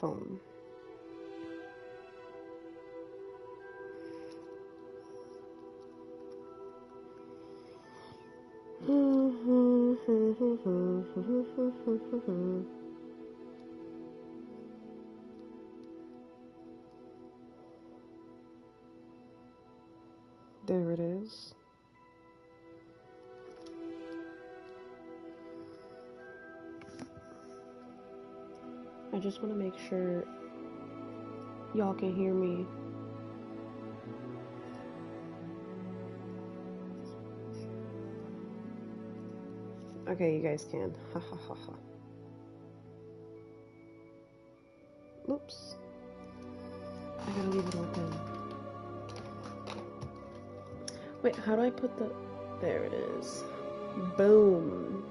phone. There it is. I just want to make sure y'all can hear me. Okay, you guys can. Ha ha ha ha. Oops. I gotta leave it open. Wait, how do I put the... There it is. Boom.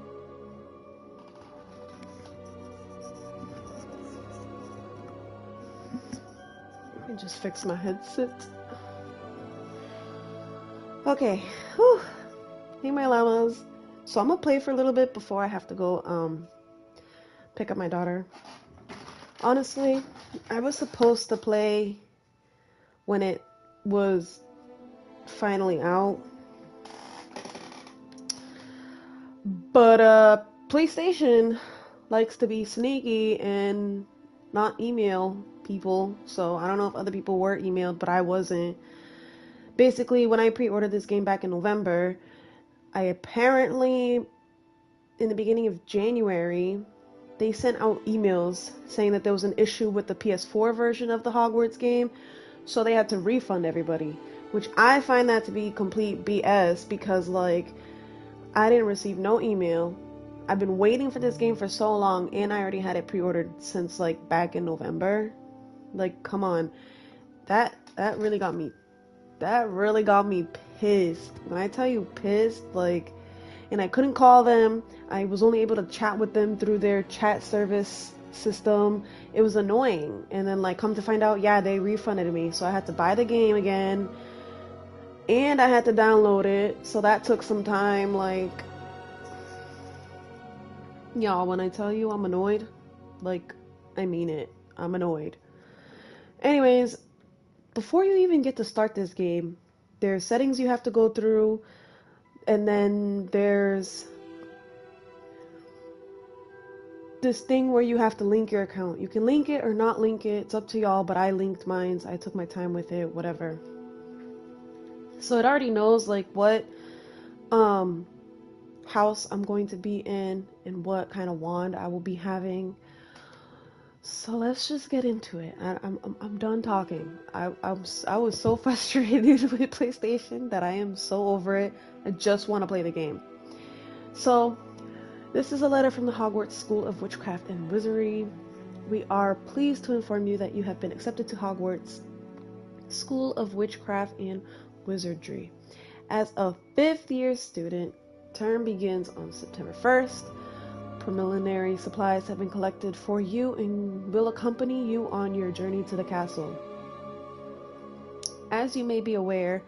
Let me just fix my headset. Okay. Whew. Hey, my llamas. So I'm gonna play for a little bit before I have to go pick up my daughter. Honestly, I was supposed to play when it was finally out, but PlayStation likes to be sneaky and not email people, so I don't know if other people were emailed, but I wasn't. Basically, when I pre-ordered this game back in November, I apparently, in the beginning of January, they sent out emails saying that there was an issue with the PS4 version of the Hogwarts game, so they had to refund everybody, which I find that to be complete BS because, like, I didn't receive no email. I've been waiting for this game for so long, and I already had it pre-ordered since, like, back in November. Like, come on. That really got me pissed. When I tell you pissed, like, and I couldn't call them. I was only able to chat with them through their chat service system. It was annoying. And then, like, come to find out, yeah, they refunded me. So I had to buy the game again. And I had to download it. So that took some time. Like, y'all, when I tell you I'm annoyed, like, I mean it. I'm annoyed. Anyways, before you even get to start this game, there's settings you have to go through. And then there's this thing where you have to link your account. You can link it or not link it. It's up to y'all, but I linked mine. I took my time with it, whatever. So it already knows, like, what house I'm going to be in and what kind of wand I will be having. So let's just get into it. I'm done talking. I was so frustrated with PlayStation that I am so over it. I just want to play the game. So this is a letter from the Hogwarts School of Witchcraft and Wizardry. We are pleased to inform you that you have been accepted to Hogwarts School of Witchcraft and Wizardry. As a 5th year student, term begins on September 1st. Preliminary supplies have been collected for you and will accompany you on your journey to the castle. As you may be aware,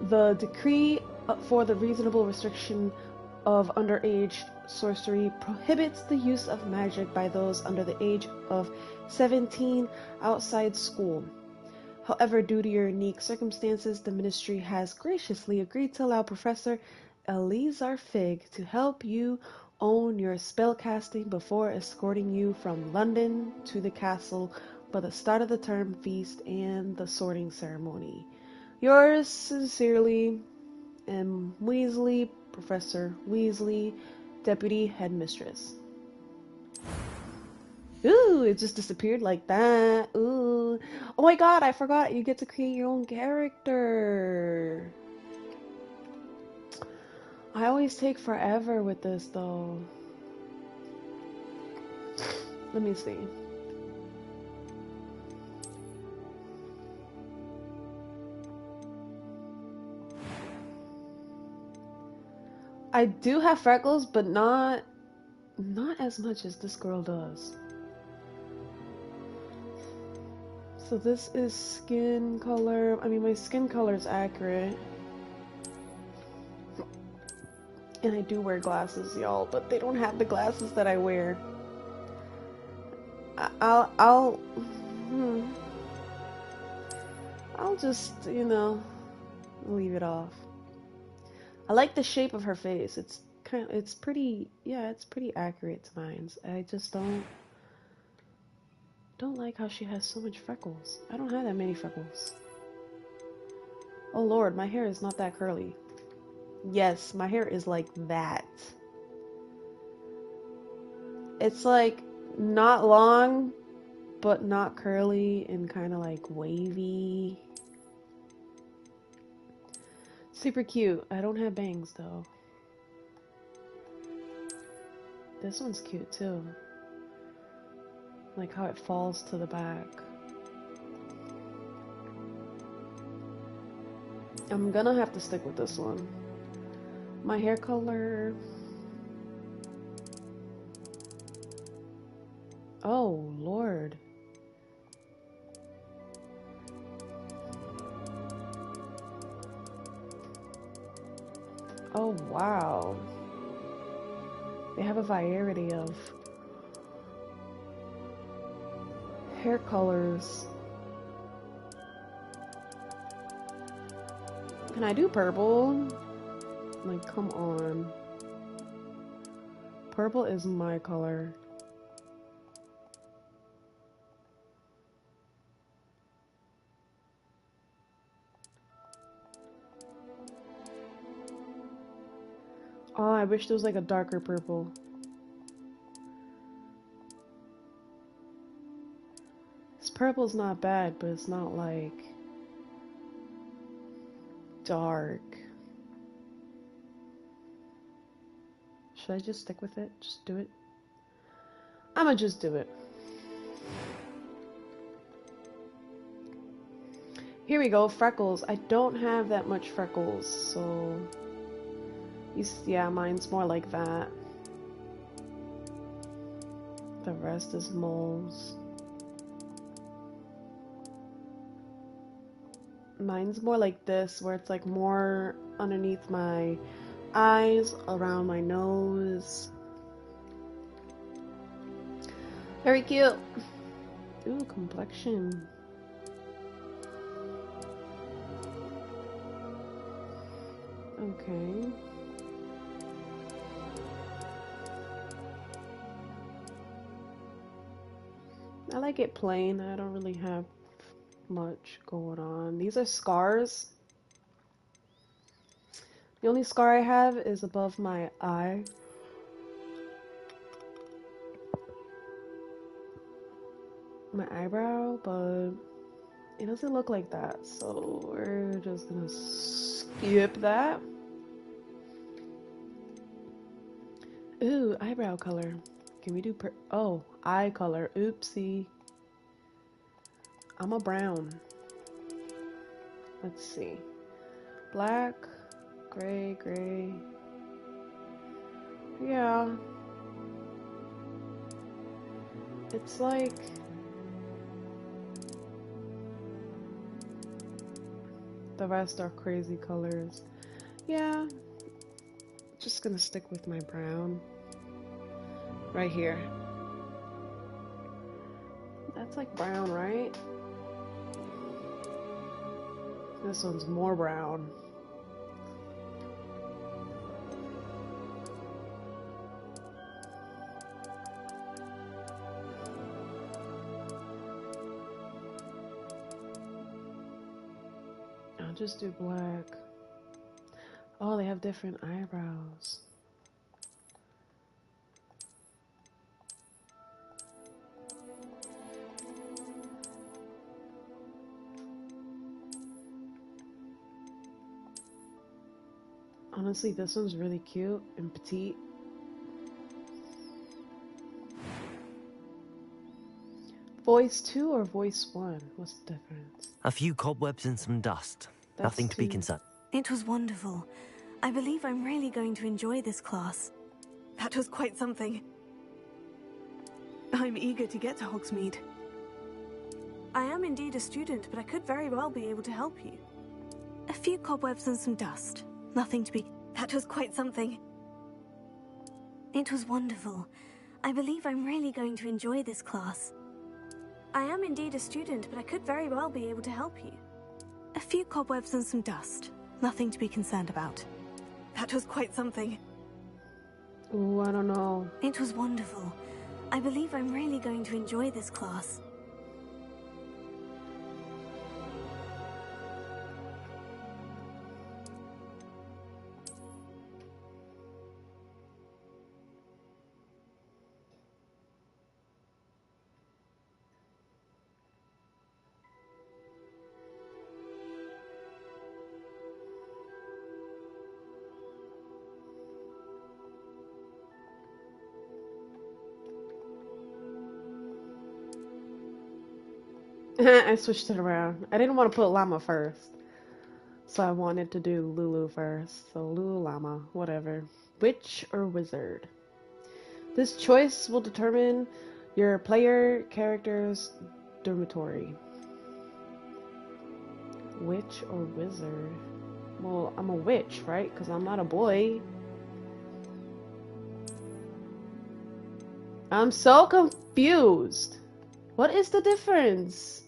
the decree for the reasonable restriction of underage sorcery prohibits the use of magic by those under the age of 17 outside school. However, due to your unique circumstances, the ministry has graciously agreed to allow Professor Eleazar Fig to help you own your spellcasting before escorting you from London to the castle for the start of the term feast and the sorting ceremony. Yours sincerely, M. Weasley, Professor Weasley, Deputy Headmistress. Ooh, it just disappeared like that. Ooh. Oh my god, I forgot. You get to create your own character. I always take forever with this, though. Let me see. I do have freckles, but not as much as this girl does. So this is skin color. I mean, my skin color is accurate. And I do wear glasses, y'all, but they don't have the glasses that I wear. hmm, I'll just, you know, leave it off. I like the shape of her face. It's pretty, yeah, it's pretty accurate to mine. I just don't like how she has so much freckles. I don't have that many freckles. Oh Lord, my hair is not that curly. Yes, my hair is like that. It's like not long, but not curly and kind of like wavy. Super cute. I don't have bangs though. This one's cute too. Like how it falls to the back. I'm gonna have to stick with this one. My hair color. Oh, Lord. Oh, wow. They have a variety of hair colors. Can I do purple? Like, come on. Purple is my color. Oh, I wish there was like a darker purple. This purple's not bad, but it's not like dark. Should I just stick with it? Just do it? I'ma just do it. Here we go, freckles. I don't have that much freckles, so... Yeah, mine's more like that. The rest is moles. Mine's more like this, where it's like more underneath my eyes, around my nose. Very cute. Ooh, complexion. Okay. I like it plain. I don't really have much going on. These are scars. The only scar I have is above my eye. My eyebrow, but it doesn't look like that, so we're just gonna skip that. Ooh, eyebrow color. Can we do oh, eye color. Oopsie. I'm a brown. Let's see. Black, gray, gray. Yeah. It's like... the rest are crazy colors. Yeah. Just gonna stick with my brown. Right here. That's like brown, right? This one's more brown. I'll just do black. Oh, they have different eyebrows. Honestly, this one's really cute and petite. Voice 2 or voice 1? What's the difference? A few cobwebs and some dust. That's Nothing to be 2. concerned. It was wonderful. I believe I'm really going to enjoy this class. That was quite something. I'm eager to get to Hogsmeade. I am indeed a student, but I could very well be able to help you. A few cobwebs and some dust. Nothing to be... That was quite something. It was wonderful. I believe I'm really going to enjoy this class. I am indeed a student, but I could very well be able to help you. A few cobwebs and some dust. Nothing to be concerned about. That was quite something. Ooh, I don't know. It was wonderful. I believe I'm really going to enjoy this class. I switched it around. I didn't want to put llama first. So I wanted to do Lulu first. So Lulu Llama, whatever. Witch or wizard? This choice will determine your player character's dormitory. Witch or wizard? Well, I'm a witch, right? Because I'm not a boy. I'm so confused. What is the difference?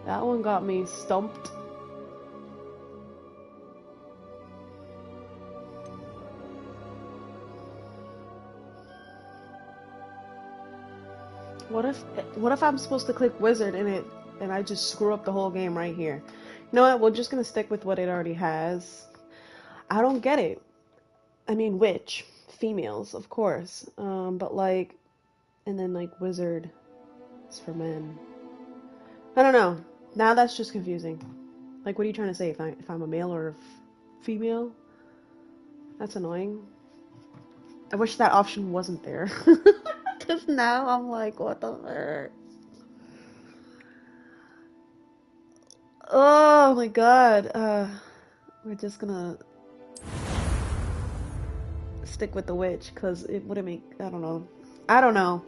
That one got me stumped. What if I'm supposed to click wizard and I just screw up the whole game right here? You know what? We're just gonna stick with what it already has. I don't get it. I mean, witch, females, of course. But like, and then like wizard is for men. I don't know. Now that's just confusing. Like, what are you trying to say? If I'm a male or a female? That's annoying. I wish that option wasn't there. Because now I'm like, what the fuck? Oh my god. We're just gonna stick with the witch because it wouldn't make. I don't know. I don't know.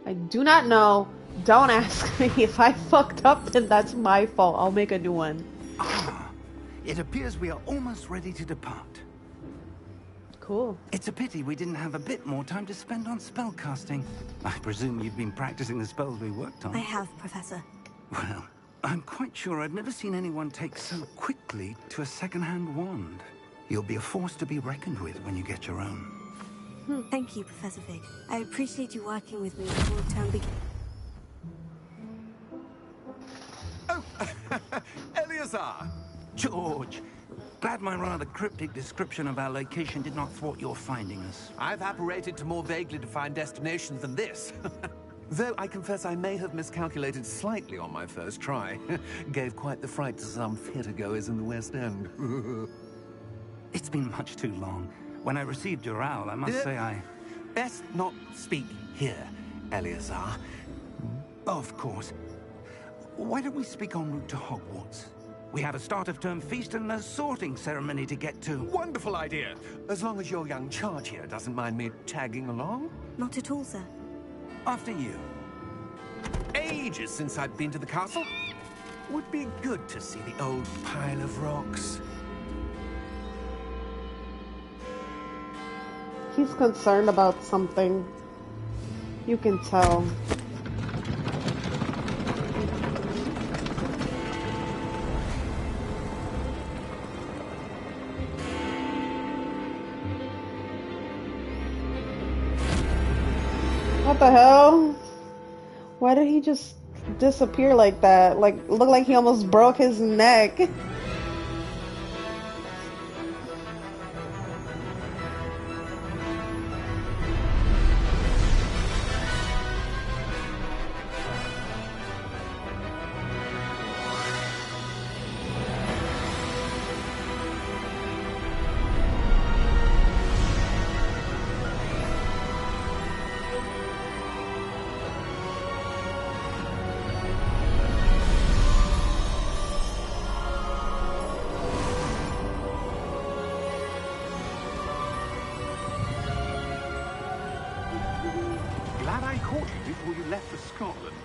I do not know. Don't ask me. If I fucked up, then that's my fault. I'll make a new one. Ah, it appears we are almost ready to depart. Cool. It's a pity we didn't have a bit more time to spend on spellcasting. I presume you've been practicing the spells we worked on. I have, Professor. Well, I'm quite sure I've never seen anyone take so quickly to a second-hand wand. You'll be a force to be reckoned with when you get your own. Thank you, Professor Fig. I appreciate you working with me before the term begins. Oh, Eleazar! George, glad my rather cryptic description of our location did not thwart your finding us. I've apparated to more vaguely defined destinations than this. Though I confess I may have miscalculated slightly on my first try. Gave quite the fright to some theatergoers in the West End. It's been much too long. When I received your owl, I must say I... Best not speak here, Eleazar. Of course. Why don't we speak en route to Hogwarts? We have a start-of-term feast and a sorting ceremony to get to. Wonderful idea! As long as your young charge here doesn't mind me tagging along. Not at all, sir. After you. Ages since I've been to the castle. Would be good to see the old pile of rocks. He's concerned about something. You can tell. What the hell? Why did he just disappear like that? Like, looked like he almost broke his neck. Glad I caught you before you left for Scotland.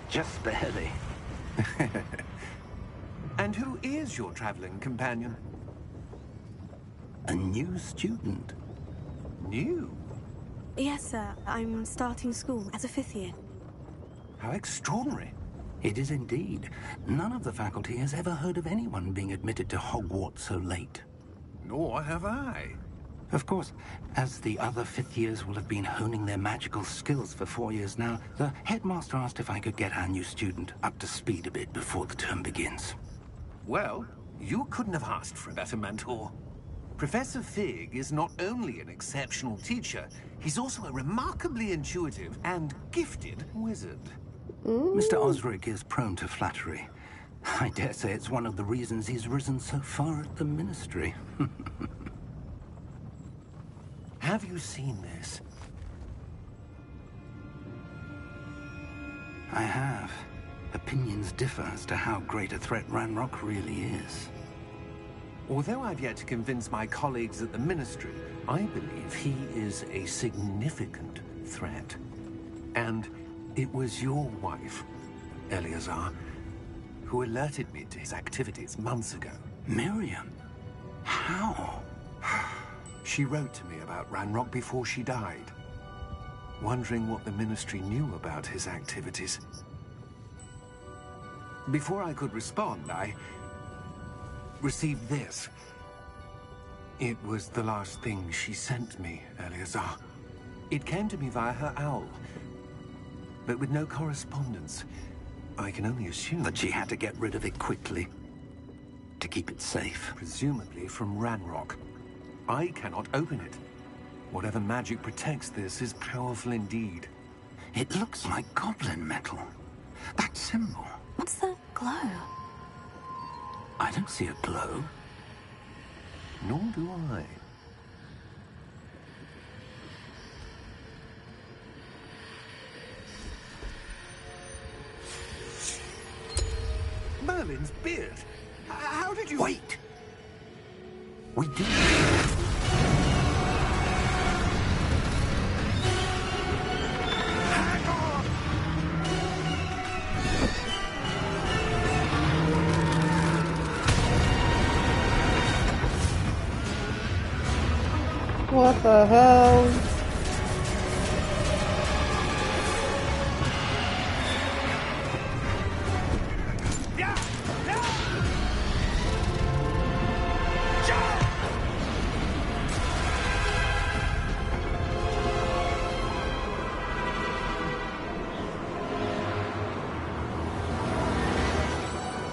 Just barely. And who is your traveling companion? A new student? New? Yes, sir. I'm starting school as a 5th year. How extraordinary. It is indeed. None of the faculty has ever heard of anyone being admitted to Hogwarts so late. Nor have I. Of course, as the other 5th years will have been honing their magical skills for 4 years now, the headmaster asked if I could get our new student up to speed a bit before the term begins. Well, you couldn't have asked for a better mentor. Professor Fig is not only an exceptional teacher, he's also a remarkably intuitive and gifted wizard. Mr. Osric is prone to flattery. I dare say it's one of the reasons he's risen so far at the Ministry. Have you seen this? I have. Opinions differ as to how great a threat Ranrock really is. Although I've yet to convince my colleagues at the Ministry, I believe he is a significant threat. And it was your wife, Eleazar, who alerted me to his activities months ago. Miriam? How? She wrote to me about Ranrock before she died, wondering what the Ministry knew about his activities. Before I could respond, I received this. It was the last thing she sent me, Eleazar. It came to me via her owl, but with no correspondence. I can only assume That she had to get rid of it quickly, to keep it safe. presumably from Ranrock. I cannot open it. Whatever magic protects this is powerful indeed. It looks like goblin metal. That symbol. What's that glow? I don't see a glow. Nor do I. Merlin's beard. How did you... Wait! We did. Hang on! What the hell?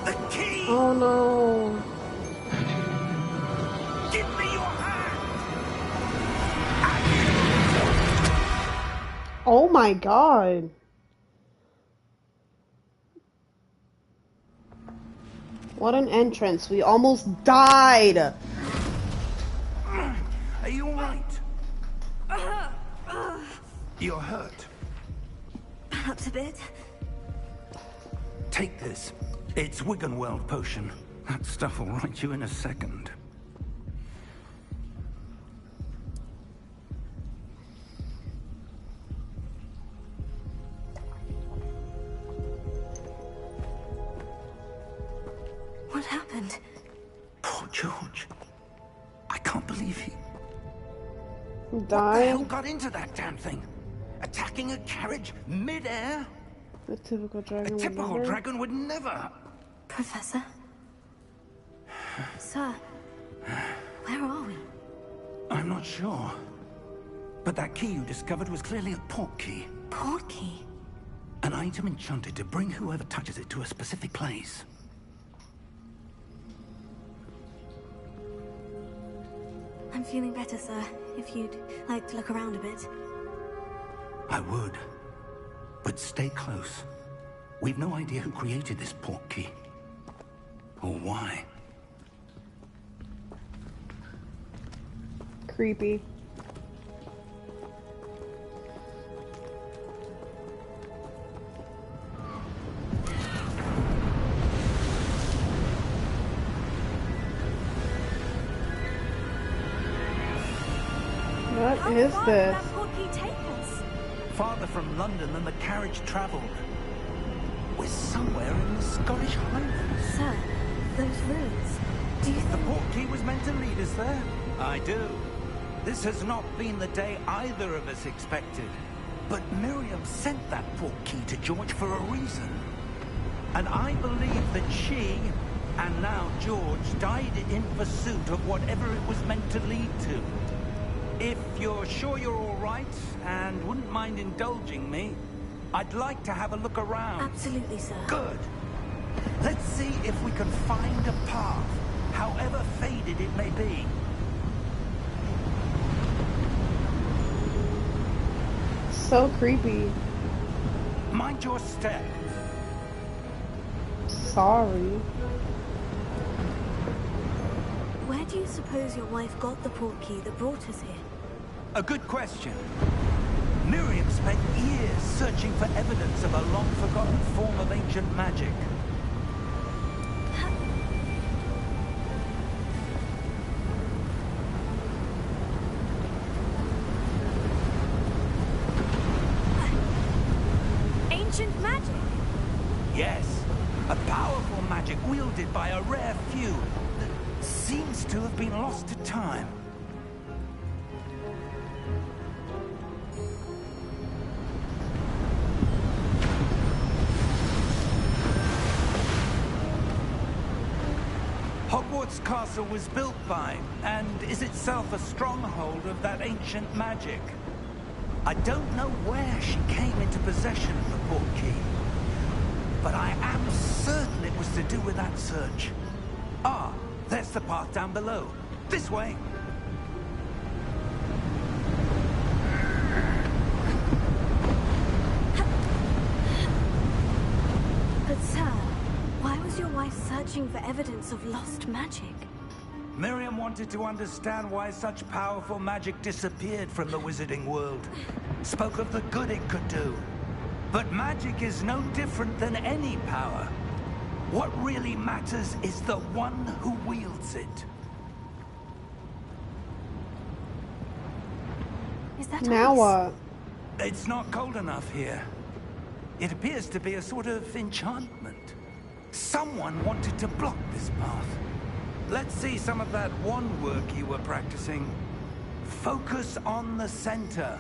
The key! Oh no. Give me your hand! Oh my god. What an entrance. We almost died. Are you alright? You're hurt. Perhaps a bit. Take this. It's Wiggenweld potion. That stuff will right you in a second. What happened? Poor George. I can't believe he... What the hell Died. got into that damn thing? Attacking a carriage mid-air? The typical A dragon would typical never. dragon would never. Professor? Sir, where are we? I'm not sure. But that key you discovered was clearly a port key. Port key? An item enchanted to bring whoever touches it to a specific place. I'm feeling better, sir. If you'd like to look around a bit. I would. But stay close. We've no idea who created this port key. Or why. Creepy. What How is far did this? that port key take us? Farther from London than the carriage traveled. We're somewhere in the Scottish Highlands. Sir, those ruins. Do you The think... portkey was meant to lead us there? I do. This has not been the day either of us expected. But Miriam sent that portkey to George for a reason. And I believe that she, and now George, died in pursuit of whatever it was meant to lead to. If you're sure you're all right, and wouldn't mind indulging me, I'd like to have a look around. Absolutely, sir. Good. Let's see if we can find a path, however faded it may be. So creepy. Mind your step. Sorry. Where do you suppose your wife got the portkey that brought us here? A good question. Miriam spent years searching for evidence of a long-forgotten form of ancient magic. Ancient magic? Yes, a powerful magic wielded by a rare few that seems to have been lost to time. Hogwarts Castle was built by, and is itself a stronghold of that ancient magic. I don't know where she came into possession of the portkey, but I am certain it was to do with that search. Ah, there's the path down below. This way. But sir, why was your wife searching for evidence of lost magic? Miriam wanted to understand why such powerful magic disappeared from the wizarding world. Spoke of the good it could do. But magic is no different than any power. What really matters is the one who wields it. Is that Now ice? what? It's not cold enough here. It appears to be a sort of enchantment. Someone wanted to block this path. Let's see some of that wand work you were practicing. Focus on the center.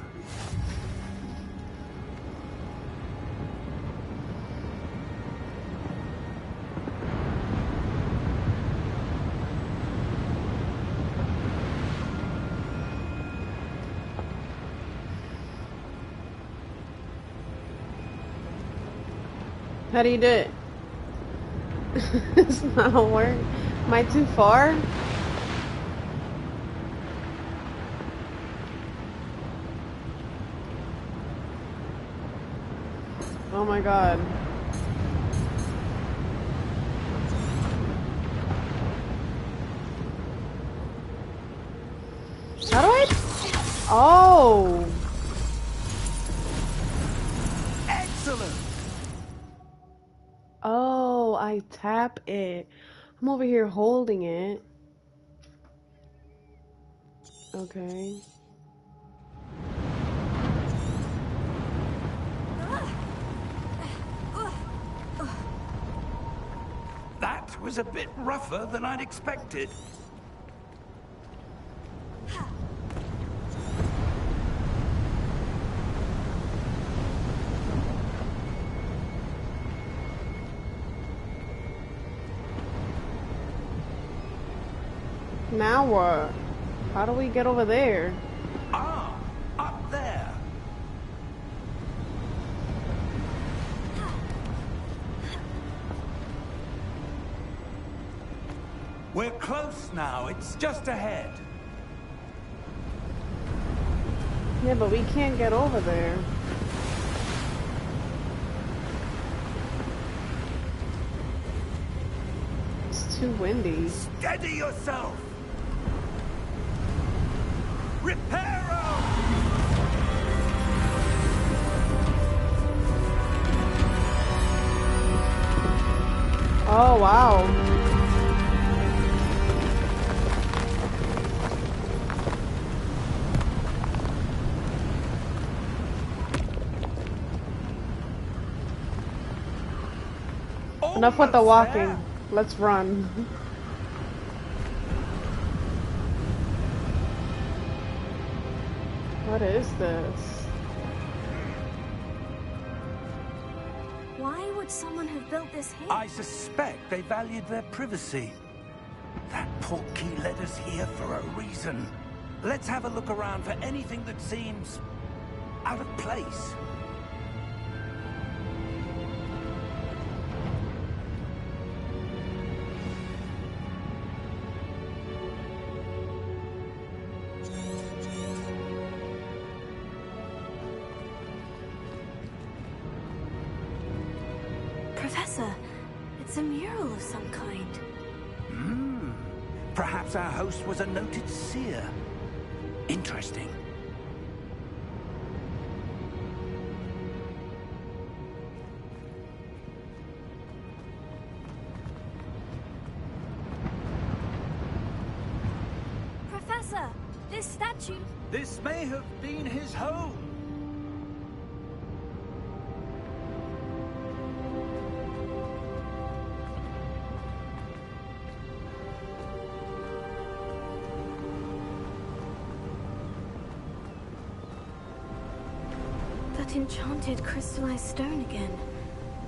How do you do it? It's not working. Am I too far? Oh my god. How do I? Oh. Excellent! Oh, I tap it. I'm over here holding it. Okay. That was a bit rougher than I'd expected. Now what? How do we get over there? Ah, up there. We're close now. It's just ahead. Yeah, but we can't get over there. It's too windy. Steady yourself. Reparo! Oh, wow. Enough with the Almost walking. there. Let's run. What is this? Why would someone have built this here? I suspect they valued their privacy. That portkey led us here for a reason. Let's have a look around for anything that seems out of place. Professor, it's a mural of some kind. Perhaps our host was a noted seer. Interesting. Professor, this statue... This may have been his home. That enchanted crystallized stone again.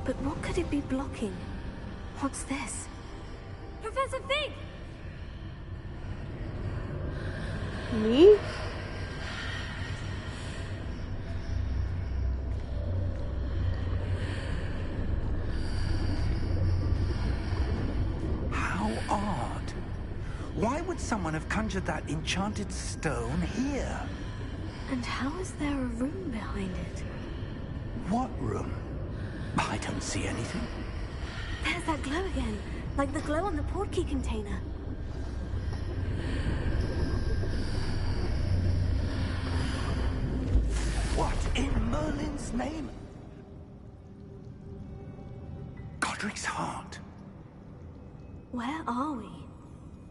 But what could it be blocking? What's this? Professor Fig! Me? How odd. Why would someone have conjured that enchanted stone here? And how is there a room behind it? What room? I don't see anything. There's that glow again, like the glow on the portkey container. What in Merlin's name? Godric's heart. Where are we?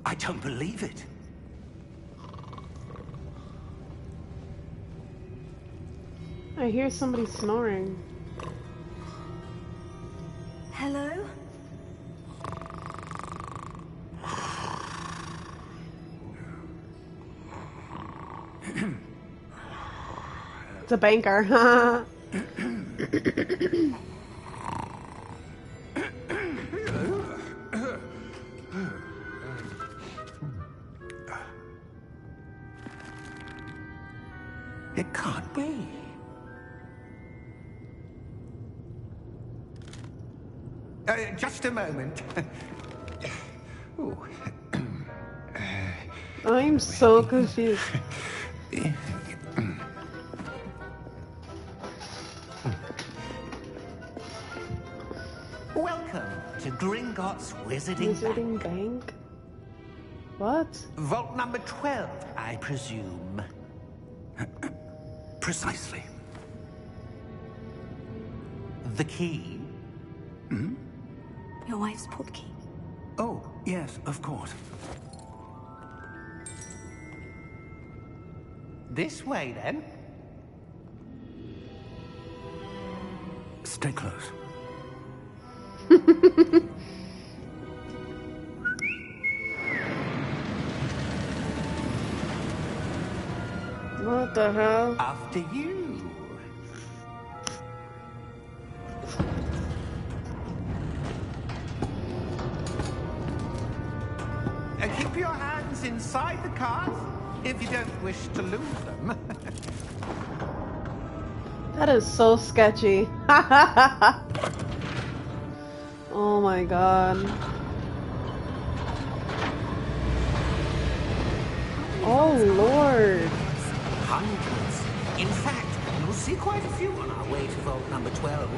I don't believe it. I hear somebody snoring. Hello? It's a banker. It can't be. Just a moment. Ooh. I'm so confused. Welcome to Gringotts Wizarding Wizarding Bank? What? Vault number 12, I presume. Precisely. The key? Your wife's portkey. Oh, yes, of course. This way, then. Stay close. What the hell? After you. Keep your hands inside the cart if you don't wish to lose them. That is so sketchy. Oh my god. Oh lord. Hundreds. In fact, you'll see quite a few on our way to vault number 12.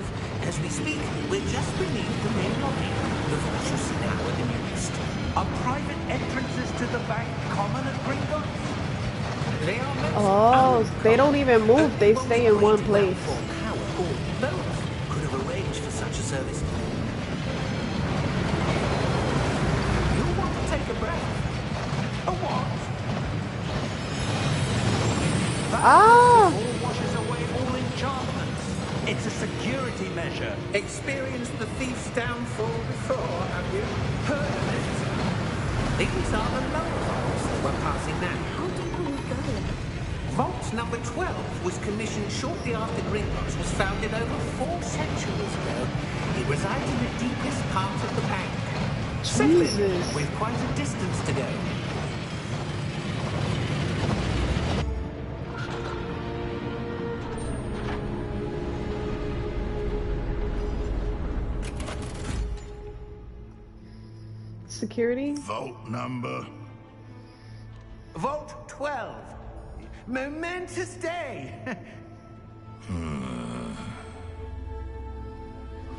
As we speak, we're just beneath the main lobby. The vault you see now at the nearest. Are private entrances to the bank common at Gringotts? They are meant Oh, they don't even move, they stay in one place. Power or both could have arranged for such a service. You'll want to take a breath. A what? Ah! All washes away all enchantments. It's a security measure. Experienced the thief's downfall before, have you? Heard of it? These are the lower vaults that we're passing now. How deep are we going? Vault number 12 was commissioned shortly after Gringotts was founded over 4 centuries ago. It resides in the deepest part of the bank. Settle in, Jesus. with quite a distance to go. Security? Vault number. Vault 12. Momentous day.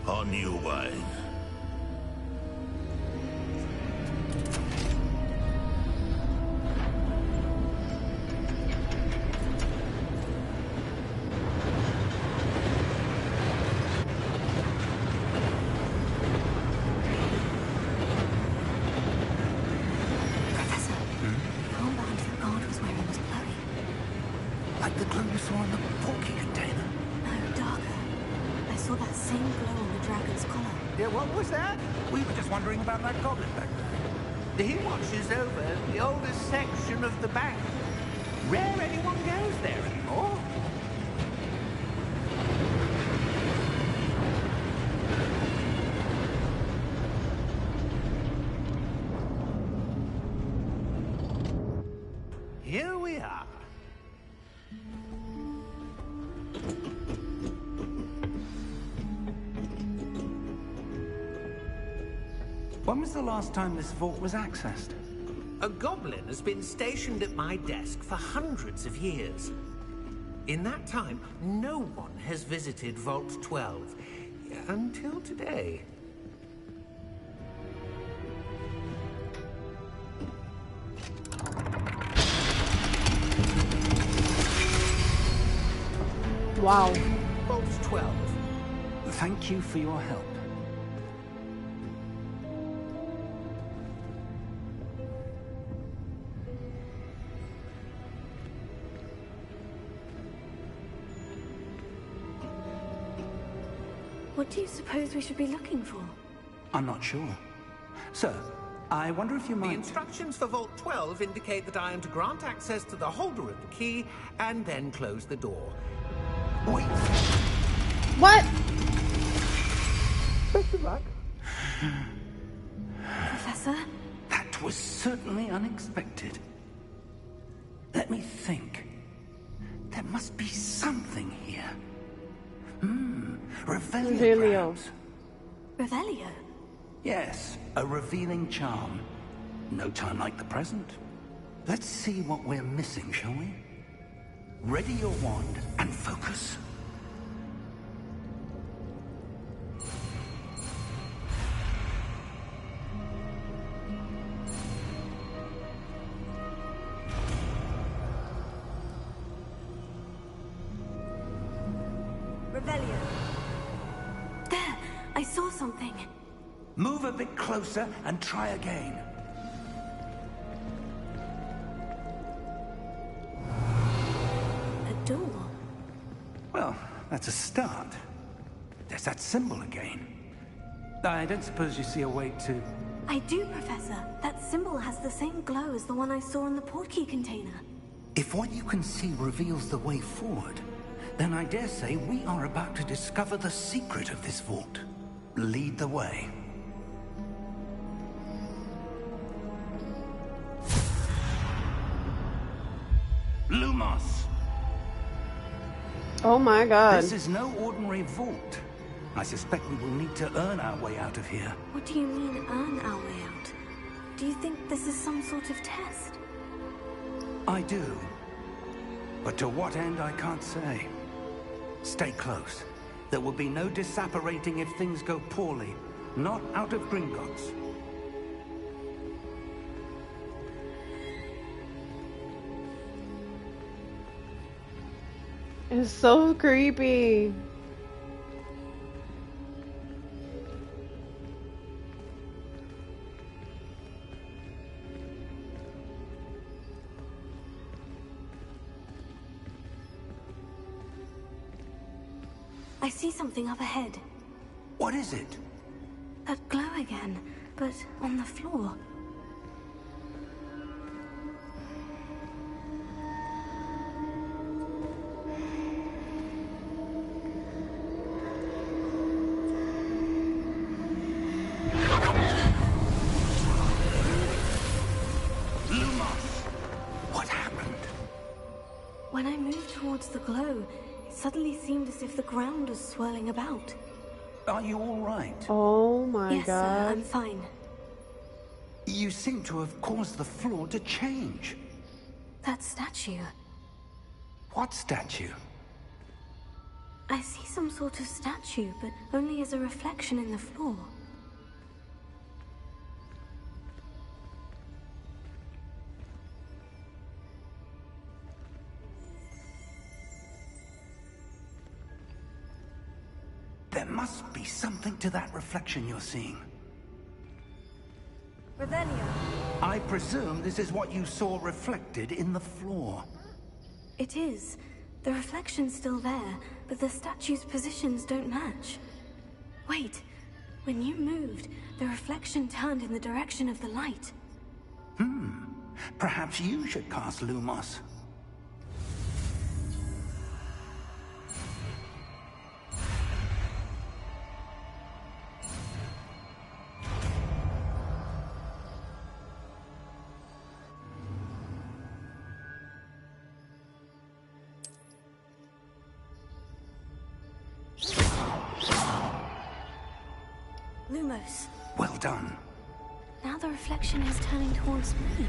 On your way. Professor, the armband that guard was wearing was glowing. Like the glow you saw in the porky container. No, darker. I saw that same glow on the dragon's collar. Yeah, what was that? We were just wondering about that goblin back there. He watches over the oldest section of the bank. Rare anyone goes there anymore. Here we are. When was the last time this vault was accessed? A goblin has been stationed at my desk for hundreds of years. In that time, no one has visited Vault 12. Until today. Wow. Vault 12. Thank you for your help. What do you suppose we should be looking for? I'm not sure. Sir, I wonder if you The might... instructions for Vault 12 indicate that I am to grant access to the holder of the key and then close the door. Wait! What? Best of luck. Professor? That was certainly unexpected. Let me think. There must be something here. Revelio. Revelio. perhaps. Revelio? Yes, a revealing charm. No time like the present. Let's see what we're missing, shall we? Ready your wand and focus. Revelio. There! I saw something. Move a bit closer and try again. A door. Well, that's a start. There's that symbol again. I don't suppose you see a way to... I do, Professor. That symbol has the same glow as the one I saw in the portkey container. If what you can see reveals the way forward, then I dare say we are about to discover the secret of this vault. Lead the way. Lumos! Oh my god. This is no ordinary vault. I suspect we will need to earn our way out of here. What do you mean, earn our way out? Do you think this is some sort of test? I do. But to what end, I can't say. Stay close. There will be no disapparating if things go poorly. Not out of Gringotts. It's so creepy. I see something up ahead. What is it? That glow again, but on the floor. When I moved towards the glow, it suddenly seemed as if the ground was swirling about. Are you all right? Oh my Yes, sir, god. I'm fine. You seem to have caused the floor to change. That statue. What statue? I see some sort of statue, but only as a reflection in the floor. There must be something to that reflection you're seeing. Revelio. I presume this is what you saw reflected in the floor. It is. The reflection's still there, but the statue's positions don't match. Wait. When you moved, the reflection turned in the direction of the light. Perhaps you should cast Lumos. Lumos. Well done. Now the reflection is turning towards me.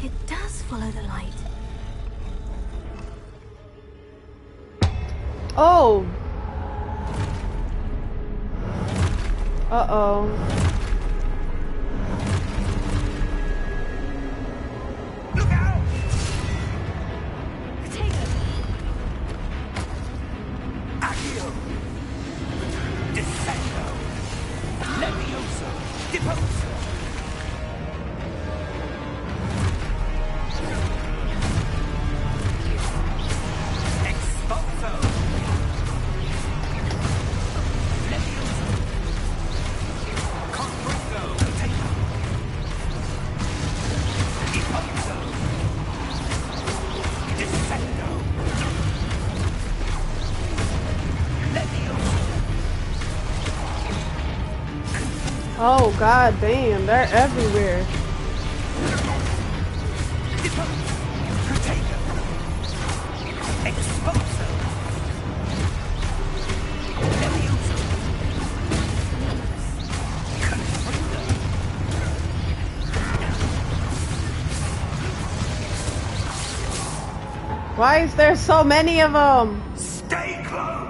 It does follow the light. Oh! Uh-oh. Look out! Potato! Accio! Descendo! Levioso! Deposo! Expulso! Levioso! Confringo! Potato! Deposo! Descendo! Levioso! Oh god damn, they're everywhere. Why is there so many of them? Stay close!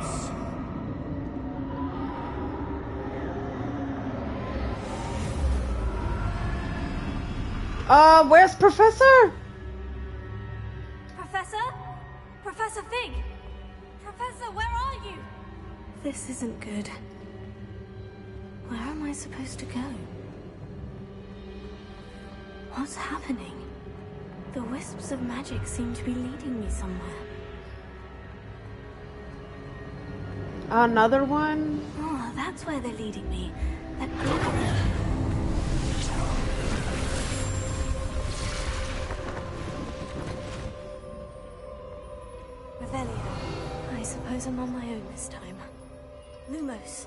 Where's Professor? Professor? Professor Fig! Professor, where are you? This isn't good. Where am I supposed to go? What's happening? The wisps of magic seem to be leading me somewhere. Another one? Oh, that's where they're leading me. That glow. Revelio. I suppose I'm on my own this time. Lumos.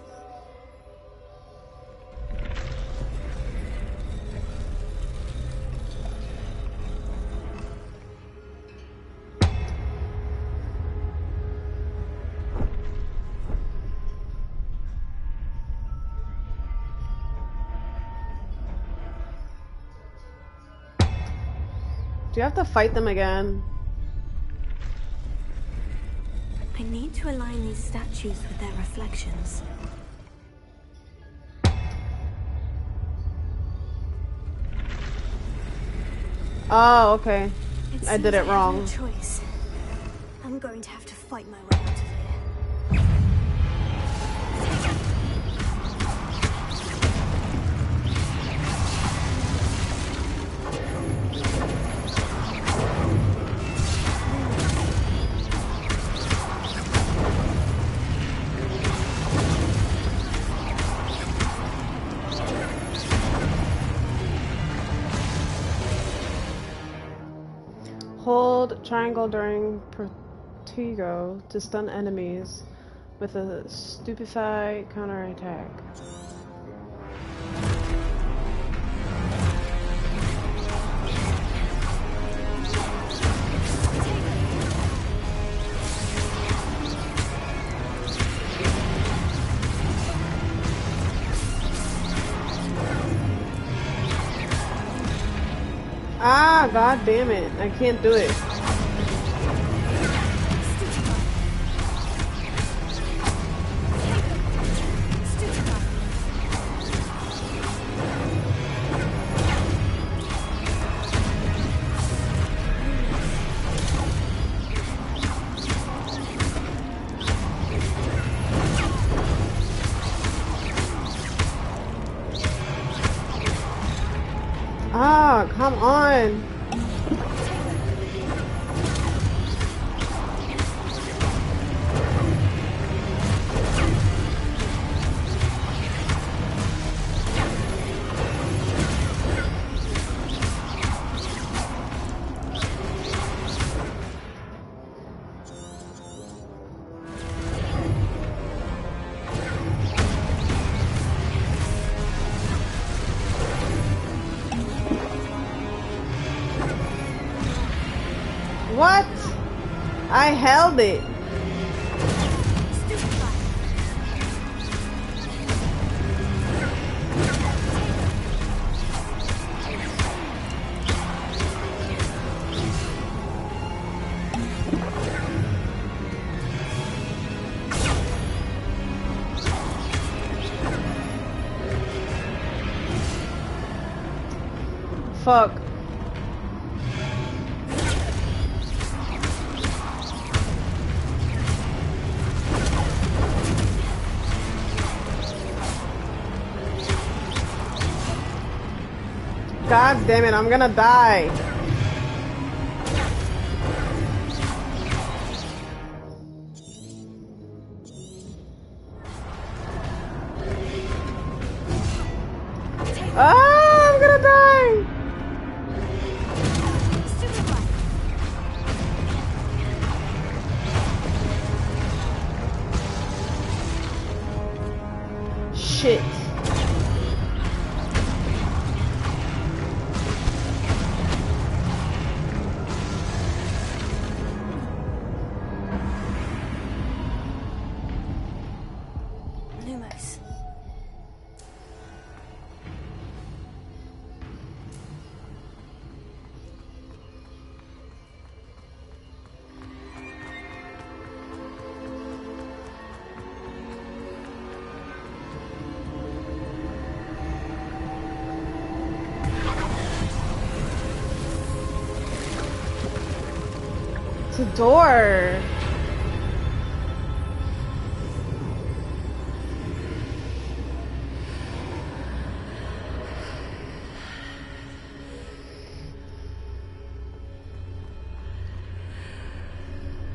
Do you have to fight them again? I need to align these statues with their reflections. Oh, okay. I did it wrong. No choice. I'm going to have to fight my way out of here. Hold triangle during Protego to stun enemies with a stupefy counterattack. god damn it. I can't do it. Ah, come on. What? I held it. Fuck. God damn it, I'm gonna die. Ah, I'm gonna die. Shit. Lumos. It's a door.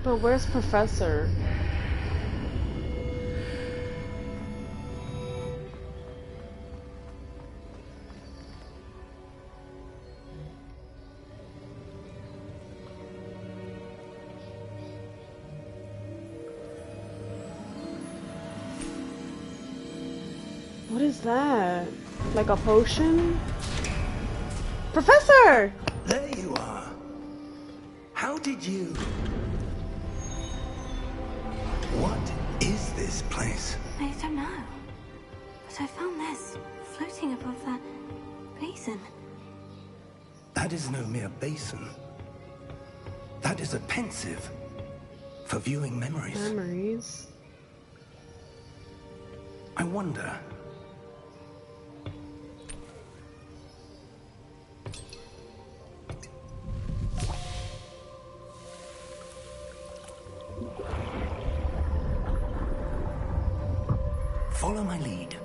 But where's Professor? What is that? Like a potion? Professor! There you are. How did you... What is this place? I don't know. But I found this floating above that basin. That is no mere basin. That is a pensive for viewing memories. Memories. I wonder... Follow my lead.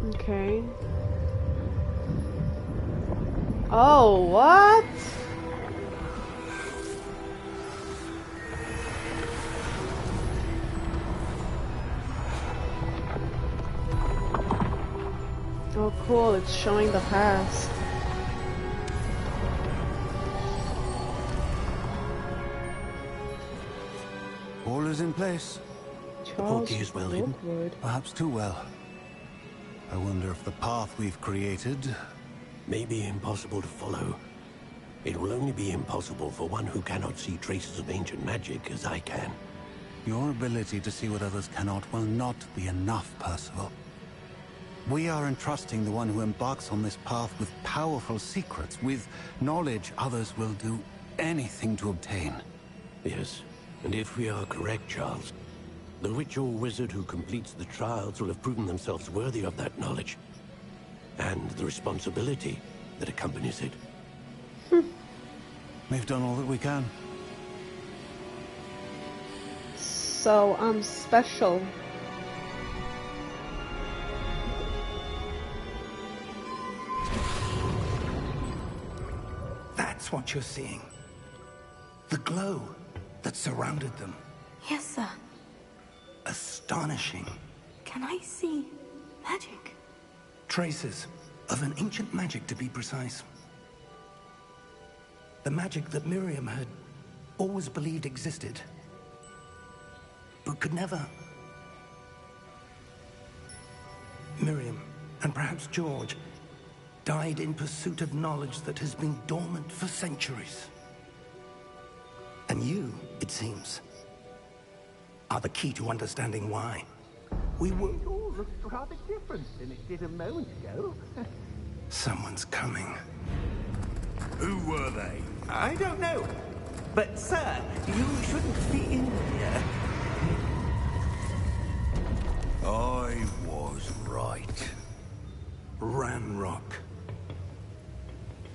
Okay. Oh, what? Oh, cool. It's showing the past. All is in place. Charles Portkey is well hidden. Rookwood. Perhaps too well. I wonder if the path we've created... May be impossible to follow. It will only be impossible for one who cannot see traces of ancient magic as I can. Your ability to see what others cannot will not be enough, Percival. We are entrusting the one who embarks on this path with powerful secrets, with knowledge others will do anything to obtain. Yes, and if we are correct, Charles, the witch or wizard who completes the trials will have proven themselves worthy of that knowledge, and the responsibility that accompanies it. We've done all that we can. So I'm special. That's what you're seeing. The glow that surrounded them. Yes, sir. Astonishing. Can I see magic? Traces of an ancient magic, to be precise. The magic that Miriam had always believed existed, but could never. Miriam, and perhaps George, died in pursuit of knowledge that has been dormant for centuries. And you, it seems, are the key to understanding why. We were... It all looks rather different than it did a moment ago. Someone's coming. Who were they? I don't know. But, sir, you shouldn't be in here. I was right. Ranrock.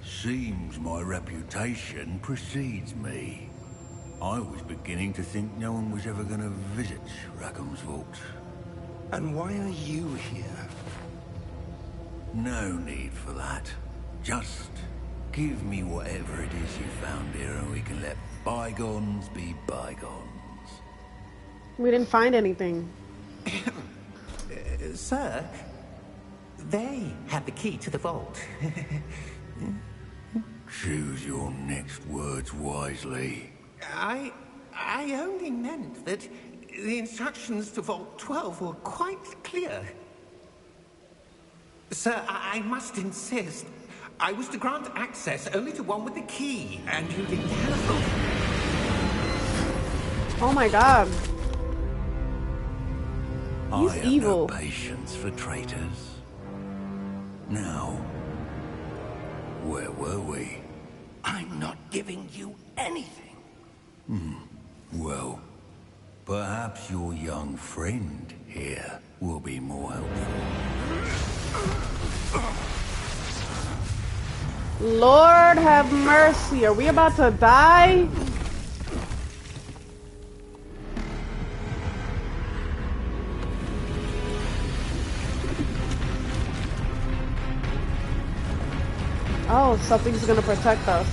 Seems my reputation precedes me. I was beginning to think no one was ever going to visit Rackham's vault. And why are you here? No need for that. Just give me whatever it is you found here and we can let bygones be bygones. We didn't find anything. Sir, they had the key to the vault. Choose your next words wisely. I only meant that the instructions to Vault 12 were quite clear. Sir, I must insist. I was to grant access only to one with the key, and you did cancel. Oh my god. I He's have evil. no patience for traitors. Now, where were we? I'm not giving you anything. Well, perhaps your young friend here will be more helpful. Lord have mercy. Are we about to die? Oh, something's gonna protect us.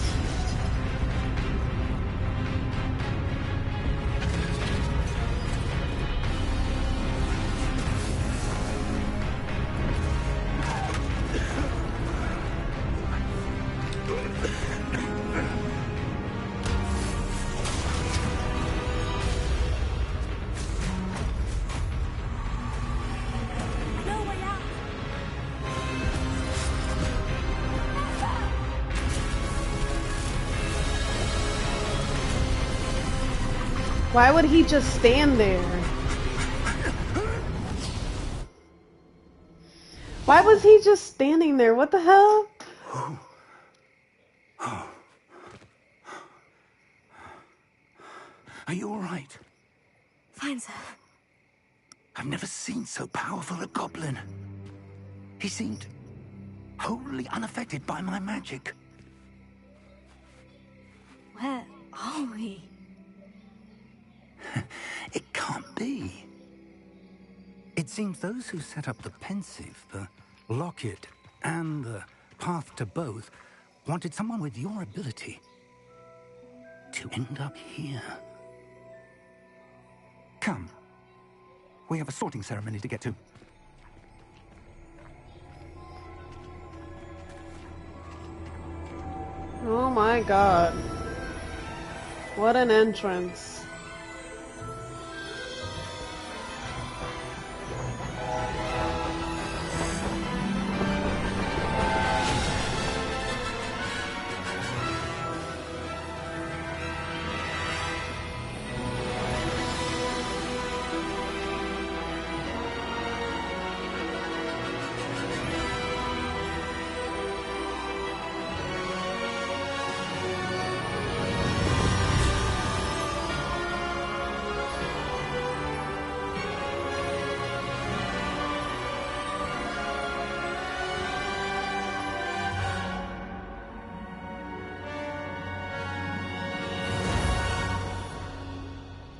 Why would he just stand there? Why was he just standing there? What the hell? Are you all right? Fine, sir. I've never seen so powerful a goblin. He seemed wholly unaffected by my magic. Where are we? It can't be. It seems those who set up the pensive, the locket, and the path to both wanted someone with your ability to end up here. Come. We have a sorting ceremony to get to. Oh my god. What an entrance.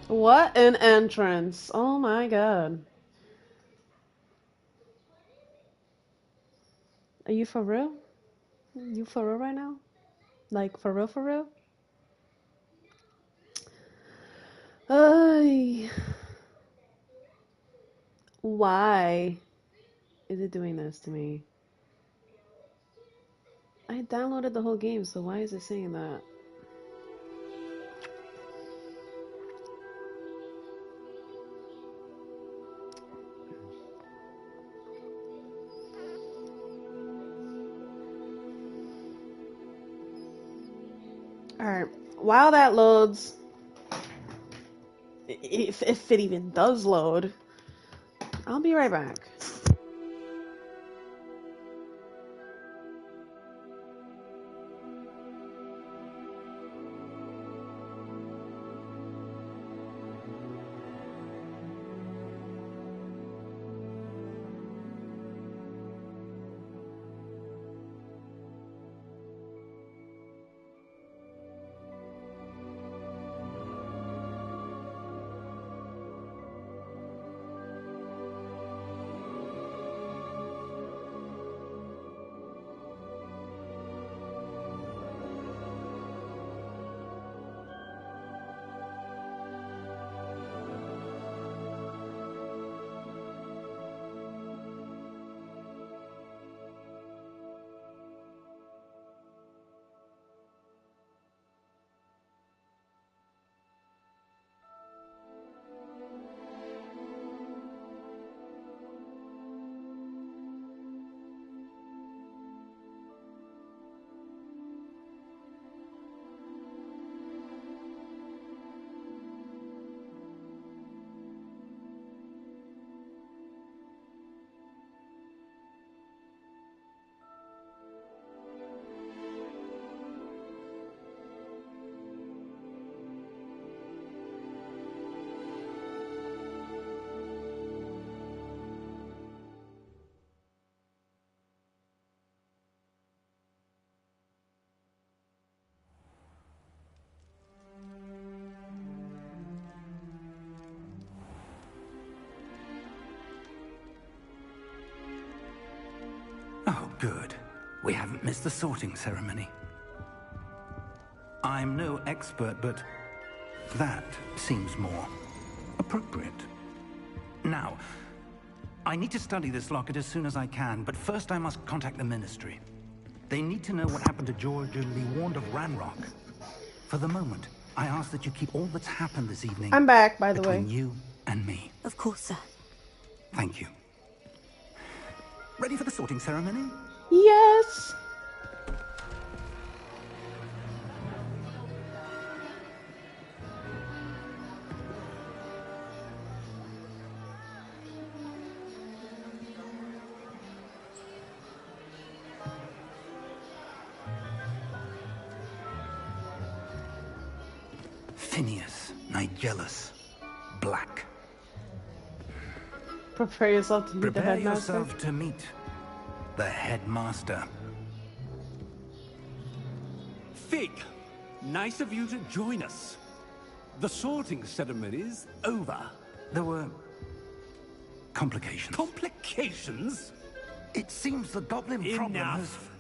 What an entrance. Oh my god. Are you for real? You for real right now? Like, for real, for real? Ay. Why is it doing this to me? I downloaded the whole game, so why is it saying that? Alright, while that loads, if it even does load, I'll be right back. Oh, good. We haven't missed the sorting ceremony. I'm no expert, but that seems more appropriate. Now, I need to study this locket as soon as I can, but first I must contact the Ministry. They need to know what happened to George and Lee Warned of Ranrock. For the moment, I ask that you keep all that's happened this evening I'm back, by the way. between you and me. Of course, sir. Thank you. Ready for the sorting ceremony? Yes! Phineas, Nigellus, Black. Prepare yourself to meet the Prepare headmaster. yourself to meet the headmaster. Fig, nice of you to join us. The sorting ceremony's over. There were complications. Complications? It seems the goblin problem has... Enough.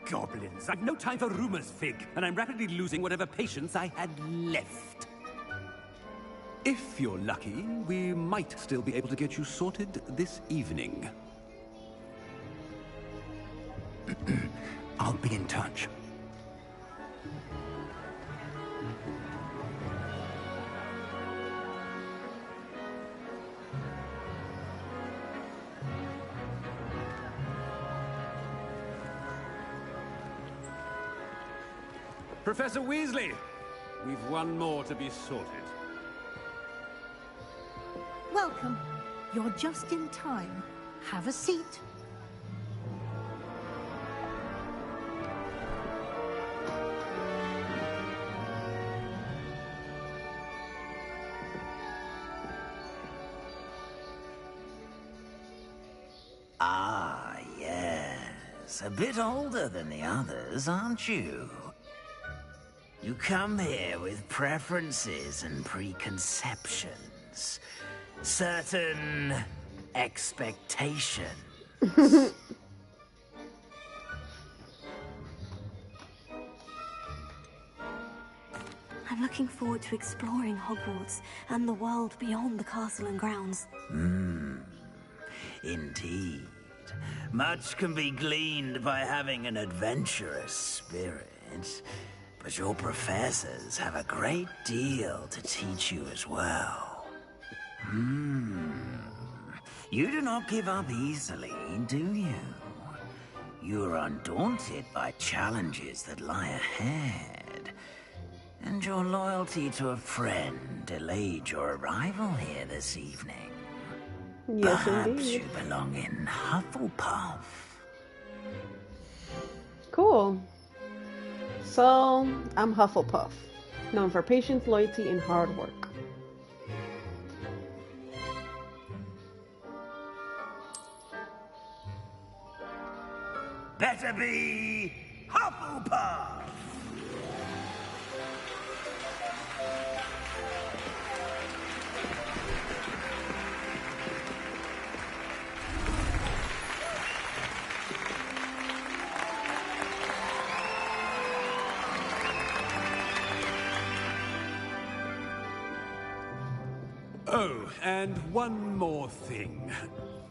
Goblins. I've no time for rumors, Fig, and I'm rapidly losing whatever patience I had left. If you're lucky, we might still be able to get you sorted this evening. I'll be in touch. Professor Weasley, we've one more to be sorted. Welcome. You're just in time. Have a seat. Ah, yes. A bit older than the others, aren't you? You come here with preferences and preconceptions. Certain expectations. I'm looking forward to exploring Hogwarts and the world beyond the castle and grounds. Indeed. Much can be gleaned by having an adventurous spirit. But your professors have a great deal to teach you as well. You do not give up easily, do you? You are undaunted by challenges that lie ahead. And your loyalty to a friend delayed your arrival here this evening. Yes, Perhaps indeed. you belong in Hufflepuff. Cool. So, I'm Hufflepuff, known for patience, loyalty, and hard work. Better be Hufflepuff! Oh, and one more thing.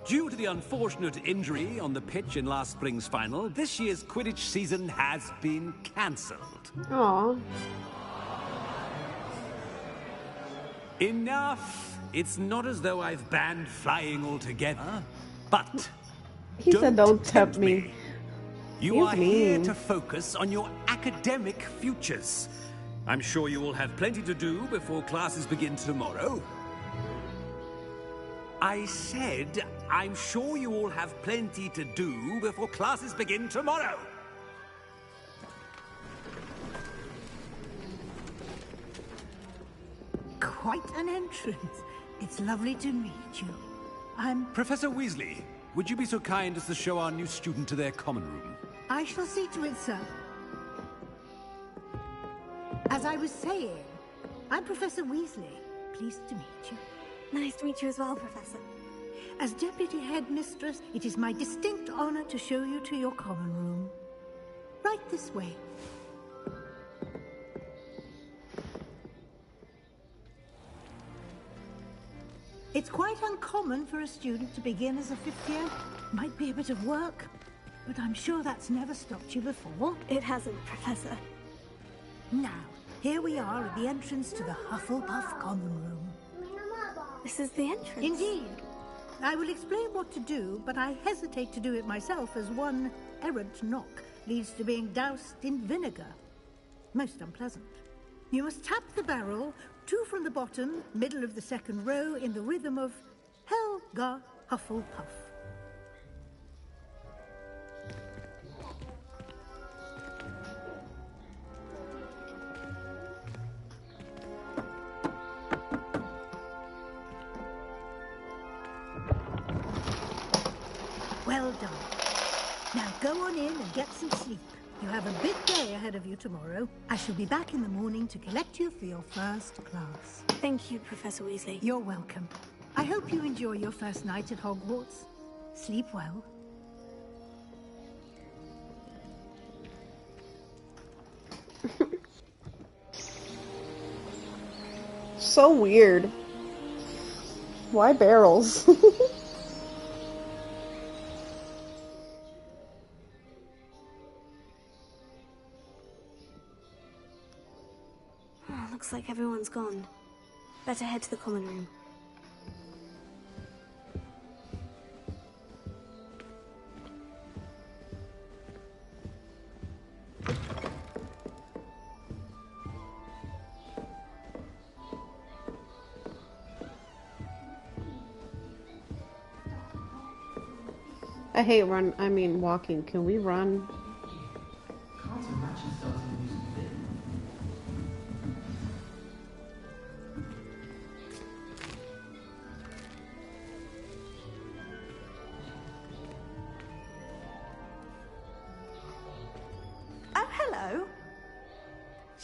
Due to the unfortunate injury on the pitch in last spring's final, this year's Quidditch season has been cancelled. Aww. Enough! It's not as though I've banned flying altogether, but He said, "Don't tempt me." You He's are here mean. to focus on your academic futures. I'm sure you will have plenty to do before classes begin tomorrow. I said, I'm sure you all have plenty to do before classes begin tomorrow. Quite an entrance. It's lovely to meet you. I'm... Professor Weasley, would you be so kind as to show our new student to their common room? I shall see to it, sir. As I was saying, I'm Professor Weasley. Pleased to meet you. Nice to meet you as well, Professor. As Deputy Headmistress, it is my distinct honor to show you to your common room. Right this way. It's quite uncommon for a student to begin as a fifth year. Might be a bit of work, but I'm sure that's never stopped you before. It hasn't, Professor. Now, here we are at the entrance to the Hufflepuff common room. This is the entrance. Indeed. I will explain what to do, but I hesitate to do it myself as one errant knock leads to being doused in vinegar. Most unpleasant. You must tap the barrel, 2 from the bottom, middle of the second row, in the rhythm of Helga Hufflepuff. Well done. Now go on in and get some sleep. You have a big day ahead of you tomorrow. I shall be back in the morning to collect you for your first class. Thank you, Professor Weasley. You're welcome. I hope you enjoy your first night at Hogwarts. Sleep well. So weird. Why barrels? Looks like everyone's gone. Better head to the common room. I hate walking. Can we run?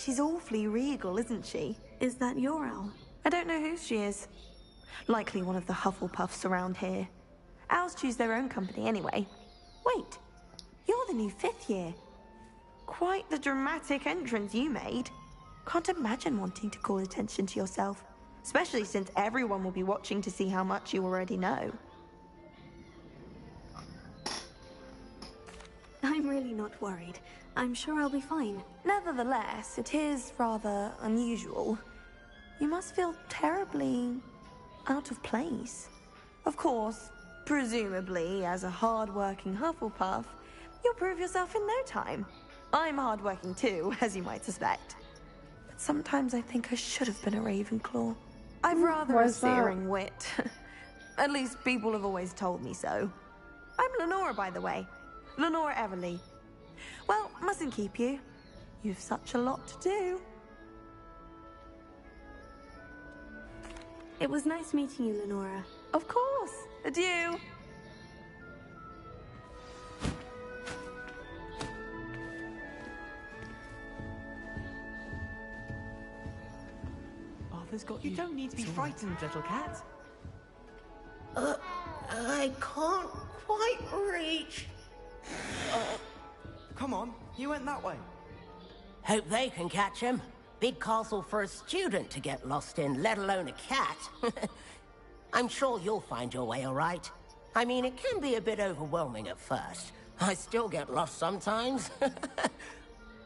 She's awfully regal, isn't she? Is that your owl? I don't know who she is. Likely one of the Hufflepuffs around here. Owls choose their own company anyway. Wait, you're the new 5th year. Quite the dramatic entrance you made. Can't imagine wanting to call attention to yourself, especially since everyone will be watching to see how much you already know. I'm really not worried. I'm sure I'll be fine. Nevertheless, it is rather unusual. You must feel terribly out of place. Of course, presumably, as a hard-working Hufflepuff, you'll prove yourself in no time. I'm hard-working too, as you might suspect. But sometimes I think I should have been a Ravenclaw. I've rather a searing wit. At least people have always told me so. I'm Lenora, by the way. Lenora Everly. Well, mustn't keep you. You've such a lot to do. It was nice meeting you, Lenora. Of course. Adieu. Arthur's got You don't need to be frightened, little cat. I can't quite reach. Come on, you went that way. Hope they can catch him. Big castle for a student to get lost in, let alone a cat. I'm sure you'll find your way all right. I mean, it can be a bit overwhelming at first. I still get lost sometimes.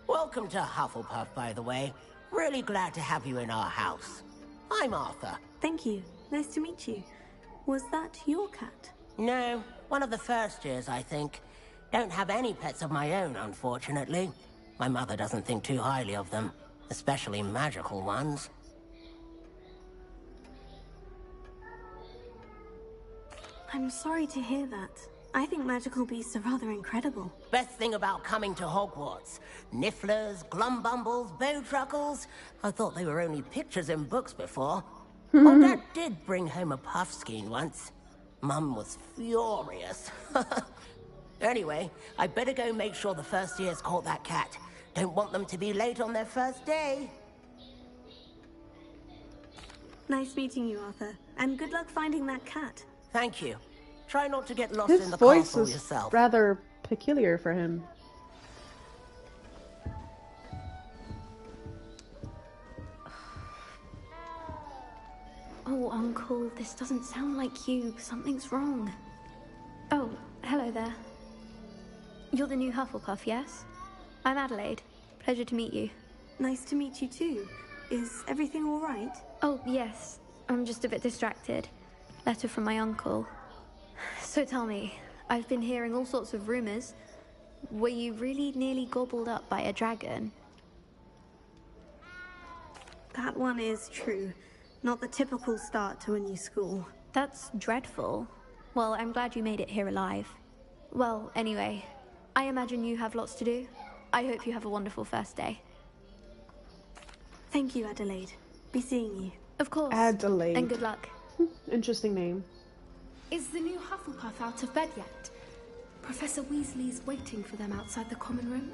Welcome to Hufflepuff, by the way. Really glad to have you in our house. I'm Arthur. Thank you. Nice to meet you. Was that your cat? No, one of the first years, I think. Don't have any pets of my own, unfortunately. My mother doesn't think too highly of them, especially magical ones. I'm sorry to hear that. I think magical beasts are rather incredible. Best thing about coming to Hogwarts. Nifflers, glumbumbles, bowtruckles. I thought they were only pictures in books before. Oh, Dad did bring home a puffskein once. Mum was furious. Anyway, I better go make sure the first years caught that cat. Don't want them to be late on their first day. Nice meeting you, Arthur. And good luck finding that cat. Thank you. Try not to get lost His in the voice castle is yourself. rather peculiar for him. Oh, Uncle, this doesn't sound like you. Something's wrong. Oh, hello there. You're the new Hufflepuff, yes? I'm Adelaide. Pleasure to meet you. Nice to meet you too. Is everything all right? Oh, yes. I'm just a bit distracted. Letter from my uncle. So tell me, I've been hearing all sorts of rumors. Were you really nearly gobbled up by a dragon? That one is true. Not the typical start to a new school. That's dreadful. Well, I'm glad you made it here alive. Well, anyway, I imagine you have lots to do. I hope you have a wonderful first day. Thank you, Adelaide. Be seeing you. Of course. Adelaide. And good luck. Interesting name. Is the new Hufflepuff out of bed yet? Professor Weasley's waiting for them outside the common room.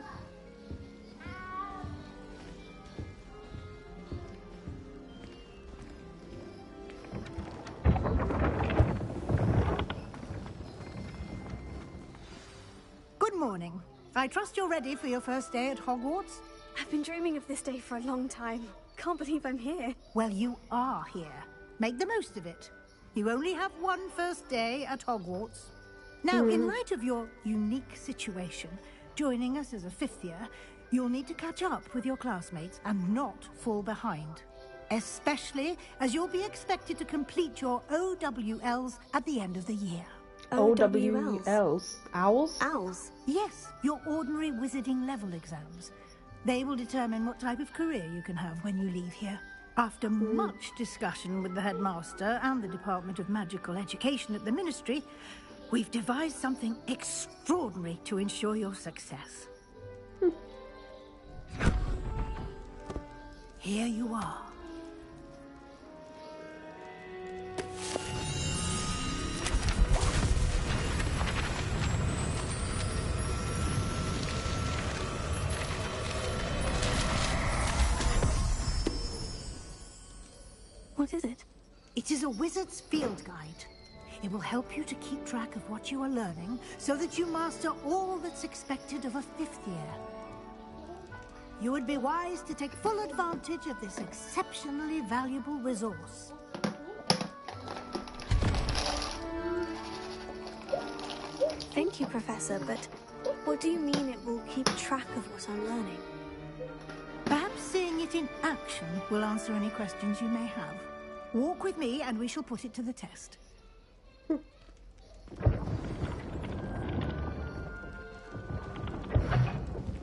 Good morning. I trust you're ready for your first day at Hogwarts? I've been dreaming of this day for a long time. Can't believe I'm here. Well, you are here. Make the most of it. You only have one first day at Hogwarts. Now, in light of your unique situation, joining us as a 5th year, you'll need to catch up with your classmates and not fall behind. Especially as you'll be expected to complete your OWLs at the end of the year. OWLs? Owls? Owls? Yes, your ordinary wizarding level exams. They will determine what type of career you can have when you leave here. After much discussion with the headmaster and the Department of Magical Education at the Ministry, we've devised something extraordinary to ensure your success. Here you are. What is it? It is a wizard's field guide. It will help you to keep track of what you are learning so that you master all that's expected of a 5th year. You would be wise to take full advantage of this exceptionally valuable resource. Thank you, Professor, but what do you mean it will keep track of what I'm learning? Perhaps seeing it in action will answer any questions you may have. Walk with me and we shall put it to the test.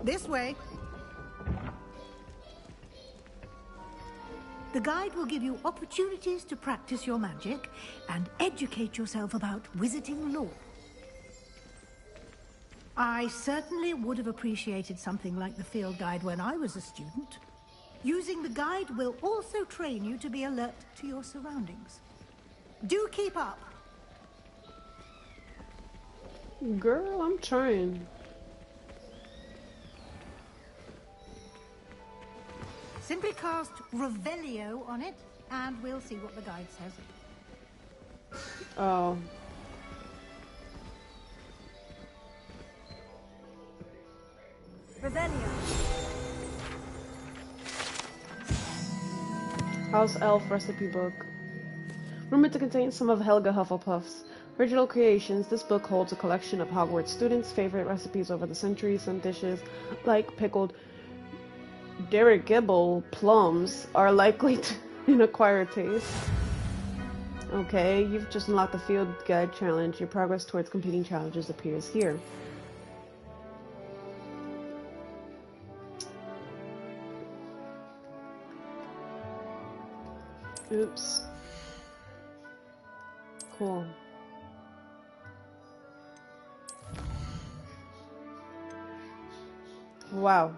This way. The guide will give you opportunities to practice your magic and educate yourself about wizarding lore. I certainly would have appreciated something like the field guide when I was a student. Using the guide will also train you to be alert to your surroundings. Do keep up. Girl, I'm trying. Simply cast Revelio on it, and we'll see what the guide says. Oh. Revelio. House Elf Recipe Book. Rumored to contain some of Helga Hufflepuff's original creations, this book holds a collection of Hogwarts students' favorite recipes over the centuries. Some dishes, like pickled dirigible plums, are likely to an acquired taste. Okay, you've just unlocked the field guide challenge. Your progress towards completing challenges appears here. Oops. Cool. Wow.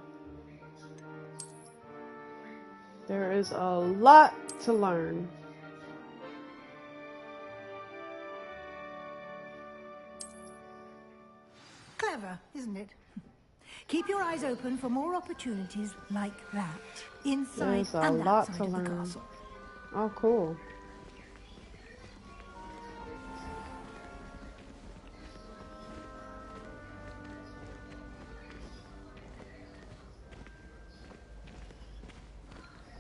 There is a lot to learn. Clever, isn't it? Keep your eyes open for more opportunities like that, inside There's a and lot outside to of the learn. castle. Oh, cool.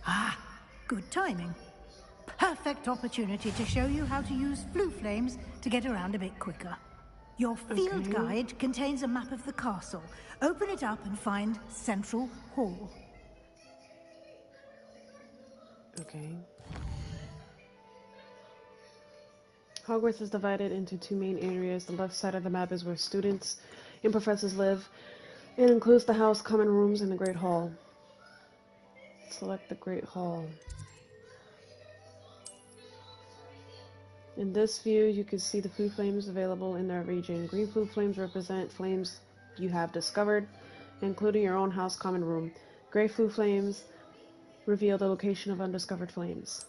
Ah, good timing. Perfect opportunity to show you how to use blue flames to get around a bit quicker. Your field guide contains a map of the castle. Open it up and find Central Hall. Okay. Hogwarts is divided into two main areas. The left side of the map is where students and professors live. It includes the house, common rooms, and the Great Hall. Select the Great Hall. In this view, you can see the blue flames available in their region. Green blue flames represent flames you have discovered, including your own house common room. Gray blue flames reveal the location of undiscovered flames.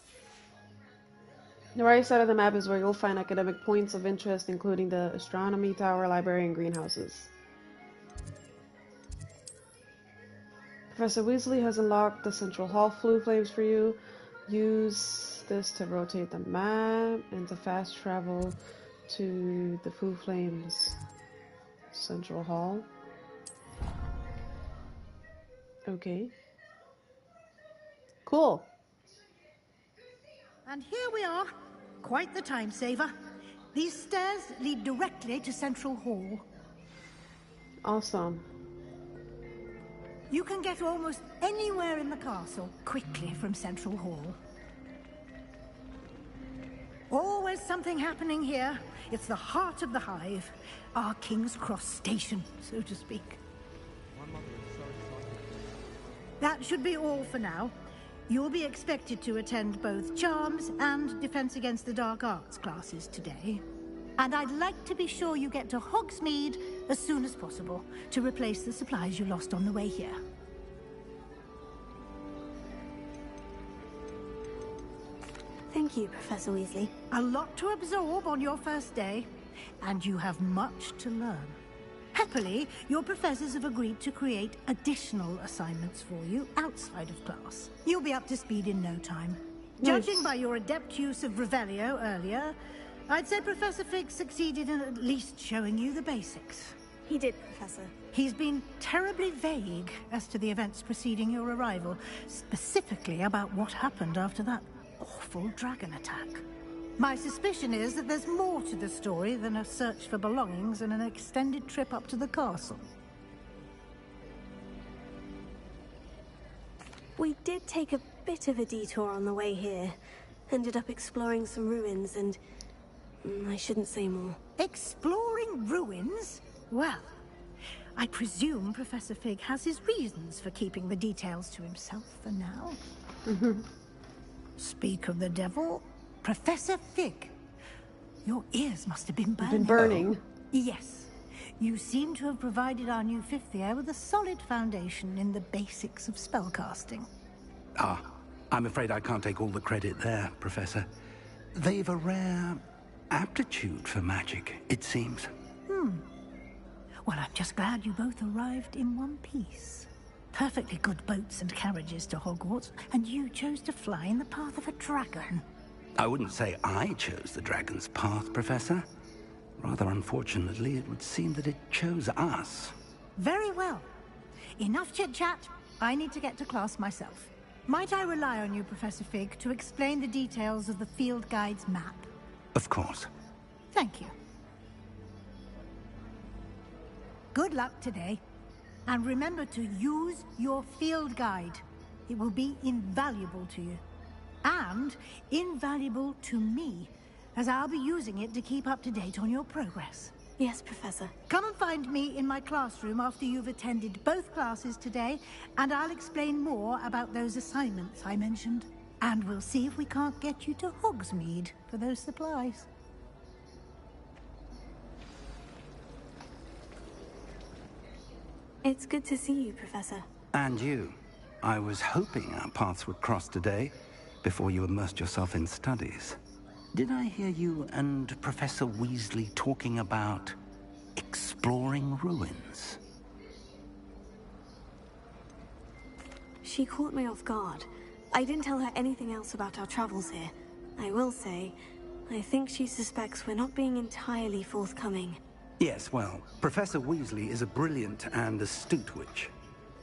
The right side of the map is where you'll find academic points of interest, including the astronomy tower, library, and greenhouses. Professor Weasley has unlocked the Central Hall blue flames for you. Use this to rotate the map and to fast travel to the blue flames Central Hall. Okay. Cool. And here we are. Quite the time saver. These stairs lead directly to Central Hall. Awesome. You can get almost anywhere in the castle quickly from Central Hall. Always something happening here. It's the heart of the hive. Our King's Cross station, so to speak. That should be all for now. You'll be expected to attend both Charms and Defense Against the Dark Arts classes today. And I'd like to be sure you get to Hogsmeade as soon as possible to replace the supplies you lost on the way here. Thank you, Professor Weasley. A lot to absorb on your first day, and you have much to learn. Happily, your professors have agreed to create additional assignments for you outside of class. You'll be up to speed in no time. Judging by your adept use of Revelio earlier, I'd say Professor Fig succeeded in at least showing you the basics. He did, Professor. He's been terribly vague as to the events preceding your arrival, specifically about what happened after that awful dragon attack. My suspicion is that there's more to the story than a search for belongings and an extended trip up to the castle. We did take a bit of a detour on the way here. Ended up exploring some ruins and... I shouldn't say more. Exploring ruins? Well, I presume Professor Fig has his reasons for keeping the details to himself for now. Speak of the devil, Professor Fig. Your ears must have been burning. Yes. You seem to have provided our new fifth year with a solid foundation in the basics of spellcasting. I'm afraid I can't take all the credit there, Professor. They've a rare aptitude for magic, it seems. Well, I'm just glad you both arrived in one piece. Perfectly good boats and carriages to Hogwarts, and you chose to fly in the path of a dragon. I wouldn't say I chose the dragon's path, Professor. Rather unfortunately, it would seem that it chose us. Very well. Enough chit-chat. I need to get to class myself. Might I rely on you, Professor Fig, to explain the details of the field guide's map? Of course. Thank you. Good luck today. And remember to use your field guide. It will be invaluable to you. And invaluable to me, as I'll be using it to keep up to date on your progress. Yes, Professor. Come and find me in my classroom after you've attended both classes today, and I'll explain more about those assignments I mentioned. And we'll see if we can't get you to Hogsmeade for those supplies. It's good to see you, Professor. And you. I was hoping our paths would cross today, before you immersed yourself in studies. Did I hear you and Professor Weasley talking about exploring ruins? She caught me off guard. I didn't tell her anything else about our travels here. I will say, I think she suspects we're not being entirely forthcoming. Yes, well, Professor Weasley is a brilliant and astute witch.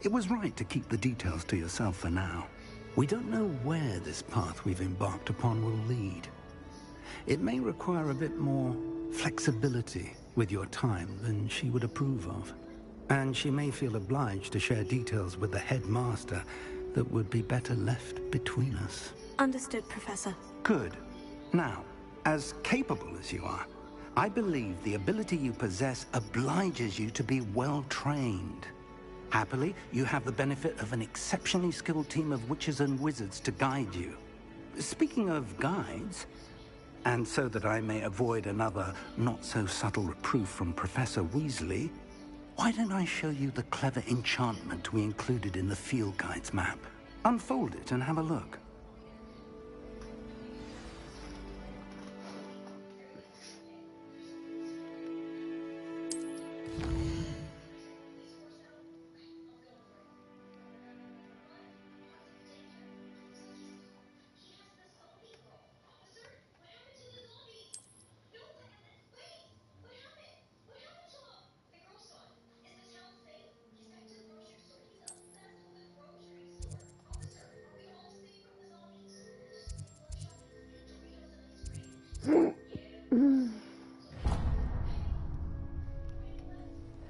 It was right to keep the details to yourself for now. We don't know where this path we've embarked upon will lead. It may require a bit more flexibility with your time than she would approve of. And she may feel obliged to share details with the headmaster that would be better left between us. Understood, Professor. Good. Now, as capable as you are, I believe the ability you possess obliges you to be well trained. Happily, you have the benefit of an exceptionally skilled team of witches and wizards to guide you. Speaking of guides, and so that I may avoid another not-so-subtle reproof from Professor Weasley, why don't I show you the clever enchantment we included in the field guide's map? Unfold it and have a look.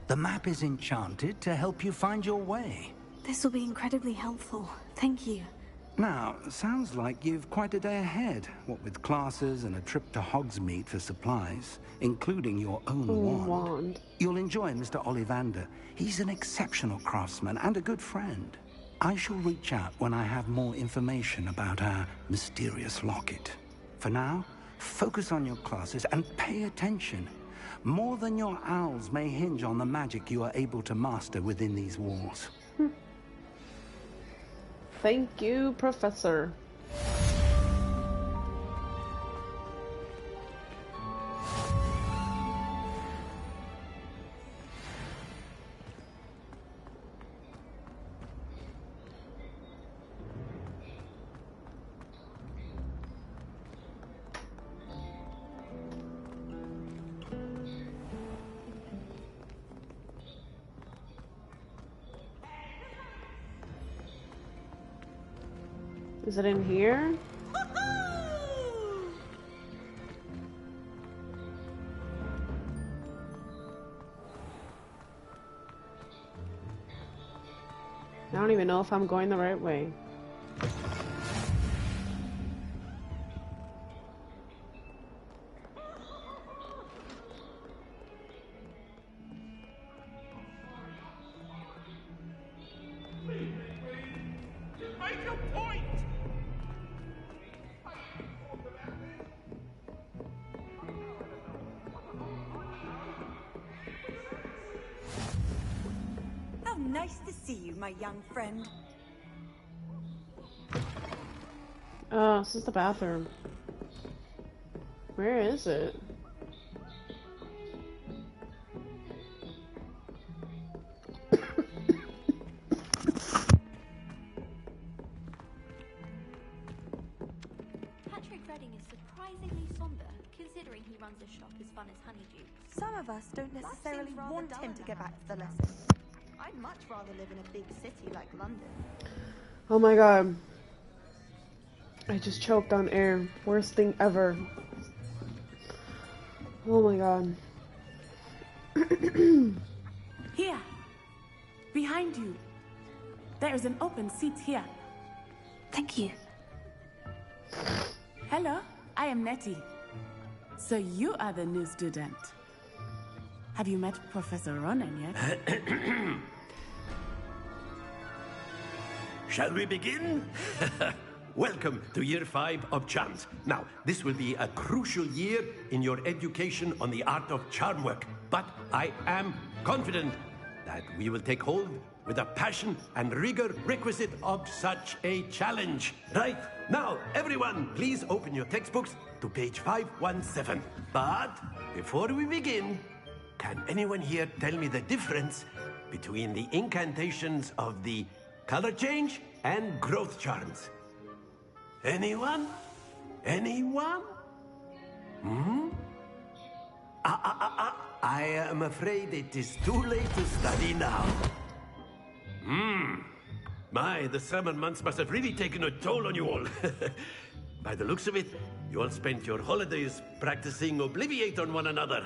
The map is enchanted to help you find your way. This will be incredibly helpful. Thank you. Now, sounds like you've quite a day ahead, what with classes and a trip to Hogsmeade for supplies, including your own wand. You'll enjoy Mr. Ollivander. He's an exceptional craftsman and a good friend. I shall reach out when I have more information about our mysterious locket. For now, focus on your classes and pay attention. More than your owls may hinge on the magic you are able to master within these walls. Thank you, Professor. Is it in here? I don't even know if I'm going the right way. Nice to see you, my young friend. This is the bathroom. Where is it? Patrick Redding is surprisingly somber, considering he runs a shop as fun as Honeydew. Some of us don't necessarily want him to get back to the lesson. I'd much rather live in a big city like London. Oh my god. I just choked on air. Worst thing ever. Oh my god. Here. Behind you. There is an open seat here. Thank you. Hello, I am Nettie. So you are the new student. Have you met Professor Ronan yet? Shall we begin? Welcome to Year 5 of Charms. Now, this will be a crucial year in your education on the art of charm work. But I am confident that we will take hold with the passion and rigor requisite of such a challenge. Right? Now, everyone, please open your textbooks to page 517. But before we begin, can anyone here tell me the difference between the incantations of the color change and growth charms? Anyone? Anyone? I am afraid it is too late to study now. My, the summer months must have really taken a toll on you all. By the looks of it, you all spent your holidays practicing Obliviate on one another.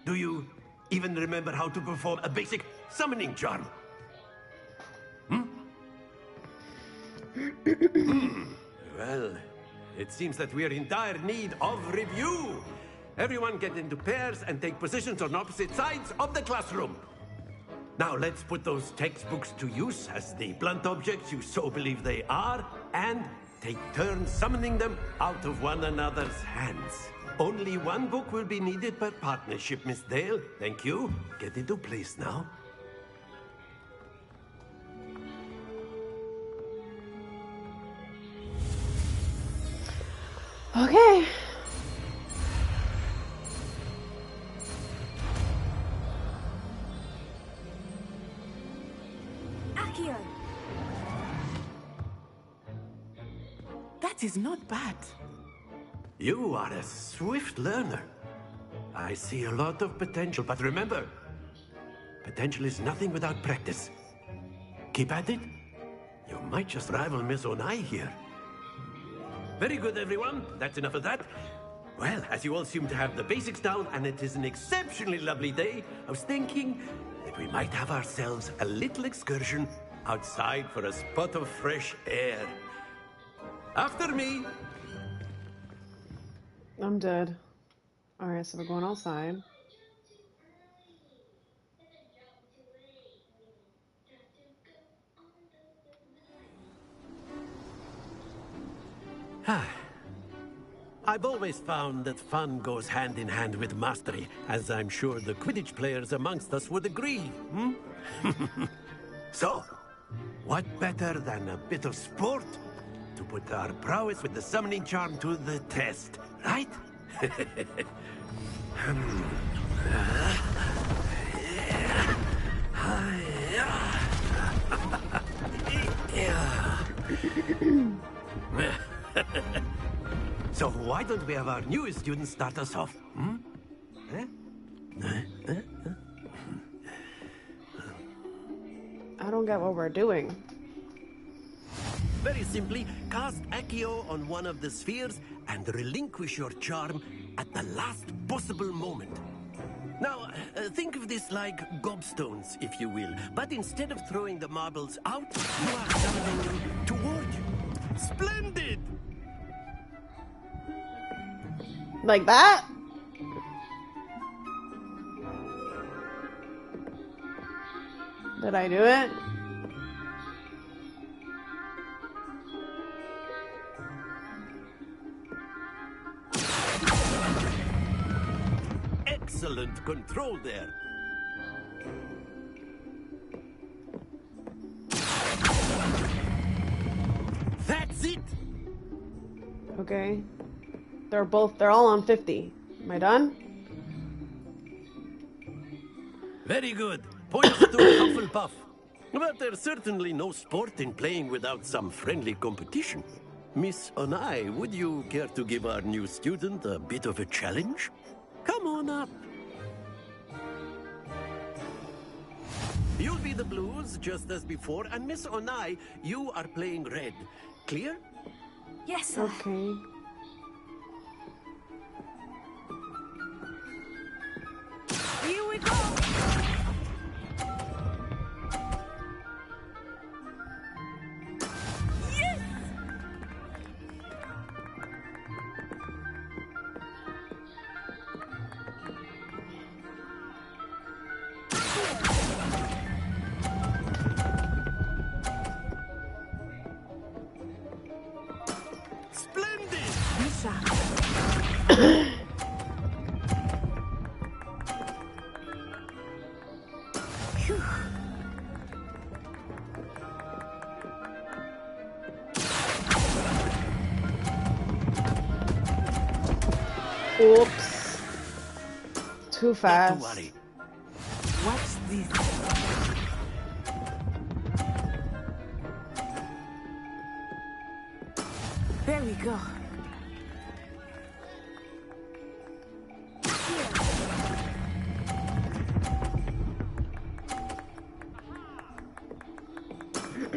Do you even remember how to perform a basic summoning charm? Well, it seems that we are in dire need of review. Everyone get into pairs and take positions on opposite sides of the classroom. Now let's put those textbooks to use as the blunt objects you so believe they are, and take turns summoning them out of one another's hands. Only one book will be needed per partnership, Miss Dale. Thank you. Get into place now. Okay. Accio! That is not bad. You are a swift learner. I see a lot of potential, but remember, potential is nothing without practice. Keep at it. You might just rival Miss Onai here. Very good, everyone. That's enough of that. Well, as you all seem to have the basics down, and it is an exceptionally lovely day, I was thinking that we might have ourselves a little excursion outside for a spot of fresh air. After me. I'm dead. Alright, so we're going outside. I've always found that fun goes hand in hand with mastery, as I'm sure the Quidditch players amongst us would agree. So, what better than a bit of sport to put our prowess with the summoning charm to the test, right? So why don't we have our newest student start us off? I don't get what we're doing. Very simply, cast Accio on one of the spheres and relinquish your charm at the last possible moment. Now, think of this like gobstones, if you will. But instead of throwing the marbles out, you are summoning them toward you. Splendid! Like that? Did I do it? Excellent control there. That's it! Okay. They're all on 50. Am I done? Very good. Points to Hufflepuff. But there's certainly no sport in playing without some friendly competition. Miss Onai, would you care to give our new student a bit of a challenge? Come on up. You'll be the blues, just as before, and Miss Onai, you are playing red. Clear? Yes, sir. Okay. Here we go! Yes! Splendid! Oops. Too fast. Not to worry. Watch this. There we go.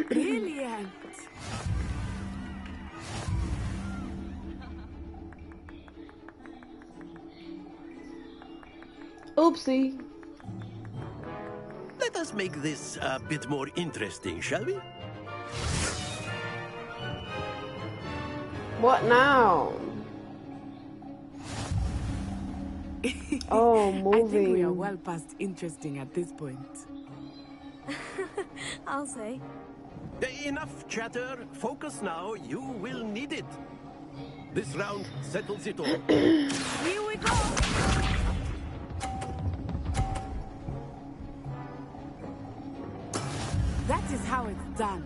Brilliant. Oopsie. Let us make this a bit more interesting, shall we? What now? Oh, moving. I think we are well past interesting at this point. I'll say. Enough chatter. Focus now. You will need it. This round settles it all. Here we go! That is how it's done.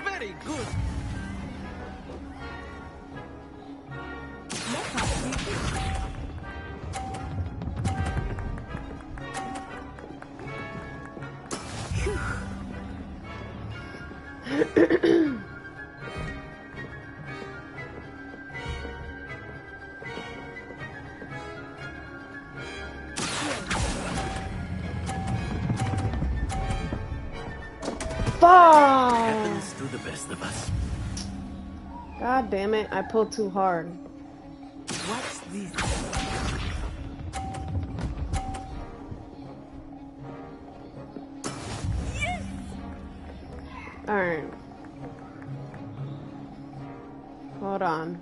Very good. Happens to the best of us. God damn it, I pulled too hard. Watch this. Yes! Alright. Hold on.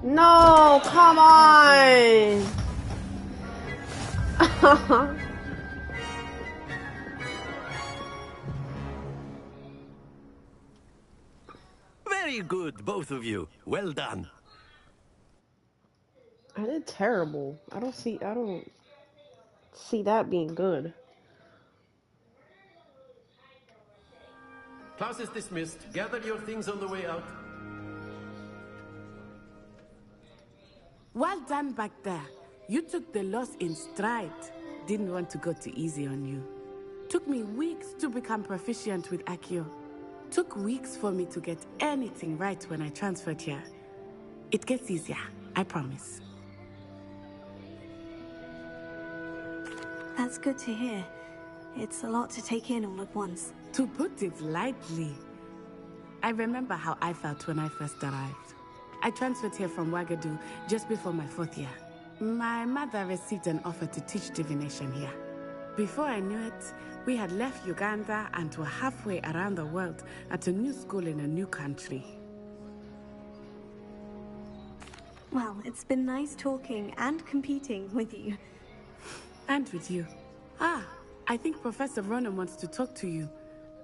No, come on! Very good, both of you. Well done. I did terrible. I don't see that being good. Class is dismissed. Gather your things on the way out. Well done back there. You took the loss in stride. Didn't want to go too easy on you. Took me weeks to become proficient with Accio. Took weeks for me to get anything right when I transferred here. It gets easier, I promise. That's good to hear. It's a lot to take in all at once. To put it lightly, I remember how I felt when I first arrived. I transferred here from Wagadu just before my 4th year. My mother received an offer to teach divination here. Before I knew it, we had left Uganda and were halfway around the world at a new school in a new country. Well, it's been nice talking and competing with you. And with you. Ah, I think Professor Ronan wants to talk to you.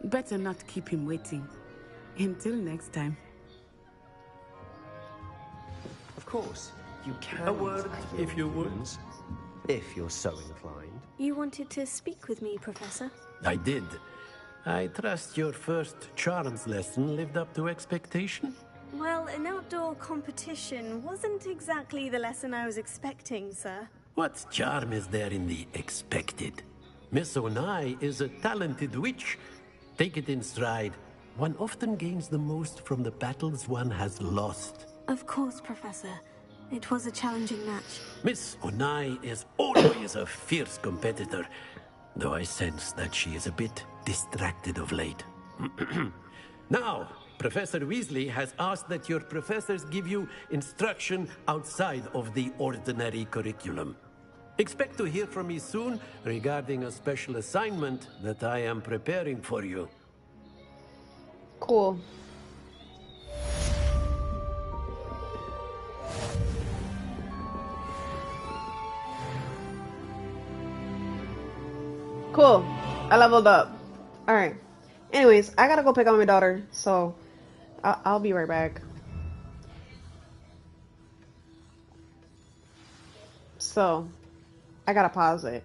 Better not keep him waiting. Until next time. Of course, you can. A word, if you would. If you're so inclined. You wanted to speak with me, Professor? I did. I trust your first charms lesson lived up to expectation? Well, an outdoor competition wasn't exactly the lesson I was expecting, sir. What charm is there in the expected? Miss Onai is a talented witch. Take it in stride. One often gains the most from the battles one has lost. Of course, Professor. It was a challenging match. Miss Onai is always a fierce competitor, though I sense that she is a bit distracted of late. Now, Professor Weasley has asked that your professors give you instruction outside of the ordinary curriculum. Expect to hear from me soon regarding a special assignment that I am preparing for you. Cool. Cool. I leveled up. Alright. Anyways, I gotta go pick up my daughter, so I'll be right back. So, I gotta pause it.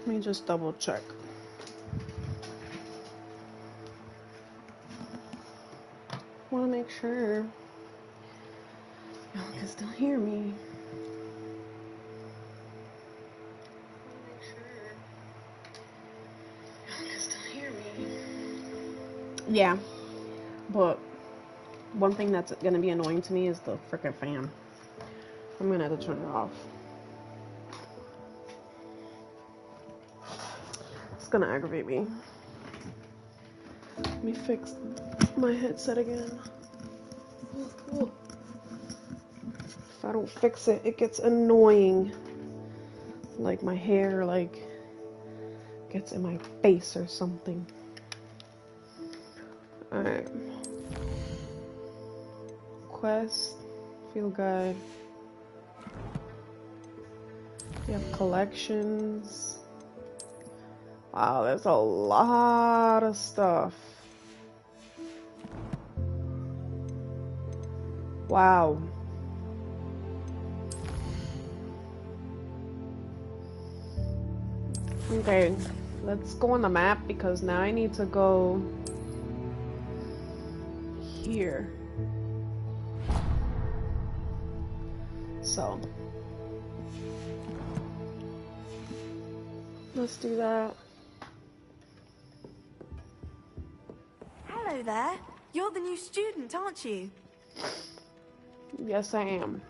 Let me just double check. Want to make sure y'all can still hear me. Yeah, but one thing that's gonna be annoying to me is the frickin' fan. I'm gonna have to turn it off. It's gonna aggravate me. Let me fix my headset again. If I don't fix it, it gets annoying. Like my hair, like, gets in my face or something. Alright. Quest. Feel good. We have collections. Wow, there's a lot of stuff. Wow. Okay, let's go on the map because now I need to go here. So, let's do that. Hello there. You're the new student, aren't you? Yes, I am.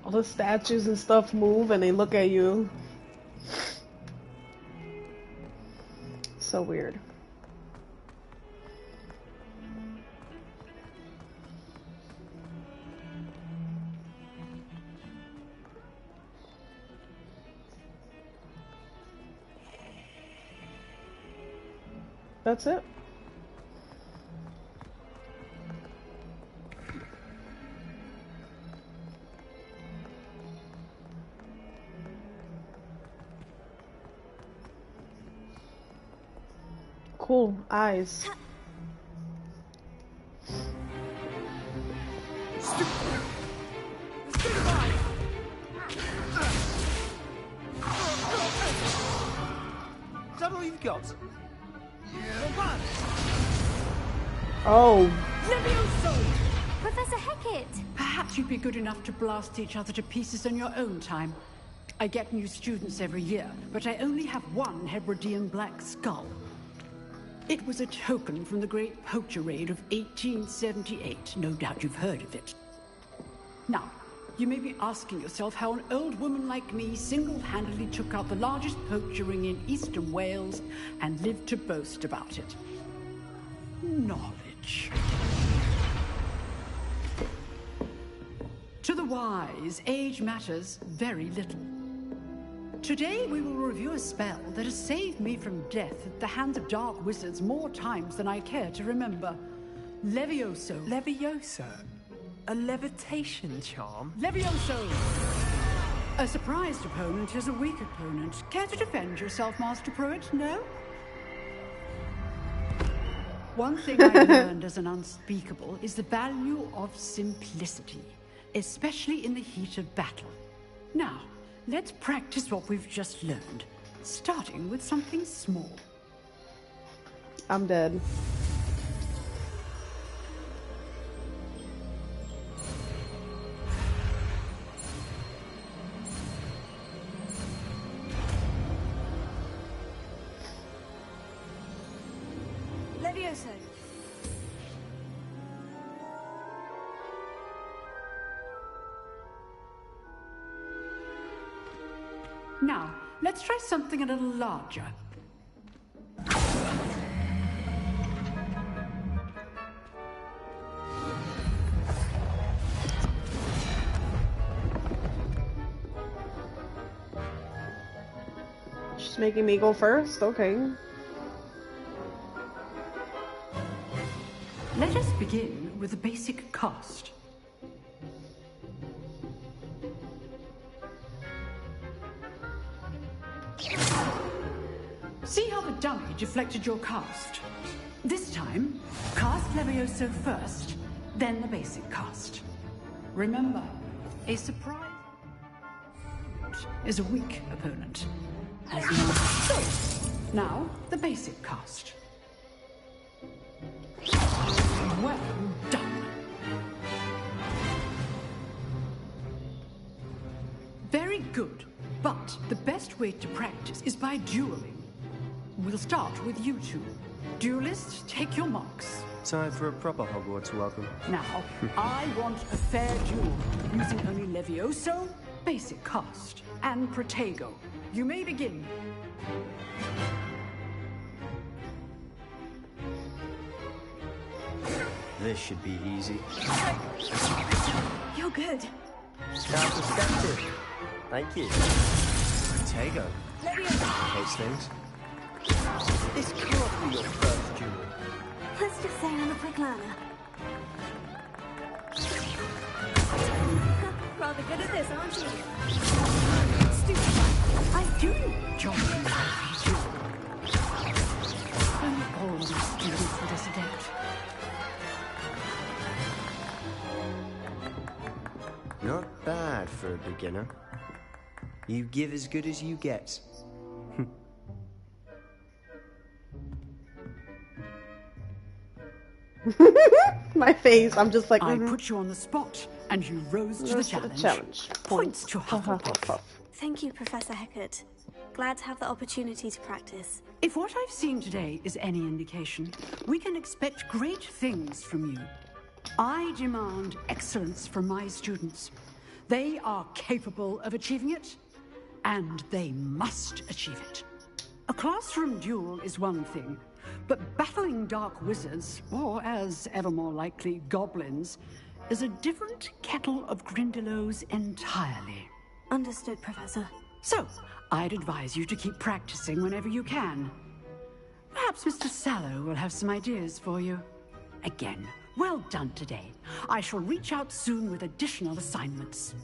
All the statues and stuff move and they look at you. So weird. That's it. Cool eyes. Is that all you've got? Oh. Professor Hecat! Perhaps you'd be good enough to blast each other to pieces in your own time. I get new students every year, but I only have one Hebridean black skull. It was a token from the Great Poacher Raid of 1878. No doubt you've heard of it. Now, you may be asking yourself how an old woman like me single-handedly took out the largest poacher ring in eastern Wales and lived to boast about it. Knowledge. To the wise, age matters very little. Today we will review a spell that has saved me from death at the hands of dark wizards more times than I care to remember. Levioso. Levioso? A levitation charm? Levioso! A surprised opponent is a weak opponent. Care to defend yourself, Master Pruitt? No? One thing I learned as an unspeakable is the value of simplicity, especially in the heat of battle. Now, let's practice what we've just learned, starting with something small. I'm dead. Levioso. Now, let's try something a little larger. She's making me go first? Okay. Let us begin with the basic cast. deflected your cast. This time, cast Levioso first, then the basic cast. Remember, a surprise is a weak opponent. As you know. So, now the basic cast. Well done. Very good, but the best way to practice is by dueling. We'll start with you two. Duelists, take your marks. Time for a proper Hogwarts welcome. Now, I want a fair duel, using only Levioso, basic cast, and Protego. You may begin. This should be easy. You're good. Scout perspective. Thank you. Protego. Hates things. This can't be your first duel. Let's just say I'm a quick learner. Rather good at this, aren't you? Stupid. I do enjoy you. And all the students for this adept. Not bad for a beginner. You give as good as you get. My face, I'm just like, I put you on the spot, and you rose to the challenge. Points to Hufflepuff. Thank you, Professor Hecat. Glad to have the opportunity to practice. If what I've seen today is any indication, we can expect great things from you. I demand excellence from my students. They are capable of achieving it, and they must achieve it. A classroom duel is one thing, but battling dark wizards, or as ever more likely, goblins, is a different kettle of Grindylows entirely. Understood, Professor. So, I'd advise you to keep practicing whenever you can. Perhaps Mr. Sallow will have some ideas for you. Again, well done today. I shall reach out soon with additional assignments.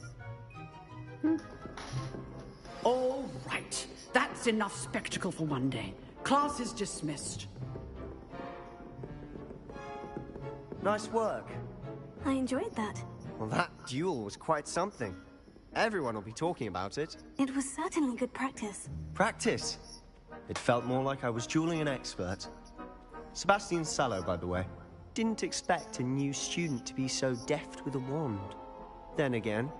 All right. That's enough spectacle for one day. Class is dismissed. Nice work. I enjoyed that. Well, that duel was quite something. Everyone will be talking about it. It was certainly good practice. Practice? It felt more like I was dueling an expert. Sebastian Sallow, by the way. Didn't expect a new student to be so deft with a wand. Then again,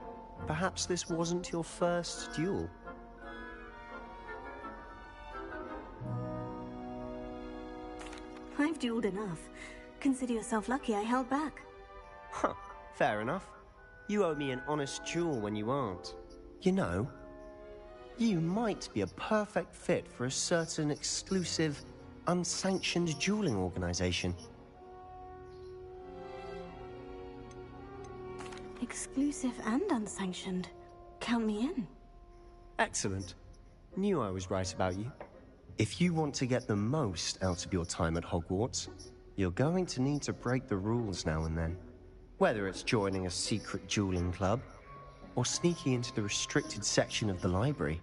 perhaps this wasn't your first duel. I've dueled enough. Consider yourself lucky I held back. Huh, fair enough. You owe me an honest duel when you aren't. You know, you might be a perfect fit for a certain exclusive, unsanctioned dueling organization. Exclusive and unsanctioned. Count me in. Excellent. Knew I was right about you. If you want to get the most out of your time at Hogwarts, you're going to need to break the rules now and then. Whether it's joining a secret dueling club, or sneaking into the restricted section of the library,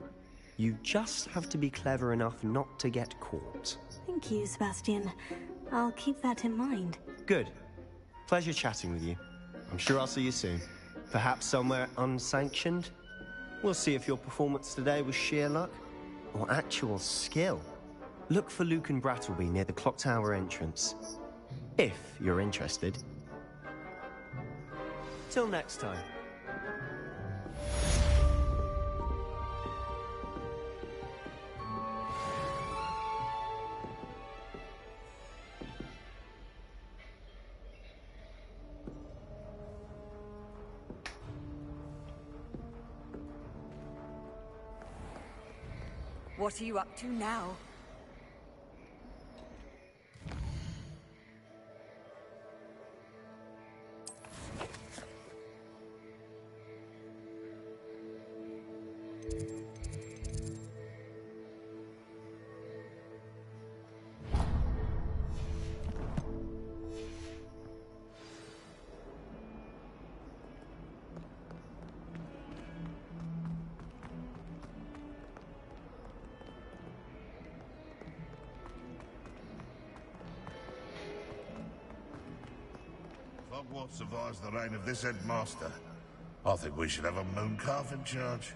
you just have to be clever enough not to get caught. Thank you, Sebastian. I'll keep that in mind. Good. Pleasure chatting with you. I'm sure I'll see you soon. Perhaps somewhere unsanctioned? We'll see if your performance today was sheer luck, or actual skill. Look for Luke and Brattleby near the clock tower entrance. If you're interested. Till next time. What are you up to now? If Hogwarts survives the reign of this headmaster, I think we should have a moon calf in charge.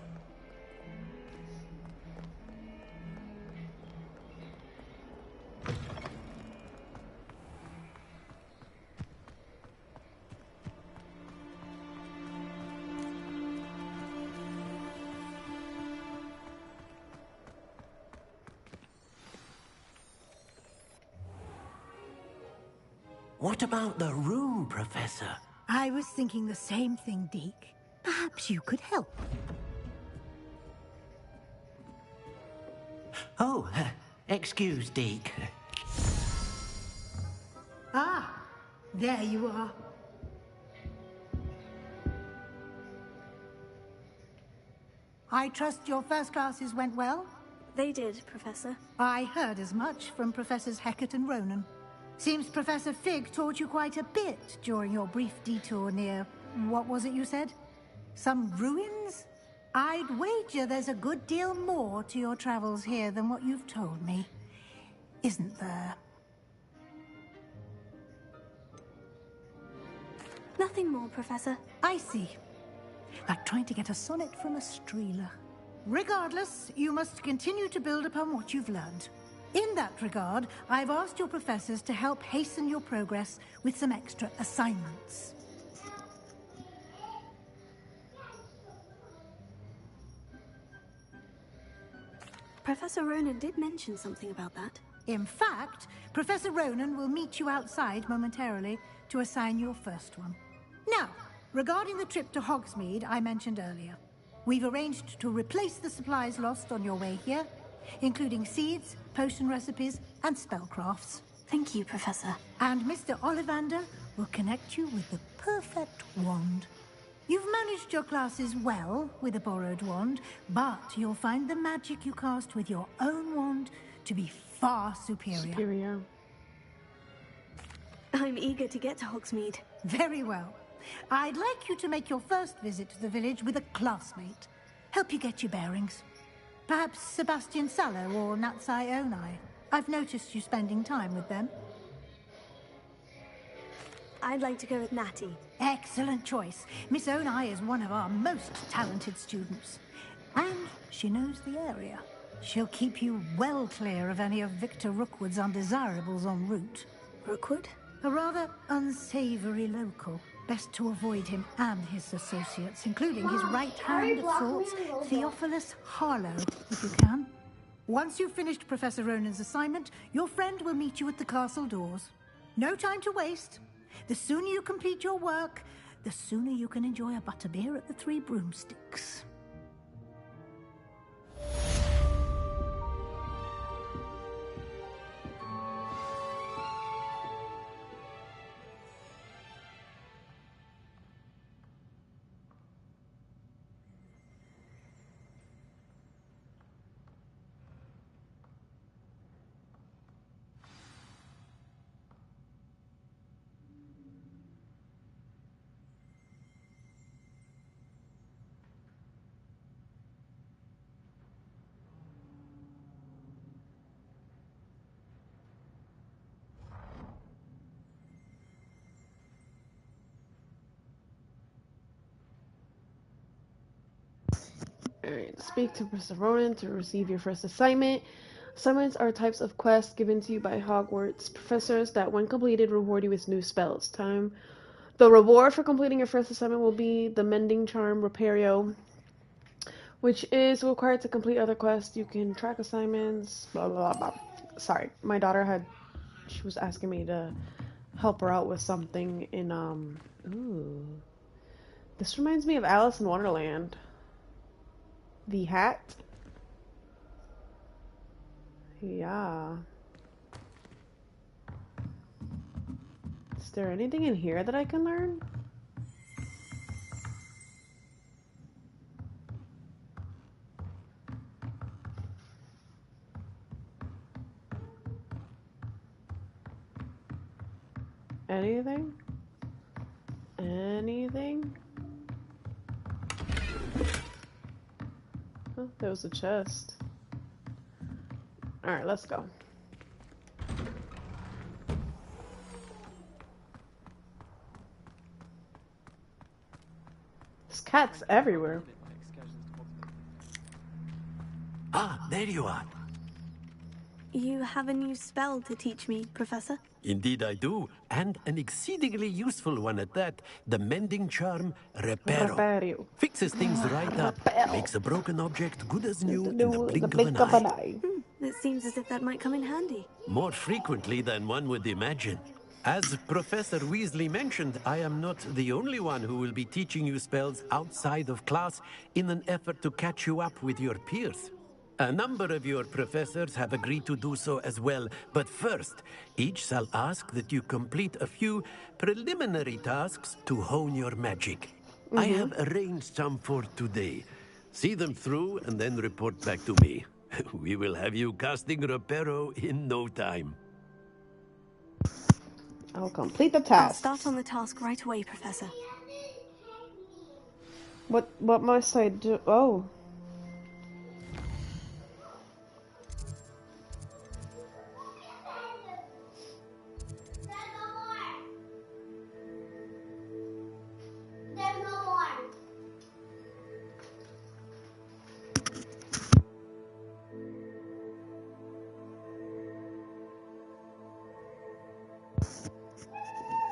What about the room, Professor? I was thinking the same thing, Deke. Perhaps you could help. Oh, excuse, Deke. Ah, there you are. I trust your first classes went well? They did, Professor. I heard as much from Professors Hecat and Ronan. Seems Professor Fig taught you quite a bit during your brief detour near... what was it you said? Some ruins? I'd wager there's a good deal more to your travels here than what you've told me. Isn't there? Nothing more, Professor. I see. Like trying to get a sonnet from a streeler. Regardless, you must continue to build upon what you've learned. In that regard, I've asked your professors to help hasten your progress with some extra assignments. Professor Ronan did mention something about that. In fact, Professor Ronan will meet you outside momentarily to assign your first one. Now, regarding the trip to Hogsmeade I mentioned earlier, we've arranged to replace the supplies lost on your way here, including seeds, potion recipes, and spellcrafts. Thank you, Professor. And Mr. Ollivander will connect you with the perfect wand. You've managed your classes well with a borrowed wand, but you'll find the magic you cast with your own wand to be far superior. I'm eager to get to Hogsmeade. Very well. I'd like you to make your first visit to the village with a classmate. Help you get your bearings. Perhaps Sebastian Sallow or Natsai Onai. I've noticed you spending time with them. I'd like to go with Natty. Excellent choice. Miss Onai is one of our most talented students. And she knows the area. She'll keep you well clear of any of Victor Rookwood's undesirables en route. Rookwood? A rather unsavory local. Best to avoid him and his associates, including his right hand of sorts, Theophilus Harlow, if you can. Once you've finished Professor Ronan's assignment, your friend will meet you at the castle doors. No time to waste. The sooner you complete your work, the sooner you can enjoy a butterbeer at the Three Broomsticks. Alright, speak to Professor Ronan to receive your first assignment. Assignments are types of quests given to you by Hogwarts professors that, when completed, reward you with new spells. The reward for completing your first assignment will be the Mending Charm Repario, which is required to complete other quests. You can track assignments, blah, blah, blah. Sorry, my daughter she was asking me to help her out with something in, ooh. This reminds me of Alice in Wonderland. The hat? Yeah. Is there anything in here that I can learn? Anything? Anything? Oh, there was a chest. Alright, let's go. There's cats everywhere. Ah, there you are. You have a new spell to teach me, Professor? Indeed I do, and an exceedingly useful one at that. The mending charm, Reparo. Repario. Fixes things right up, Reparo. makes a broken object good as Just new to in the do the blink of an blink of an eye. eye. It seems as if that might come in handy. More frequently than one would imagine. As Professor Weasley mentioned, I am not the only one who will be teaching you spells outside of class in an effort to catch you up with your peers. A number of your professors have agreed to do so as well, but first, each shall ask that you complete a few preliminary tasks to hone your magic. I have arranged some for today. See them through and then report back to me. We will have you casting Reparo in no time. I'll complete the I'll task. start on the task right away, Professor. What must I do? Oh.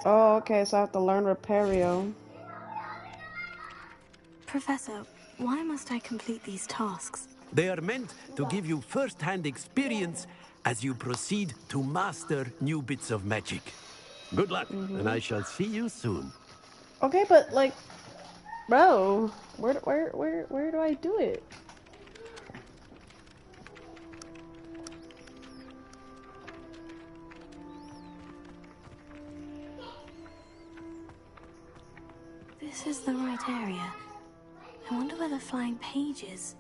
Oh, okay, so I have to learn Repario. Professor, why must I complete these tasks? They are meant to give you first-hand experience as you proceed to master new bits of magic. Good luck, and I shall see you soon. Okay, but like, bro, where do I do it? This is the right area. I wonder where the flying page is.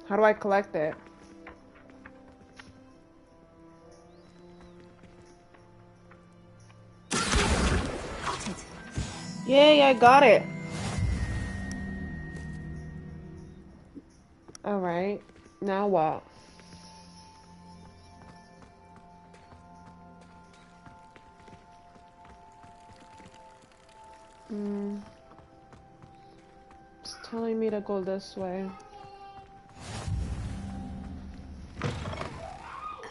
How do I collect it? Got it. Yay, I got it. Alright, now what? It's telling me to go this way. A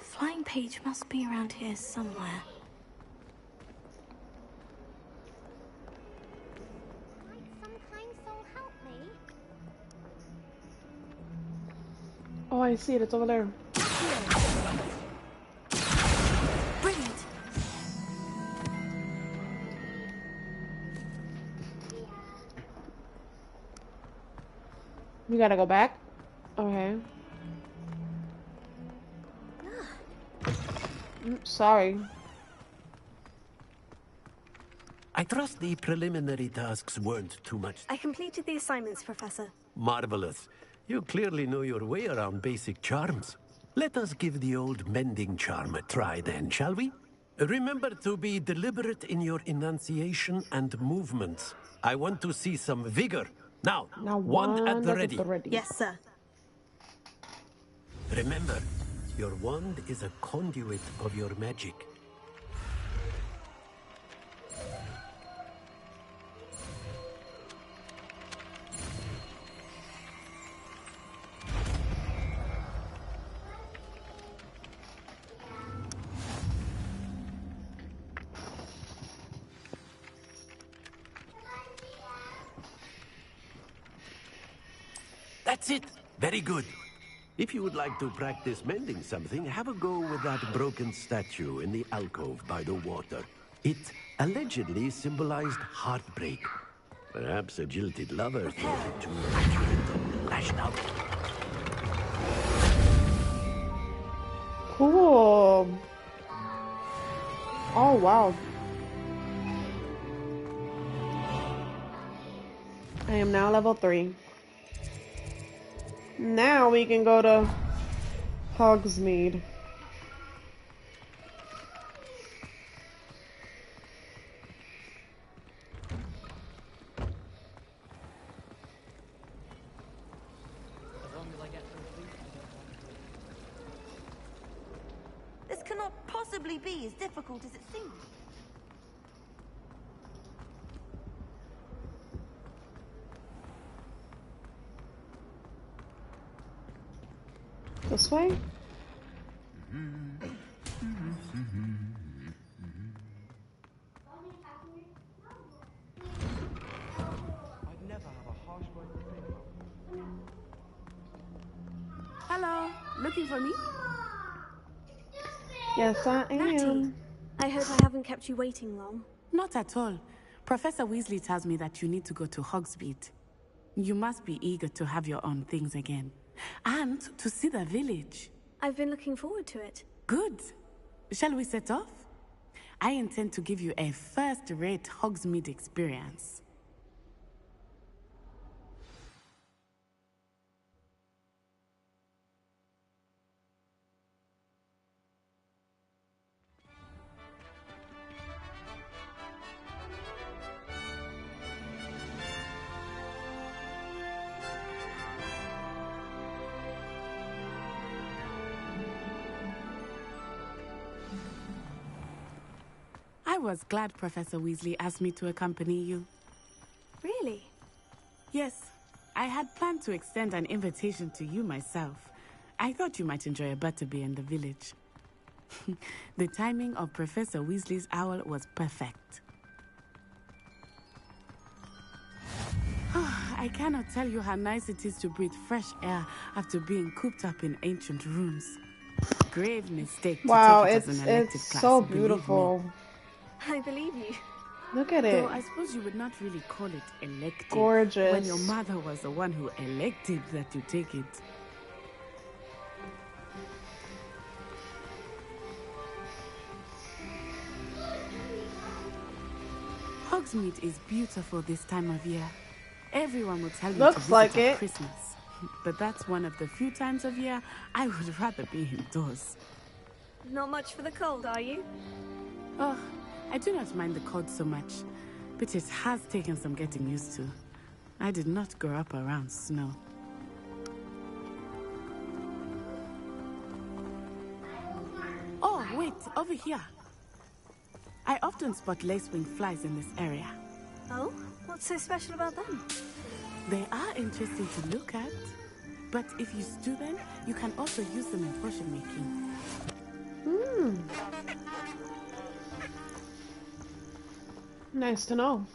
flying page must be around here somewhere. Oh, I see it. It's over there. Brilliant. We gotta go back? Okay. Sorry. I trust the preliminary tasks weren't too much. I completed the assignments, Professor. Marvelous. You clearly know your way around basic charms. Let us give the old mending charm a try then, shall we? Remember to be deliberate in your enunciation and movements. I want to see some vigor. Now wand at the ready. Yes, sir. Remember, your wand is a conduit of your magic. That's it. Very good. If you would like to practice mending something, have a go with that broken statue in the alcove by the water. It allegedly symbolized heartbreak. Perhaps a jilted lover thought it too accurate and lashed out. Cool. Oh, wow. I am now level 3. Now we can go to Hogsmeade. cannot possibly be as difficult as it seems. This way? Hello, looking for me? Yes, I am. Natty, I hope I haven't kept you waiting long. Not at all. Professor Weasley tells me that you need to go to Hogsmeade. You must be eager to have your own things again. And to see the village. I've been looking forward to it. Good. Shall we set off? I intend to give you a first-rate Hogsmeade experience. I was glad Professor Weasley asked me to accompany you. Really? Yes. I had planned to extend an invitation to you myself. I thought you might enjoy a butterbeer in the village. The timing of Professor Weasley's owl was perfect. I cannot tell you how nice it is to breathe fresh air after being cooped up in ancient rooms. Grave mistake to take it as an elective class, so believe beautiful. me. I believe you. Look at it. Though I suppose you would not really call it elective. Gorgeous. When your mother was the one who elected that you take it. Hogsmeade is beautiful this time of year. Everyone will tell you to Looks visit like at it. Christmas. But that's one of the few times of year I would rather be indoors. Not much for the cold, are you? Oh, I do not mind the cold so much, but it has taken some getting used to. I did not grow up around snow. Oh, wait, over here. I often spot lacewing flies in this area. Oh? What's so special about them? They are interesting to look at, but if you stew them, you can also use them in potion making. Nice to know.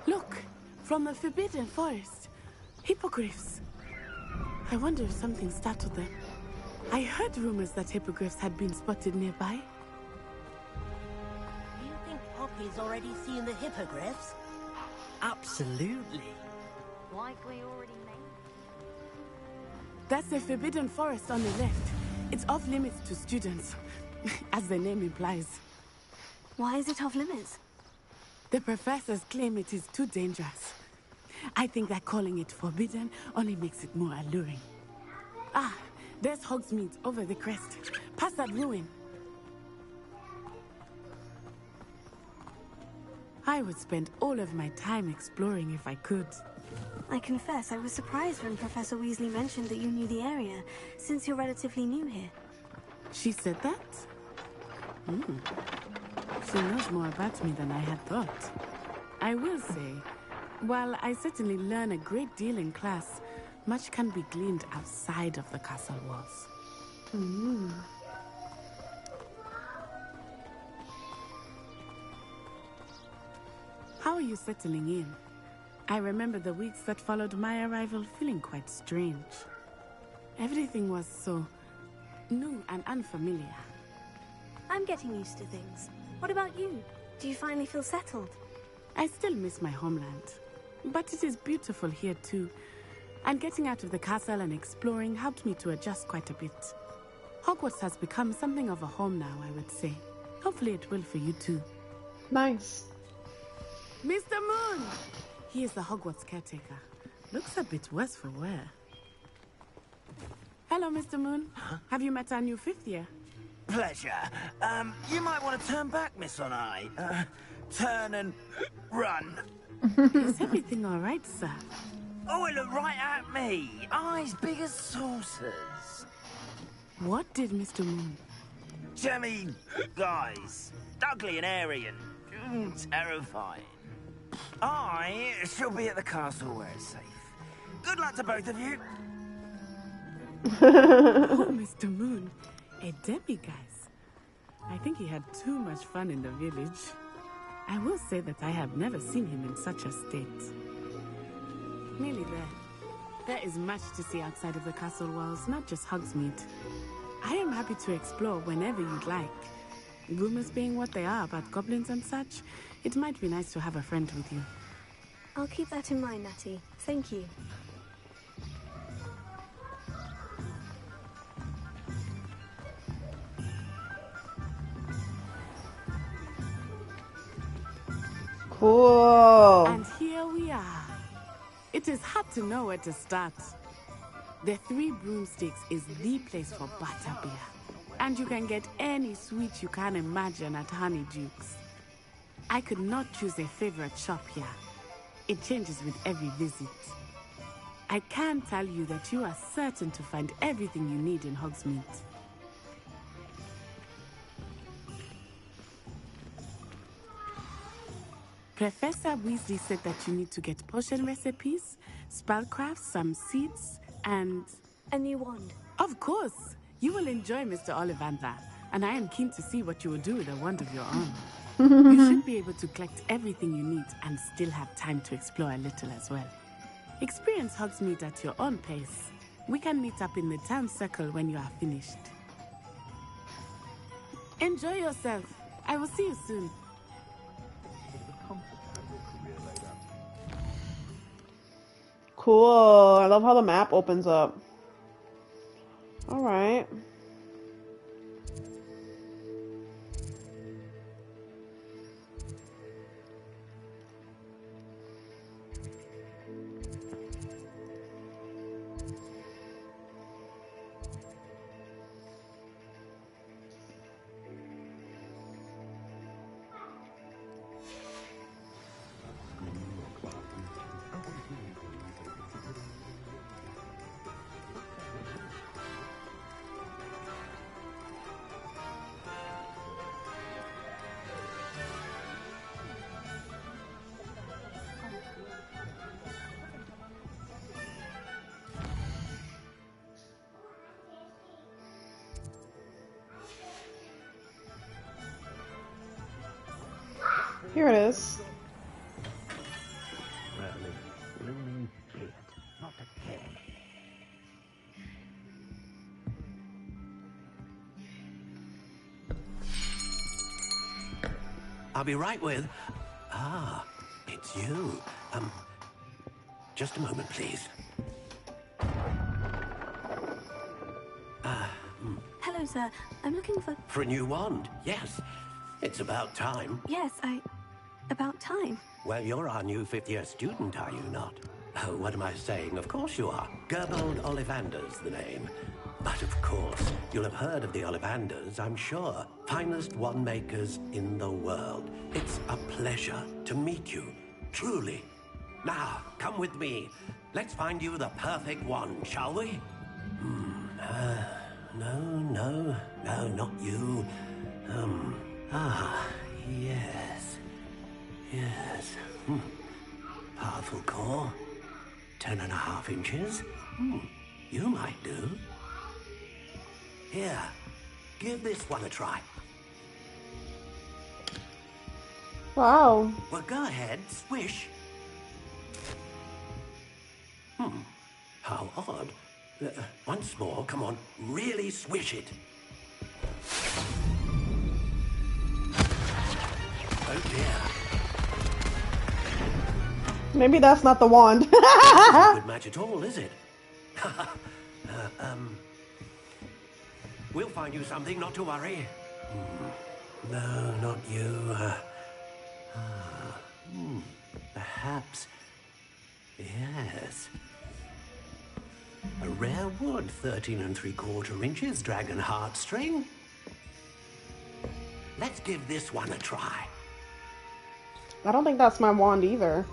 Look, from the Forbidden Forest. Hippogriffs. I wonder if something startled them. I heard rumors that hippogriffs had been spotted nearby. You think Poppy's already seen the hippogriffs? Absolutely. Likely already made. That's the Forbidden Forest on the left. It's off limits to students, as the name implies. Why is it off limits? The professors claim it is too dangerous. I think that calling it forbidden only makes it more alluring. Ah, there's Hogsmeade over the crest. Past that ruin. I would spend all of my time exploring if I could. I confess I was surprised when Professor Weasley mentioned that you knew the area, since you're relatively new here. She said that? She knows more about me than I had thought. I will say, while I certainly learn a great deal in class, much can be gleaned outside of the castle walls. How are you settling in? I remember the weeks that followed my arrival feeling quite strange. Everything was so new and unfamiliar. I'm getting used to things. What about you? Do you finally feel settled? I still miss my homeland, but it is beautiful here too. And getting out of the castle and exploring helped me to adjust quite a bit. Hogwarts has become something of a home now, I would say. Hopefully it will for you too. Nice. Mr. Moon! He is the Hogwarts caretaker. Looks a bit worse for wear. Hello, Mr. Moon. Have you met our new fifth year? Pleasure. You might want to turn back, Miss On-Eye. Turn and run. Is everything all right, sir? Oh, it looked right at me. Eyes big as saucers. What did Mr. Moon? Jemmy, guys. Ugly and airy and terrifying. I shall be at the castle where it's safe. Good luck to both of you. Oh, Mr. Moon, a demiguise. I think he had too much fun in the village. I will say that I have never seen him in such a state. Nearly there. There is much to see outside of the castle walls, not just Hogsmeade. I am happy to explore whenever you'd like. Rumors being what they are about goblins and such, it might be nice to have a friend with you. I'll keep that in mind, Natty. Thank you. Cool. And here we are. It is hard to know where to start. The Three Broomsticks is the place for butterbeer. And you can get any sweet you can imagine at Honeydukes. I could not choose a favorite shop here. It changes with every visit. I can tell you that you are certain to find everything you need in Hogsmeade. Professor Weasley said that you need to get potion recipes, spellcrafts, some seeds, and... a new wand. Of course! You will enjoy Mr. Ollivander, and I am keen to see what you will do with a wand of your own. You should be able to collect everything you need and still have time to explore a little as well. Experience Hogsmeade at your own pace. We can meet up in the town circle when you are finished. Enjoy yourself. I will see you soon. Cool. I love how the map opens up. All right. Here it is. I'll be right with... Ah, it's you. Just a moment, please. Hello, sir. I'm looking for... For a new wand, yes. It's about time. Yes, about time. Well, you're our new fifth-year student, are you not? Oh, what am I saying? Of course you are. Gerbold Ollivander's the name. But of course, you'll have heard of the Ollivanders, I'm sure. Finest wand makers in the world. It's a pleasure to meet you, truly. Now, come with me. Let's find you the perfect wand, shall we? No, not you. Yes. Powerful core. 10.5 inches. You might do. Here, give this one a try. Wow. Well, go ahead, swish. How odd. Once more, come on, really swish it. Oh dear. Maybe that's not the wand. That's not a good match at all, is it? We'll find you something, not to worry. No, not you. Perhaps. Yes. A rare wood, 13 3/4 inches, dragon heartstring. Let's give this one a try. I don't think that's my wand either.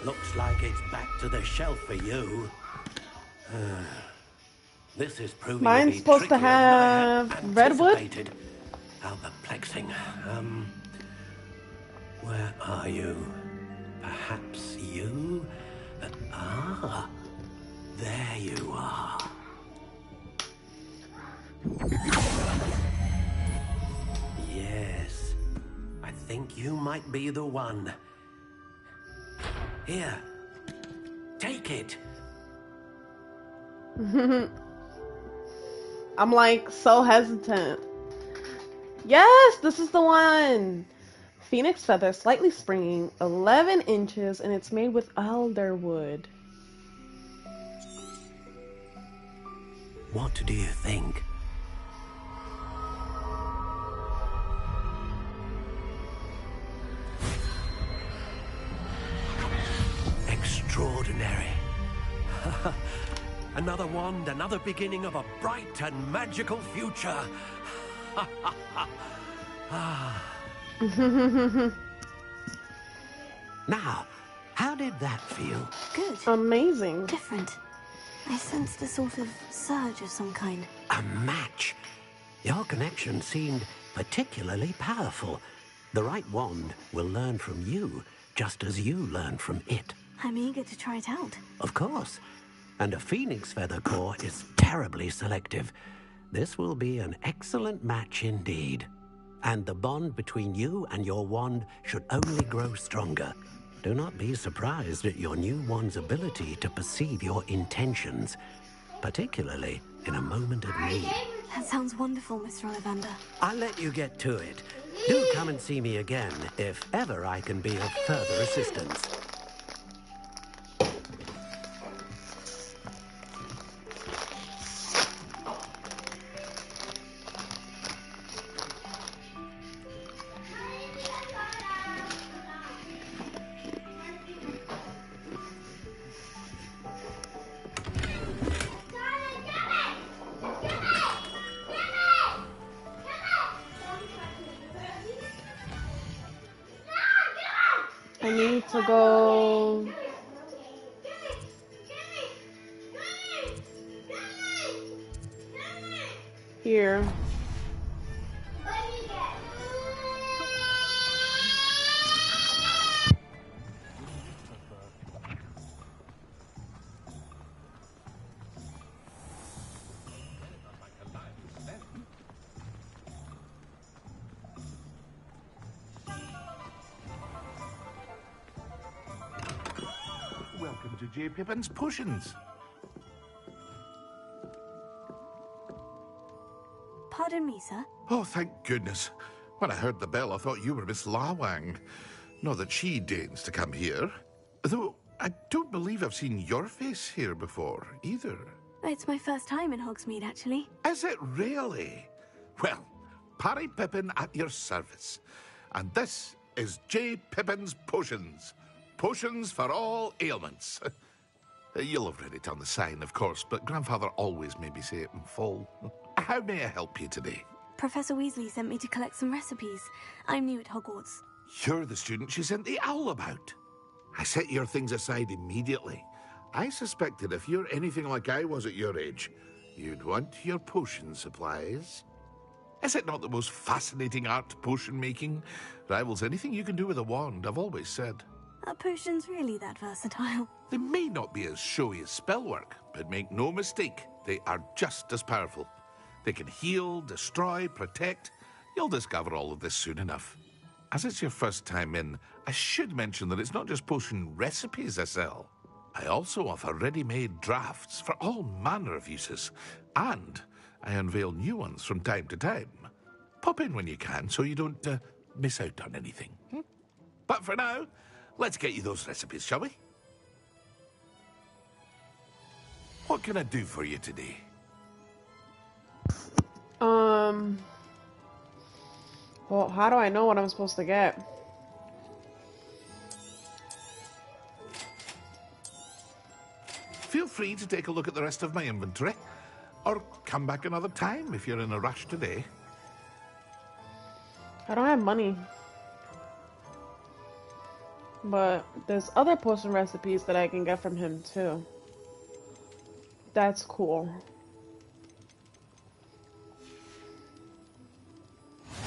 Looks like it's back to the shelf for you. This is proving Mine's to be supposed to trickier than I had have redwood. anticipated. How perplexing. Where are you? Perhaps you? There you are. Yes, I think you might be the one. Here, take it. I'm like so hesitant. Yes, this is the one. Phoenix feather, slightly springing, 11 inches, and it's made with elder wood. What do you think? Extraordinary. Another wand, another beginning of a bright and magical future. Now, how did that feel? Good. Amazing. Different. I sensed a sort of surge of some kind. A match. Your connection seemed particularly powerful. The right wand will learn from you, just as you learn from it. I'm eager to try it out. Of course. And a phoenix feather core is terribly selective. This will be an excellent match indeed. And the bond between you and your wand should only grow stronger. Do not be surprised at your new wand's ability to perceive your intentions, particularly in a moment of need. That sounds wonderful, Mr. Ollivander. I'll let you get to it. Do come and see me again if ever I can be of further assistance. I need to go. Here. Welcome to J. Pippin's Potions. Pardon me, sir. Oh, thank goodness. When I heard the bell, I thought you were Miss Lawang. Not that she deigns to come here. Though, I don't believe I've seen your face here before, either. It's my first time in Hogsmeade, actually. Is it really? Well, Parry Pippin at your service. And this is J. Pippin's Potions. Potions for all ailments. You'll have read it on the sign, of course, but Grandfather always made me say it in full. How may I help you today? Professor Weasley sent me to collect some recipes. I'm new at Hogwarts. You're the student she sent the owl about. I set your things aside immediately. I suspected if you're anything like I was at your age, you'd want your potion supplies. Is it not the most fascinating art, potion making? Rivals anything you can do with a wand, I've always said. Are potions really that versatile? They may not be as showy as spellwork, but make no mistake, they are just as powerful. They can heal, destroy, protect. You'll discover all of this soon enough. As it's your first time in, I should mention that it's not just potion recipes I sell. I also offer ready-made drafts for all manner of uses, and I unveil new ones from time to time. Pop in when you can so you don't miss out on anything. But for now, let's get you those recipes, shall we? What can I do for you today? Well, how do I know what I'm supposed to get? Feel free to take a look at the rest of my inventory, or come back another time if you're in a rush today. I don't have money. But there's other potion recipes that I can get from him too. That's cool.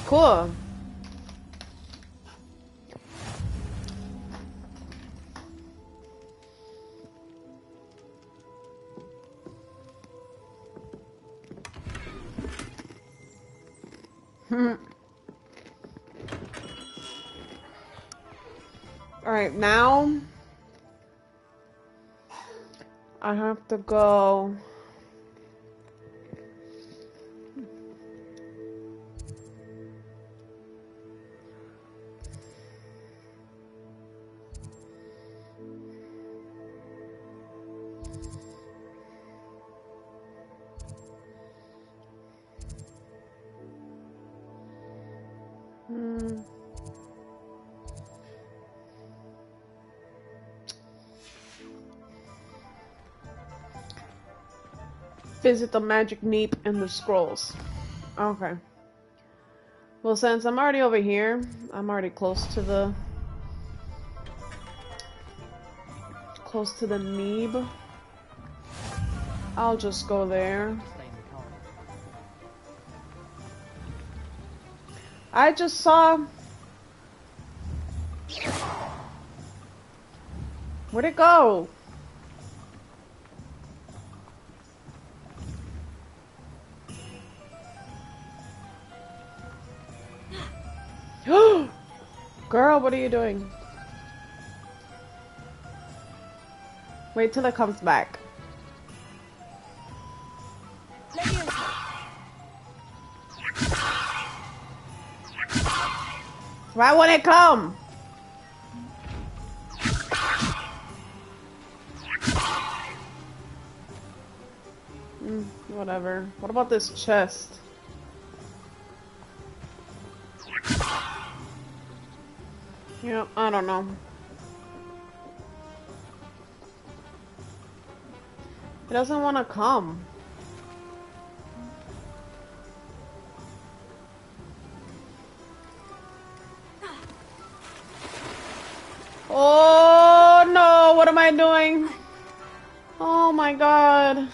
Cool. Alright, now I have to go. Visit the magic neep in the scrolls. Okay. Well, since I'm already over here, I'm already close to the Neeb. I'll just go there. I just saw. Where'd it go? Girl, what are you doing? Wait till it comes back. Why won't it come? Whatever. What about this chest? Yeah, I don't know. It doesn't want to come. Oh no, what am I doing? Oh my god.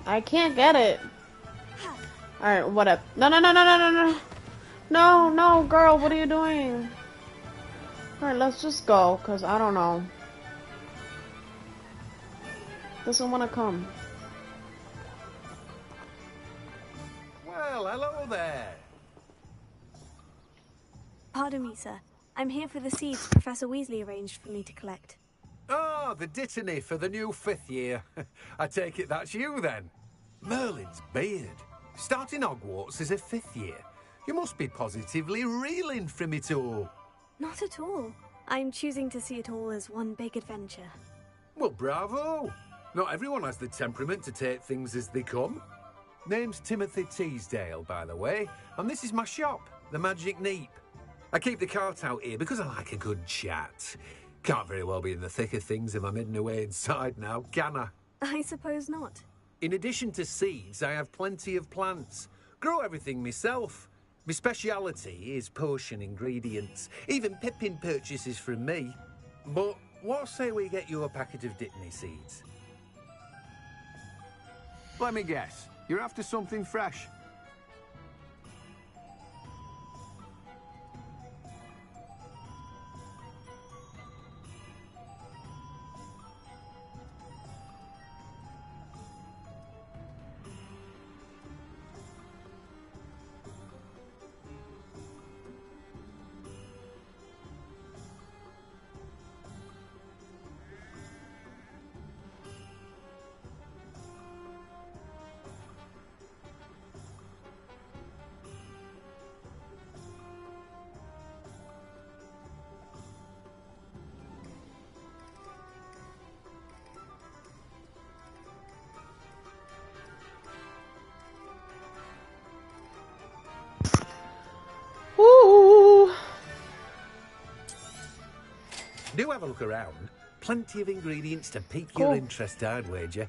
I can't get it. Alright, what up? No, no, no, no, no, no, no. No, no, girl, what are you doing? Alright, let's just go, because I don't know. Doesn't want to come. Well, hello there. Pardon me, sir. I'm here for the seeds Professor Weasley arranged for me to collect. Oh, the dittany for the new 5th year. I take it that's you, then. Merlin's beard. Starting Hogwarts as a 5th year. You must be positively reeling from it all. Not at all. I'm choosing to see it all as one big adventure. Well, bravo. Not everyone has the temperament to take things as they come. Name's Timothy Teasdale, by the way, and this is my shop, the Magic Neep. I keep the cart out here because I like a good chat. Can't very well be in the thick of things if I'm hidden away inside now, can I? I suppose not. In addition to seeds, I have plenty of plants. Grow everything myself. My speciality is potion ingredients. Even Pippin purchases from me. But what say we get you a packet of Dittany seeds? Let me guess. You're after something fresh. Ooh. Do have a look around. Plenty of ingredients to pique Cool. your interest, I'd wager.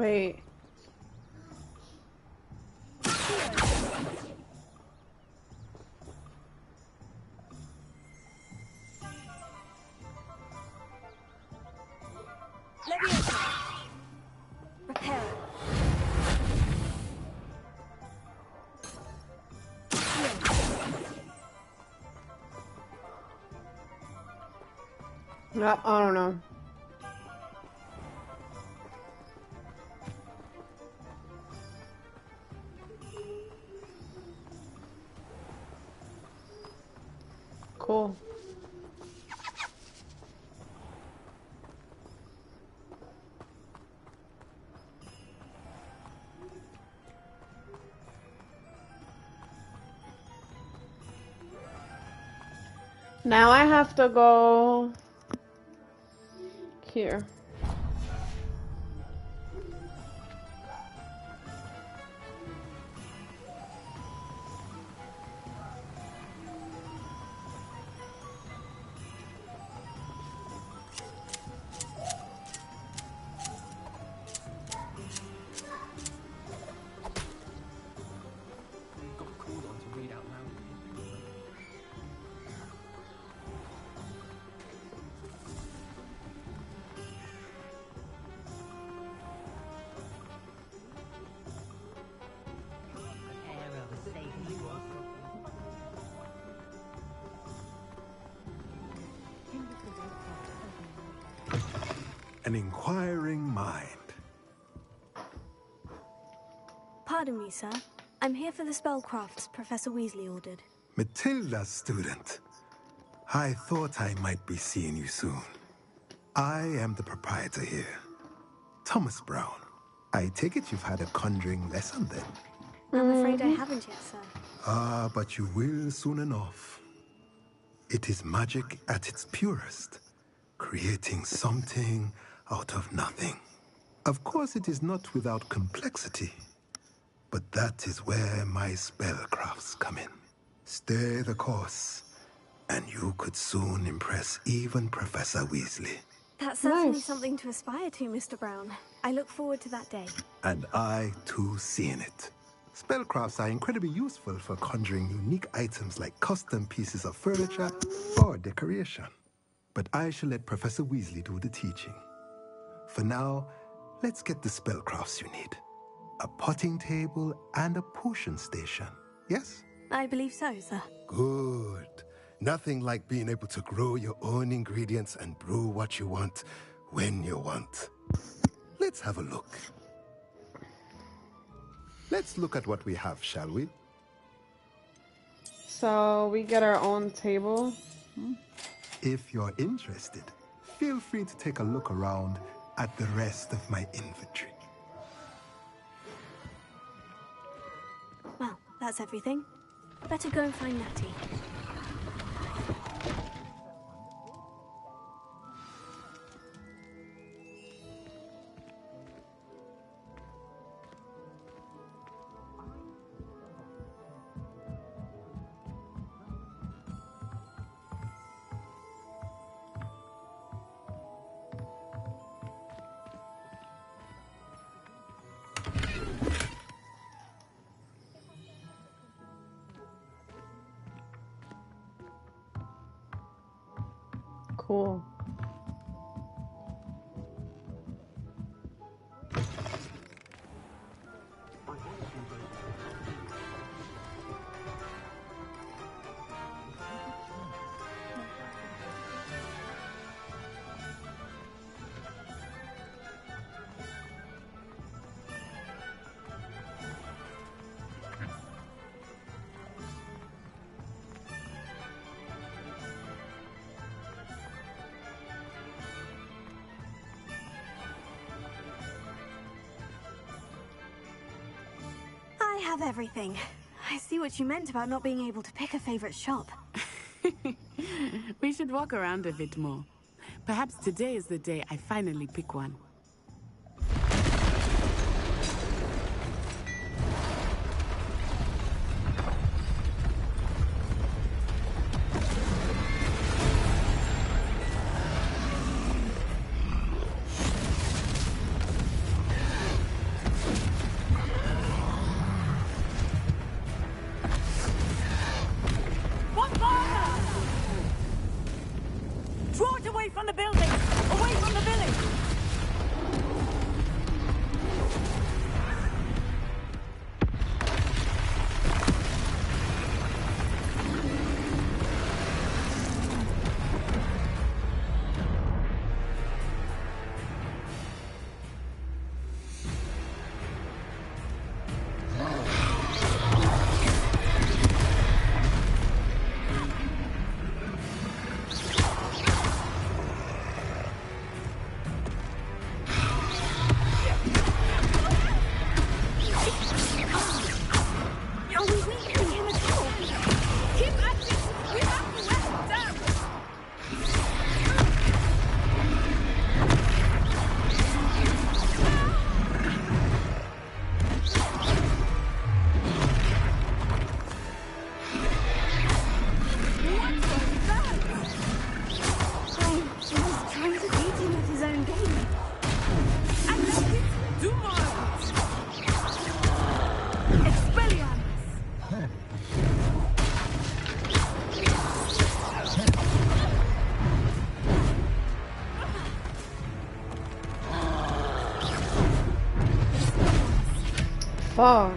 Wait. Leviosa. Repair. I don't know. Cool. Now I have to go here. An inquiring mind. Pardon me, sir. I'm here for the spellcrafts Professor Weasley ordered. Matilda's student. I thought I might be seeing you soon. I am the proprietor here, Thomas Brown. I take it you've had a conjuring lesson then? I'm afraid I haven't yet, sir. Ah, but you will soon enough. It is magic at its purest, creating something out of nothing. Of course, it is not without complexity, but that is where my spellcrafts come in. Stay the course, and you could soon impress even Professor Weasley. That's certainly something to aspire to, Mr. Brown. I look forward to that day. And I, too, seeing it. Spellcrafts are incredibly useful for conjuring unique items like custom pieces of furniture or decoration. But I shall let Professor Weasley do the teaching. For now, let's get the spellcrafts you need. A potting table and a potion station, yes? I believe so, sir. Good. Nothing like being able to grow your own ingredients and brew what you want when you want. Let's have a look. Let's look at what we have, shall we? So we get our own table. If you're interested, feel free to take a look around at the rest of my inventory. Well, that's everything. Better go and find Natty. Cool. I have everything. I see what you meant about not being able to pick a favorite shop. We should walk around a bit more. Perhaps today is the day I finally pick one. the building! Away from the village! Fuck.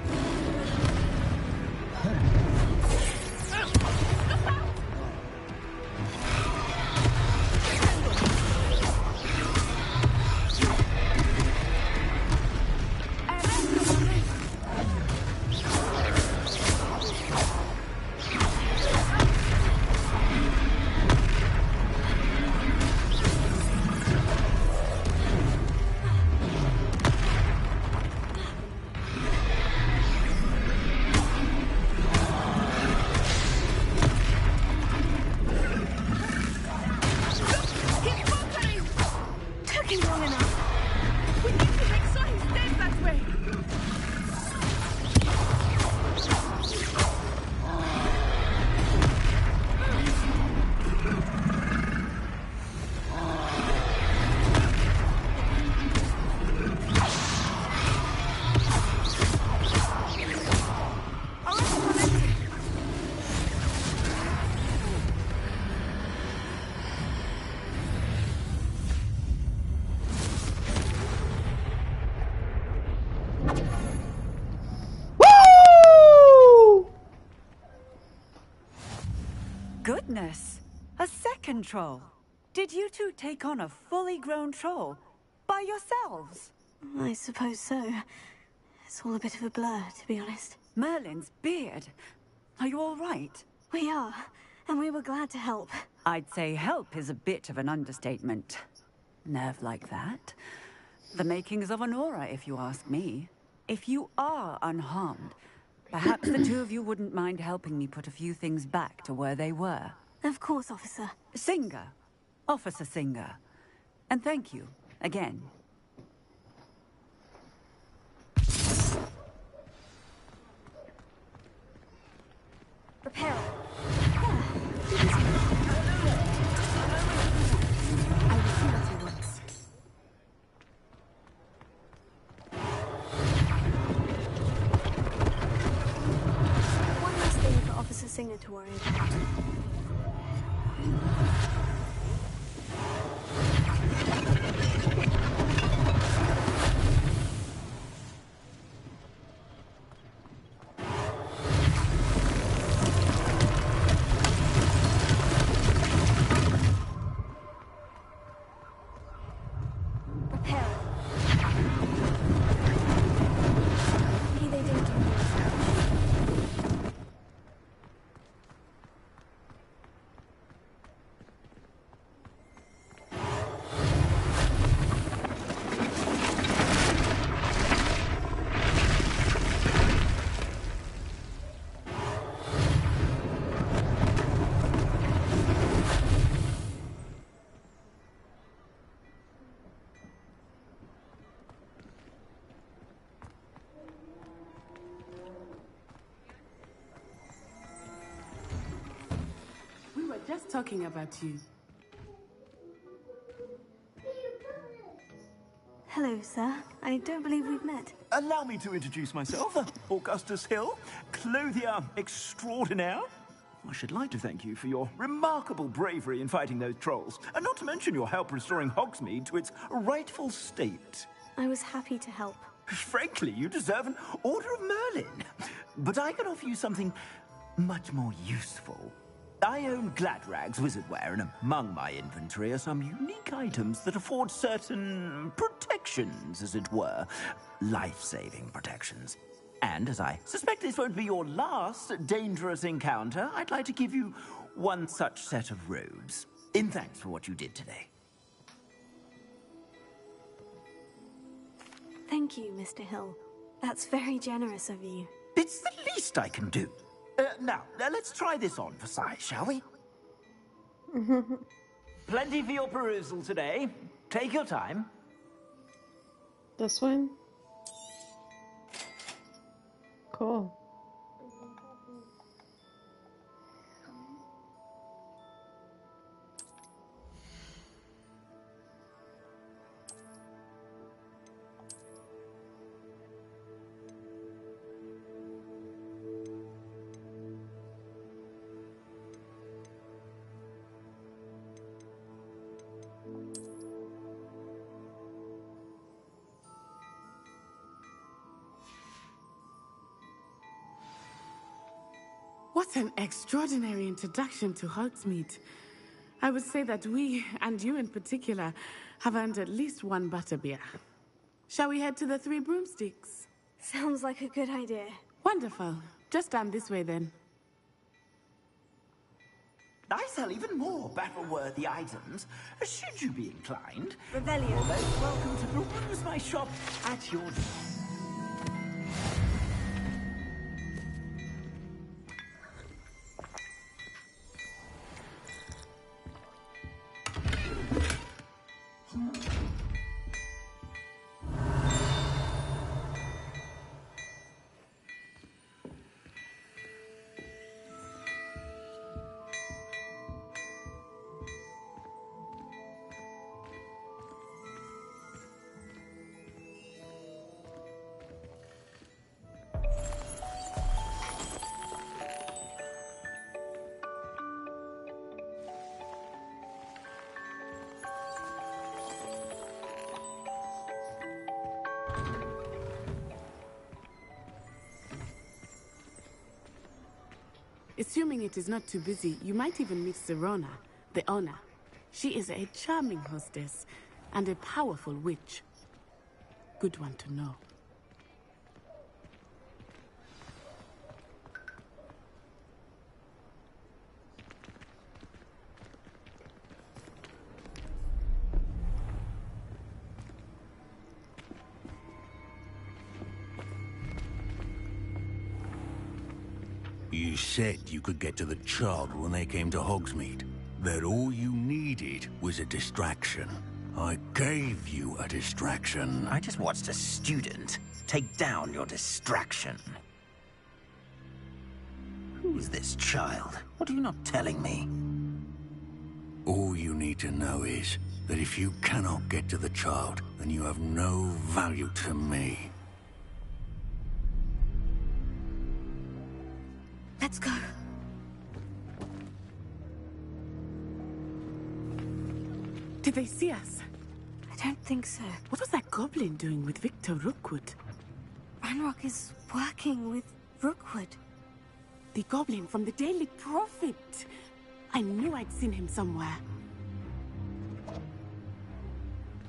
Goodness! A second troll! Did you two take on a fully grown troll? By yourselves? I suppose so. It's all a bit of a blur, to be honest. Merlin's beard. Are you all right? We are, and we were glad to help. I'd say help is a bit of an understatement. Nerve like that. The makings of an aura, if you ask me. If you are unharmed, perhaps the two of you wouldn't mind helping me put a few things back to where they were. Of course, officer. Singer. Officer Singer. And thank you, again. Prepare. One last thing for Officer Singer to worry about. Just talking about you. Hello, sir. I don't believe we've met. Allow me to introduce myself. Augustus Hill, clothier extraordinaire. I should like to thank you for your remarkable bravery in fighting those trolls, and not to mention your help restoring Hogsmeade to its rightful state. I was happy to help. Frankly, you deserve an Order of Merlin. But I can offer you something much more useful. I own Gladrag's wizardware, and among my inventory are some unique items that afford certain protections, as it were. Life-saving protections. And as I suspect this won't be your last dangerous encounter, I'd like to give you one such set of robes, in thanks for what you did today. Thank you, Mr. Hill. That's very generous of you. It's the least I can do. Now, let's try this on for size, shall we? Plenty for your perusal today. Take your time. This one? Cool. What an extraordinary introduction to Hogsmeade. I would say that we, and you in particular, have earned at least one butterbeer. Shall we head to the Three Broomsticks? Sounds like a good idea. Wonderful. Just down this way then. I sell even more battle-worthy items, should you be inclined. Revelio. You're most welcome to peruse my shop at your leisure. Assuming it is not too busy, you might even meet Serona, the owner. She is a charming hostess and a powerful witch. Good one to know. You said you could get to the child when they came to Hogsmeade. That all you needed was a distraction. I gave you a distraction. I just watched a student take down your distraction. Who is this child? What are you not telling me? All you need to know is that if you cannot get to the child, then you have no value to me. Let's go. Did they see us? I don't think so. What was that goblin doing with Victor Rookwood? Ranrock is working with Rookwood. The goblin from the Daily Prophet. I knew I'd seen him somewhere.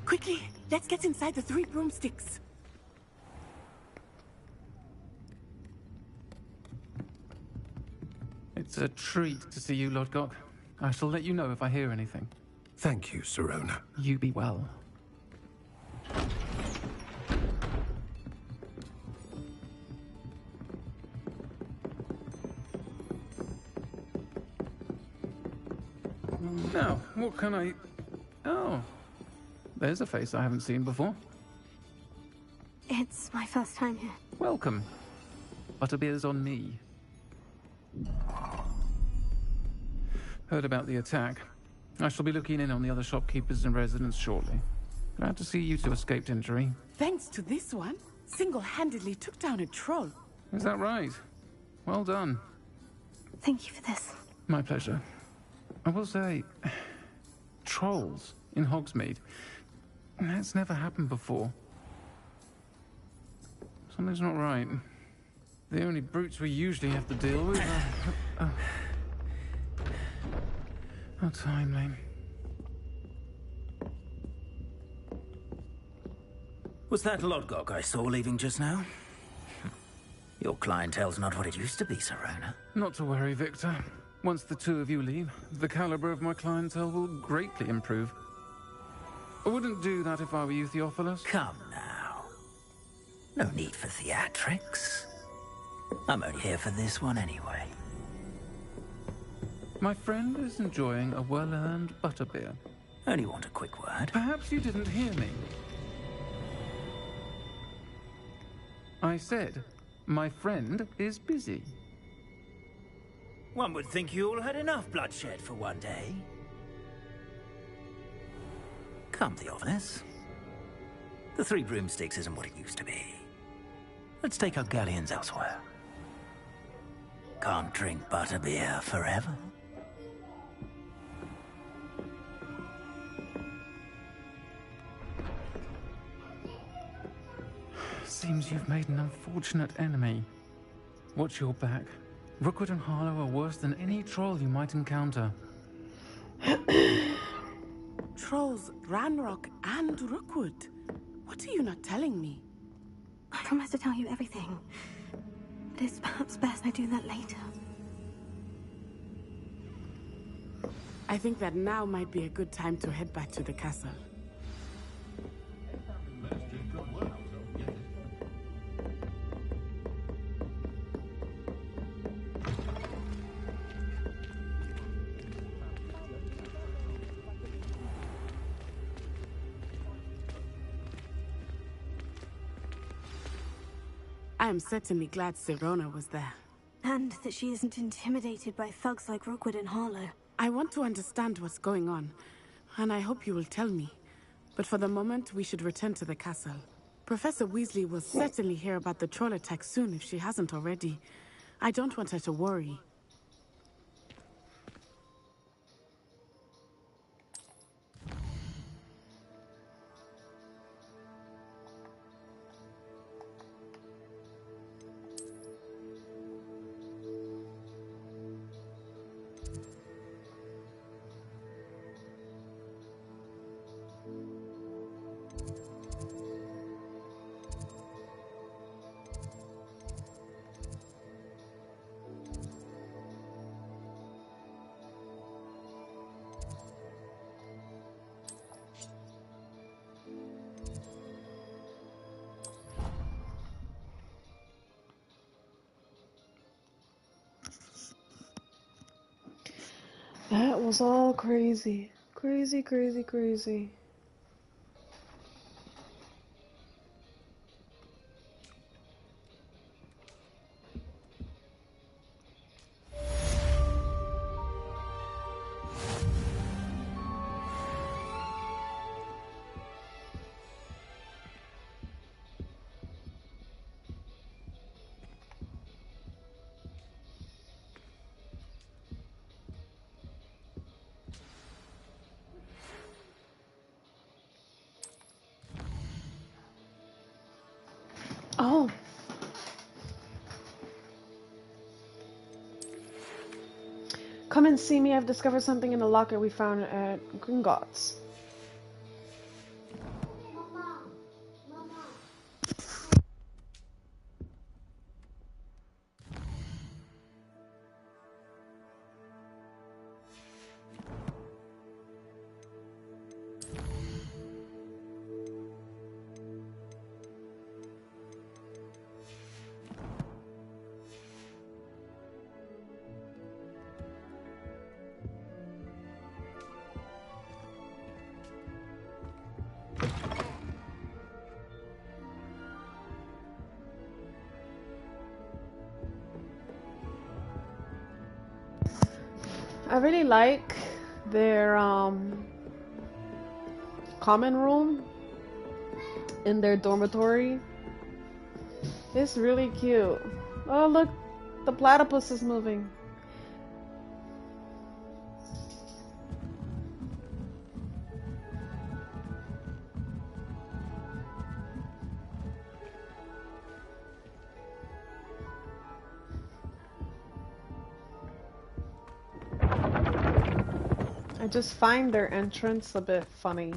Quickly, let's get inside the Three Broomsticks. It's a treat to see you, Lodgok. I shall let you know if I hear anything. Thank you, Serona. You be well. Now, what can I... Oh, there's a face I haven't seen before. It's my first time here. Welcome. Butterbeer's on me. Heard about the attack. I shall be looking in on the other shopkeepers and residents shortly. Glad to see you two escaped injury. Thanks to this one, single-handedly took down a troll. Is that right? Well done. Thank you for this. My pleasure. I will say, trolls in Hogsmeade. That's never happened before. Something's not right. The only brutes we usually have to deal with are... How timely. Was that Lodgok I saw leaving just now? Your clientele's not what it used to be, Serona. Not to worry, Victor. Once the two of you leave, the caliber of my clientele will greatly improve. I wouldn't do that if I were you, Theophilus. Come now. No need for theatrics. I'm only here for this one anyway. My friend is enjoying a well-earned butterbeer. Only want a quick word. Perhaps you didn't hear me. I said, my friend is busy. One would think you all had enough bloodshed for one day. Come, Theophilus. The Three Broomsticks isn't what it used to be. Let's take our galleons elsewhere. Can't drink butterbeer forever. Seems you've made an unfortunate enemy. Watch your back. Rookwood and Harlow are worse than any troll you might encounter. Trolls, Ranrock, and Rookwood. What are you not telling me? I promise to tell you everything. But it's perhaps best I do that later. I think that now might be a good time to head back to the castle. I am certainly glad Serona was there. And that she isn't intimidated by thugs like Rookwood and Harlow. I want to understand what's going on, and I hope you will tell me. But for the moment, we should return to the castle. Professor Weasley will certainly hear about the troll attack soon if she hasn't already. I don't want her to worry. That was all crazy. Crazy, crazy, crazy. Oh. Come and see me. I've discovered something in the locker we found at Gringotts. I really like their common room in their dormitory. It's really cute. Oh look, the platypus is moving. I just find their entrance a bit funny.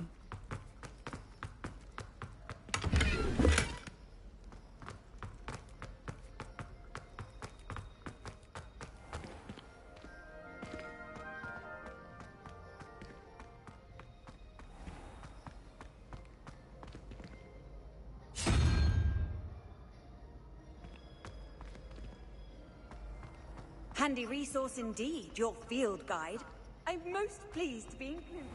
Handy resource indeed, your field guide. I'm most pleased to be included.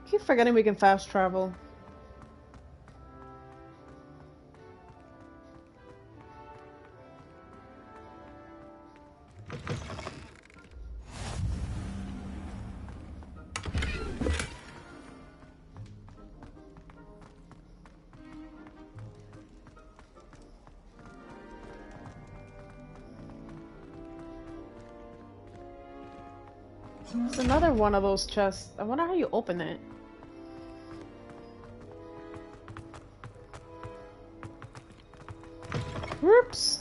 Keep forgetting we can fast travel. It's another one of those chests. I wonder how you open it. Whoops.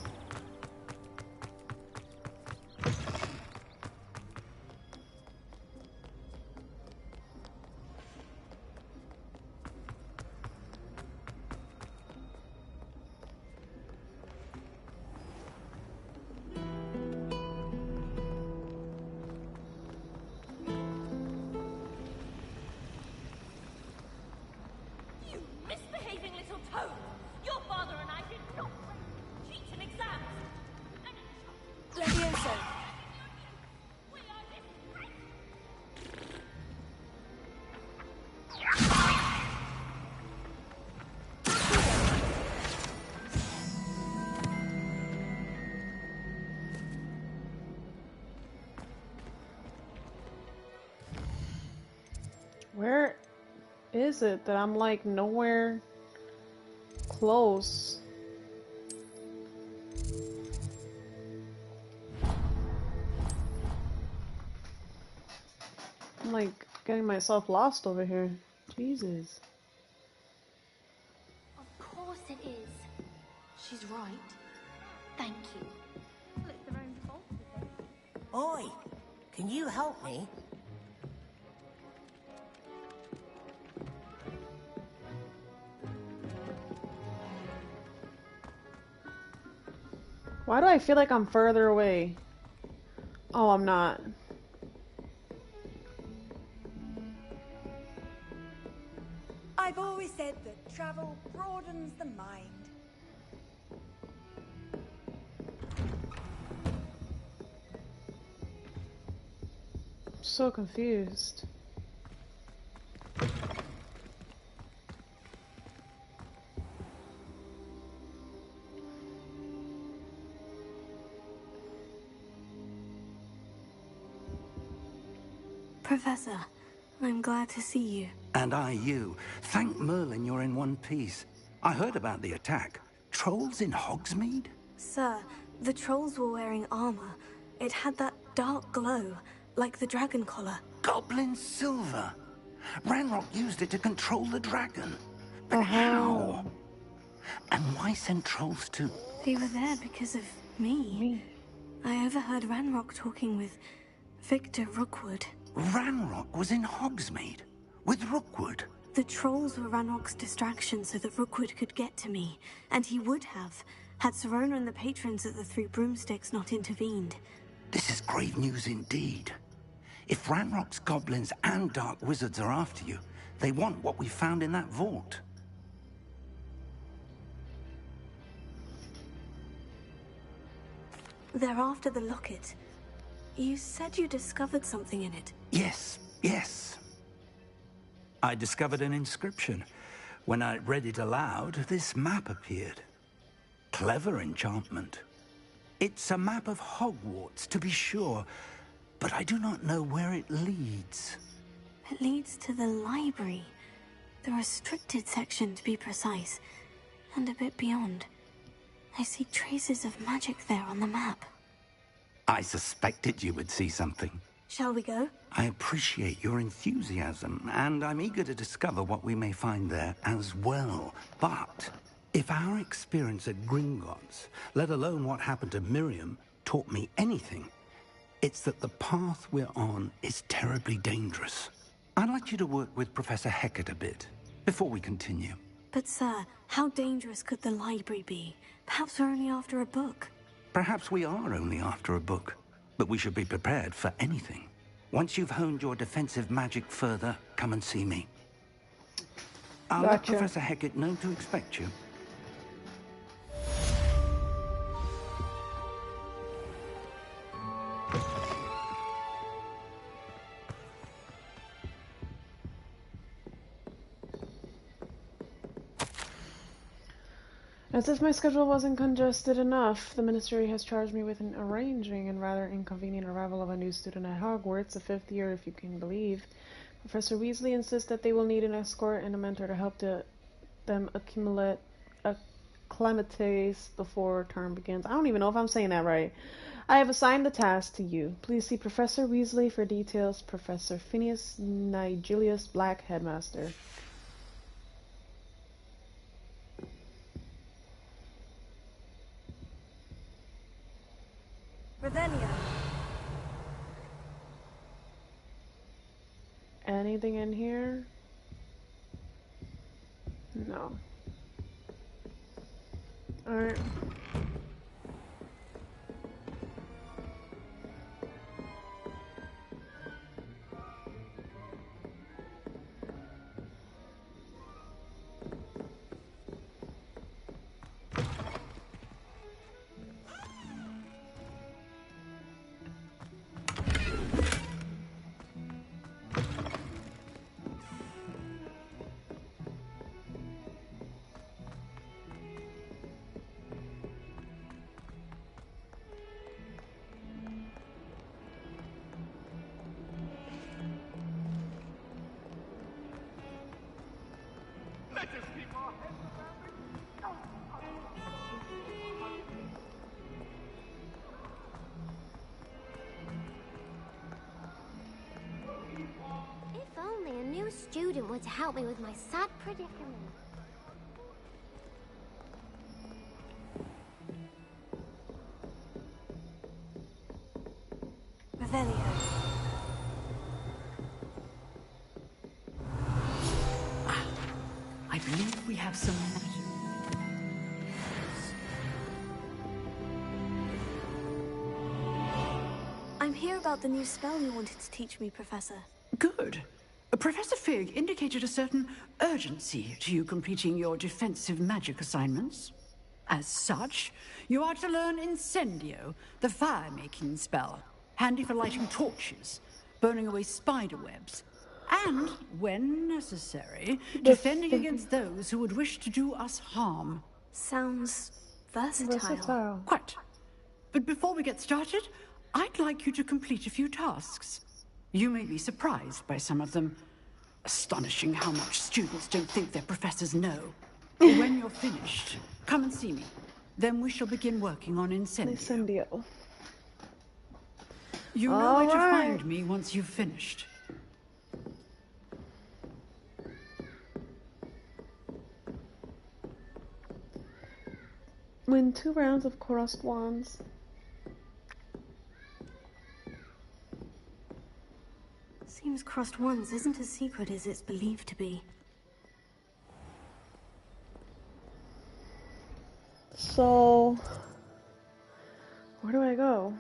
Misbehaving little toad! Your father and I did not cheat in exams! Levioso. Where is it that I'm like nowhere close? I'm like getting myself lost over here. Jesus. Of course it is. She's right. Thank you. Well, it's their own fault, is it? Oi, can you help me? Why do I feel like I'm further away? Oh, I'm not. I've always said that travel broadens the mind. So confused. Professor, I'm glad to see you. And I you. Thank Merlin you're in one piece. I heard about the attack. Trolls in Hogsmeade? Sir, the trolls were wearing armor. It had that dark glow, like the dragon collar. Goblin silver. Ranrock used it to control the dragon. But how? And why send trolls to... They were there because of me. I overheard Ranrock talking with Victor Rookwood. Ranrock was in Hogsmeade? With Rookwood? The trolls were Ranrock's distraction so that Rookwood could get to me. And he would have, had Sirona and the patrons at the Three Broomsticks not intervened. This is grave news indeed. If Ranrock's goblins and dark wizards are after you, they want what we found in that vault. They're after the locket. You said you discovered something in it. Yes, yes. I discovered an inscription. When I read it aloud, this map appeared. Clever enchantment. It's a map of Hogwarts, to be sure, but I do not know where it leads. It leads to the library. The restricted section, to be precise. And a bit beyond. I see traces of magic there on the map. I suspected you would see something. Shall we go? I appreciate your enthusiasm, and I'm eager to discover what we may find there as well. But if our experience at Gringotts, let alone what happened to Miriam, taught me anything, it's that the path we're on is terribly dangerous. I'd like you to work with Professor Hecat a bit before we continue. But sir, how dangerous could the library be? Perhaps we're only after a book. Perhaps we are only after a book, but we should be prepared for anything. Once you've honed your defensive magic further, come and see me. I'll let Professor Hecat know to expect you. As if my schedule wasn't congested enough, the Ministry has charged me with arranging and rather inconvenient arrival of a new student at Hogwarts, a 5th year if you can believe. Professor Weasley insists that they will need an escort and a mentor to help them acclimatize before term begins. I don't even know if I'm saying that right. I have assigned the task to you. Please see Professor Weasley for details. Professor Phineas Nigelius Black, Headmaster. Revelio. Anything in here? No. Alright. If only a new student were to help me with my sad predicament. Revelio. I believe we have some... I'm here about the new spell you wanted to teach me, Professor. Good. Professor Fig indicated a certain urgency to you completing your defensive magic assignments. As such, you are to learn Incendio, the fire-making spell, handy for lighting torches, burning away spider webs, and, when necessary, defending against those who would wish to do us harm. Sounds versatile. Quite. But before we get started, I'd like you to complete a few tasks. You may be surprised by some of them. Astonishing how much students don't think their professors know. When you're finished, come and see me. Then we shall begin working on Incendio. You know where to find me once you've finished. Win 2 rounds of crossed wands. Seems crossed wands isn't as secret as it's believed to be. So, where do I go?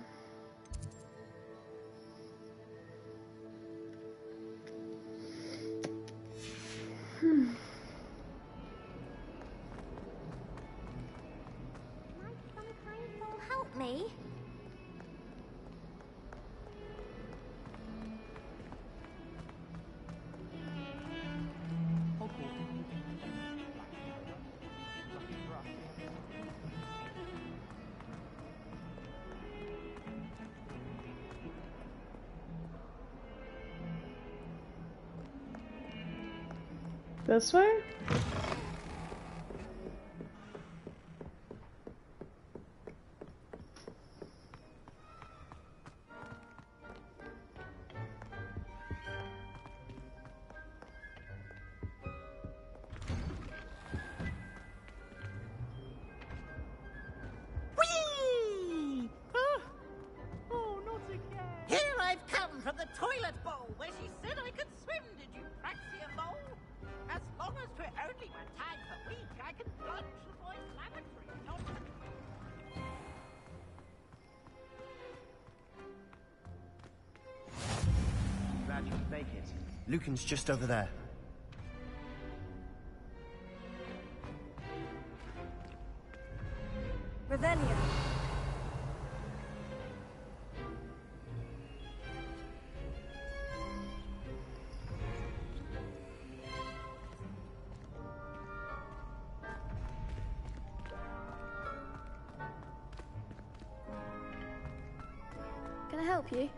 Help me. This way? we're only 1 time per week, I can plunge the boys' lavatory. Glad you could make it. Lucan's just over there. Revelio. Can I help you?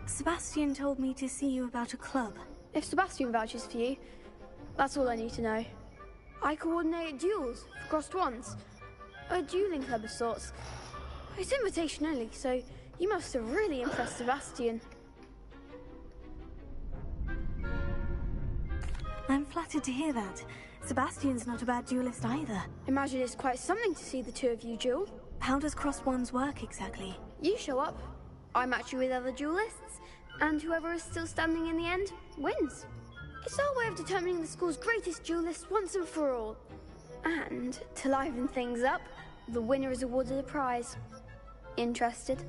Sebastian told me to see you about a club. If Sebastian vouches for you, that's all I need to know. I coordinate duels for crossed wands. A dueling club of sorts. It's invitation only, so you must have really impressed Sebastian. I'm flattered to hear that. Sebastian's not a bad duelist either. Imagine it's quite something to see the two of you duel. How does crossed wands work exactly? You show up, I match you with other duelists, and whoever is still standing in the end wins. It's our way of determining the school's greatest duelist once and for all. And to liven things up, the winner is awarded a prize. Interested?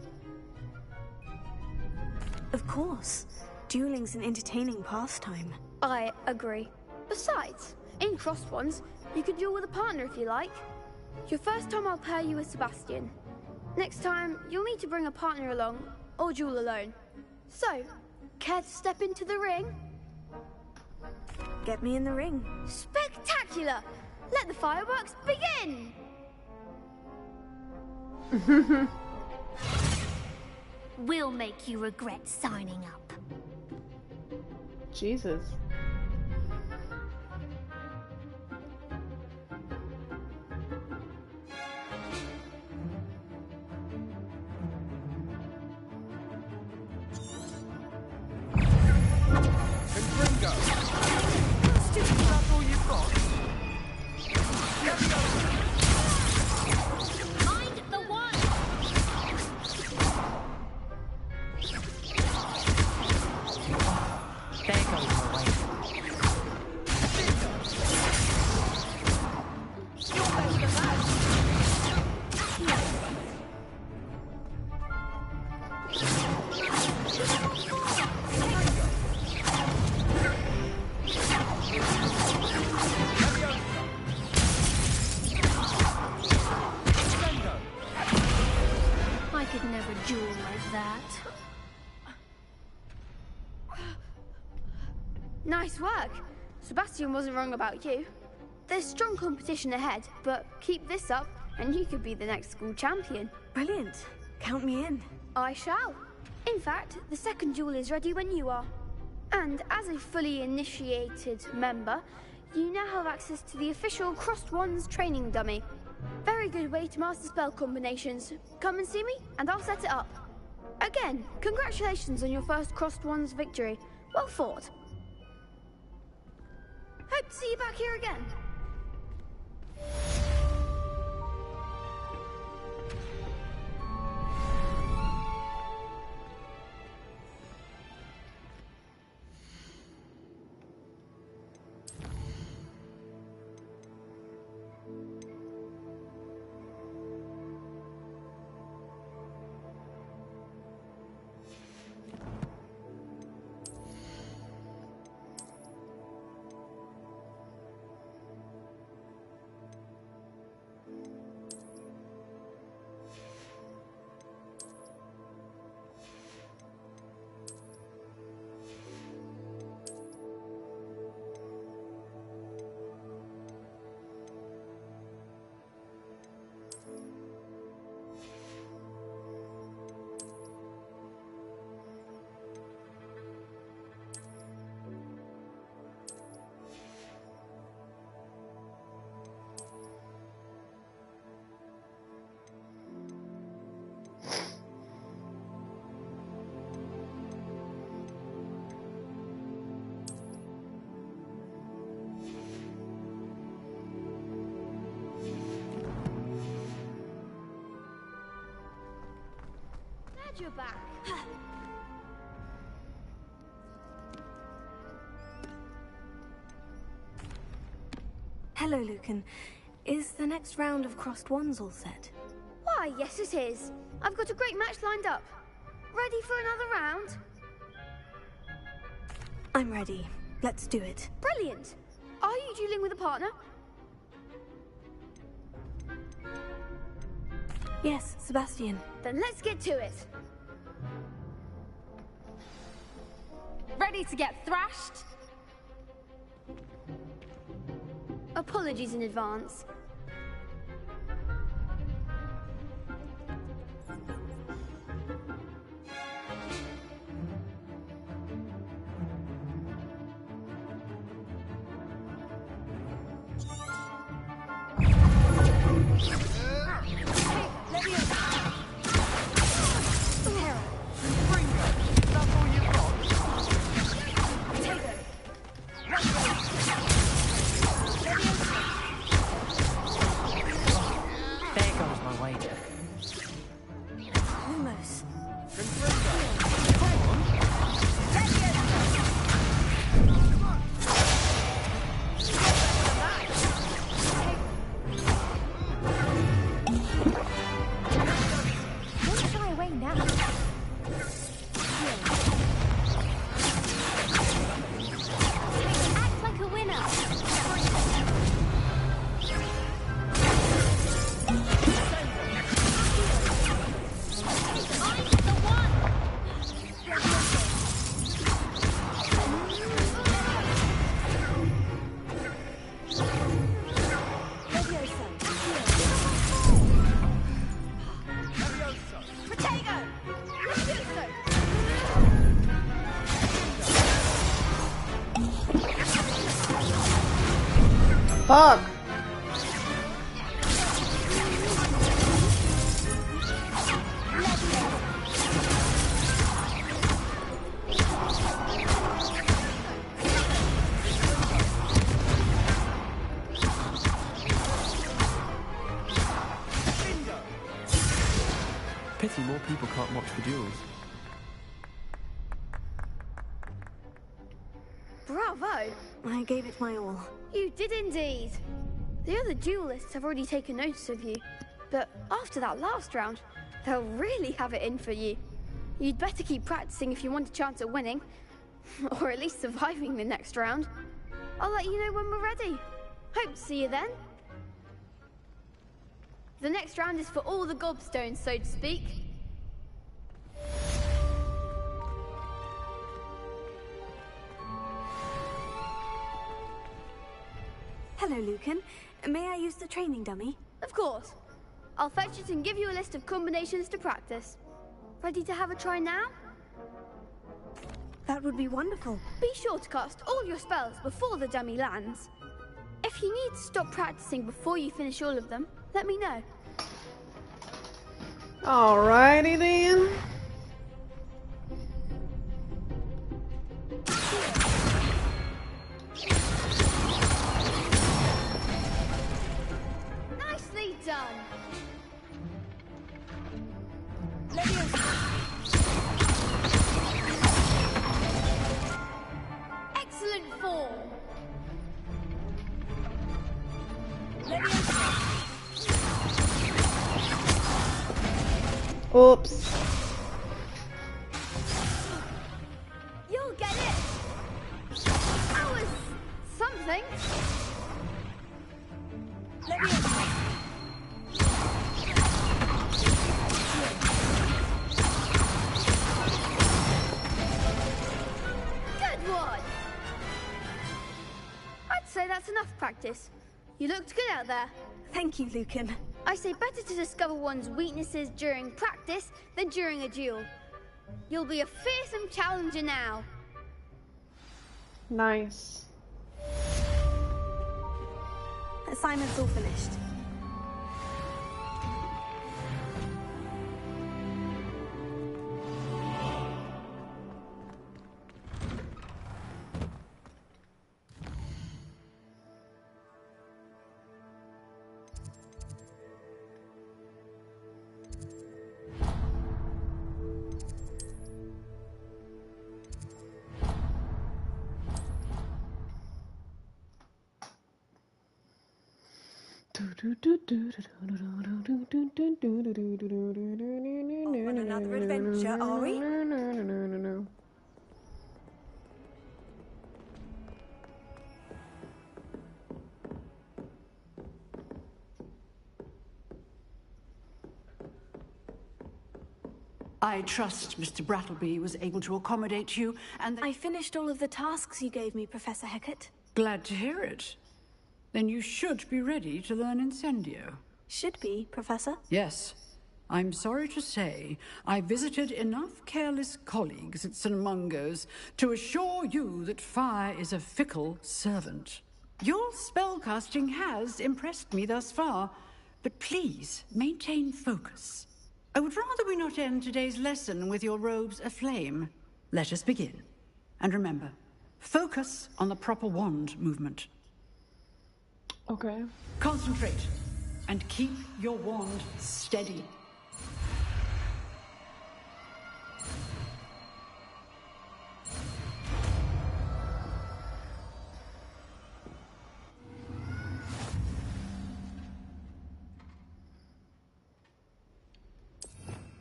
Of course. Dueling's an entertaining pastime. I agree. Besides, in crossed wands, you can duel with a partner if you like. Your first time I'll pair you with Sebastian. Next time, you'll need to bring a partner along, or duel alone. So, care to step into the ring? Get me in the ring. Spectacular! Let the fireworks begin! We'll make you regret signing up. Jesus. That's all you've got? Mind the one! There goes my way. You're better than that. I could never duel like that. Nice work. Sebastian wasn't wrong about you. There's strong competition ahead, but keep this up and you could be the next school champion. Brilliant. Count me in. I shall. In fact, the second duel is ready when you are. And as a fully initiated member, you now have access to the official Crossed Wands training dummy. Very good way to master spell combinations. Come and see me, and I'll set it up. Again, congratulations on your first Crossed Wands victory. Well fought. Hope to see you back here again. Glad you're back. Hello, Lucan. Is the next round of crossed wands all set? Why, yes it is. I've got a great match lined up. Ready for another round? I'm ready. Let's do it. Brilliant. Are you dueling with a partner? Yes, Sebastian. Then let's get to it. Ready to get thrashed? Apologies in advance. Fuck! Pity more people can't watch the duels. Bravo! I gave it my all. You did indeed. The other duelists have already taken notice of you, but after that last round, they'll really have it in for you. You'd better keep practicing if you want a chance at winning, or at least surviving the next round. I'll let you know when we're ready. Hope to see you then. The next round is for all the gobstones, so to speak. Hello, Lucan. May I use the training dummy? Of course. I'll fetch it and give you a list of combinations to practice. Ready to have a try now? That would be wonderful. Be sure to cast all your spells before the dummy lands. If you need to stop practicing before you finish all of them, let me know. Alrighty then. Nicely done. Excellent form. Oops. You'll get it. That was something. Good one. I'd say that's enough practice. You looked good out there. Thank you, Lucan. I say better to discover one's weaknesses during practice than during a duel. You'll be a fearsome challenger now. Nice. Assignment's all finished. On another adventure, are we? I trust Mr. Brattleby was able to accommodate you, and I finished all of the tasks you gave me, Professor Hecat. Glad to hear it. Then you should be ready to learn Incendio. Should be, Professor. Yes. I'm sorry to say, I visited enough careless colleagues at St. Mungo's to assure you that fire is a fickle servant. Your spellcasting has impressed me thus far, but please maintain focus. I would rather we not end today's lesson with your robes aflame. Let us begin. And remember, focus on the proper wand movement. Okay. Concentrate, and keep your wand steady.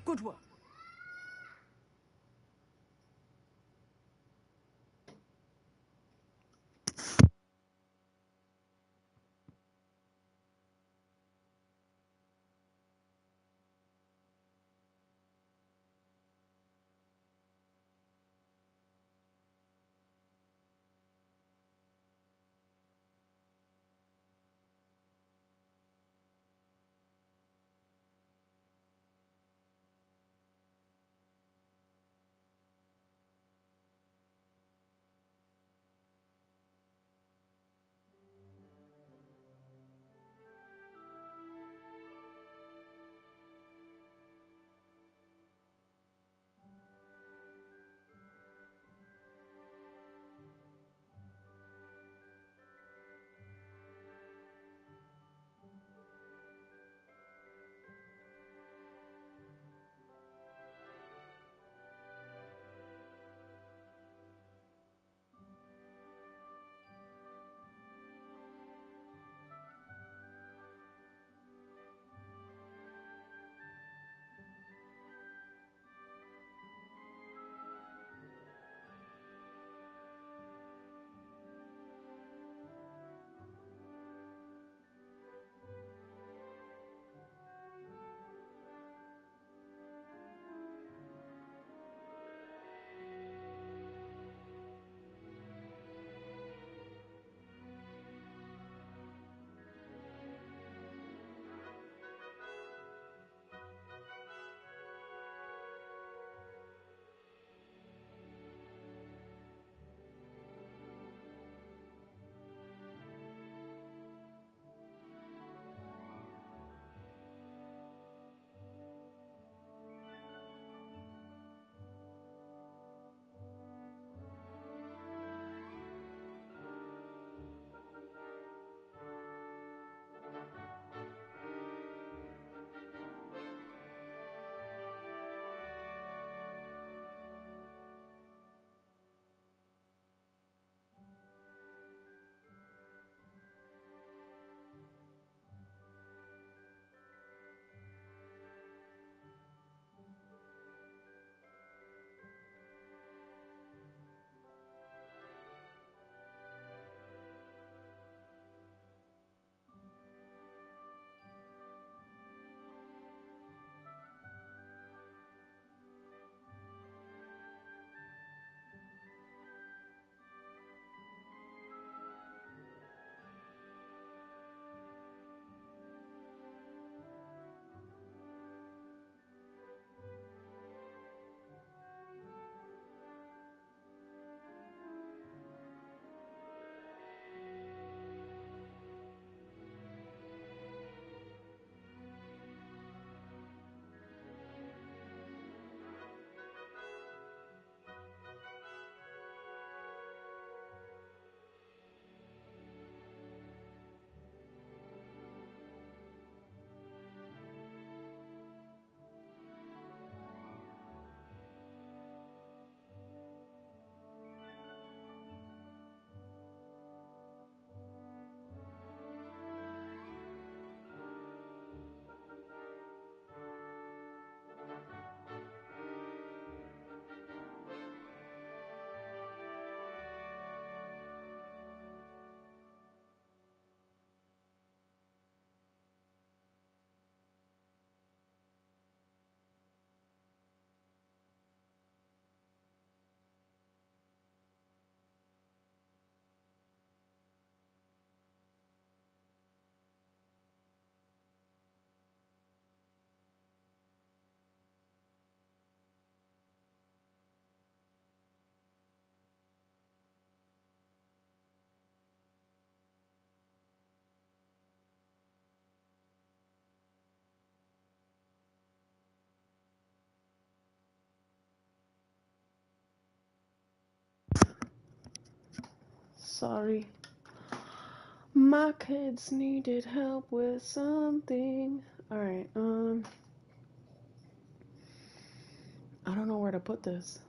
Good work. sorry. My kids needed help with something. Alright, I don't know where to put this.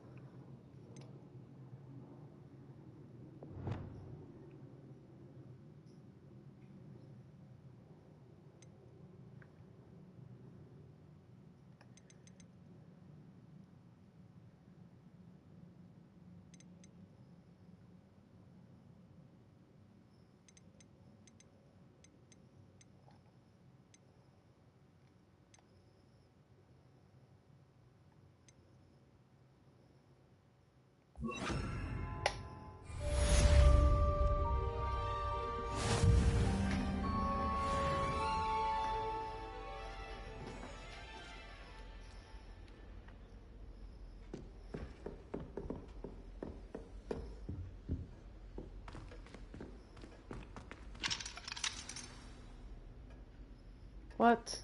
What?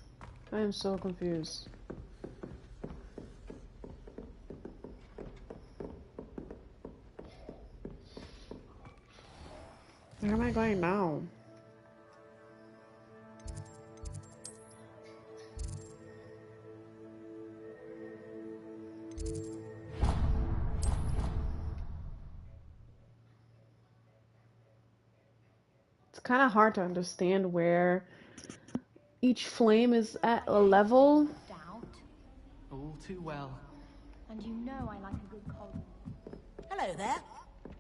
I am so confused. Where am I going now? It's kind of hard to understand where each flame is at a level. Doubt. All too well. And you know I like a good cold. Hello there.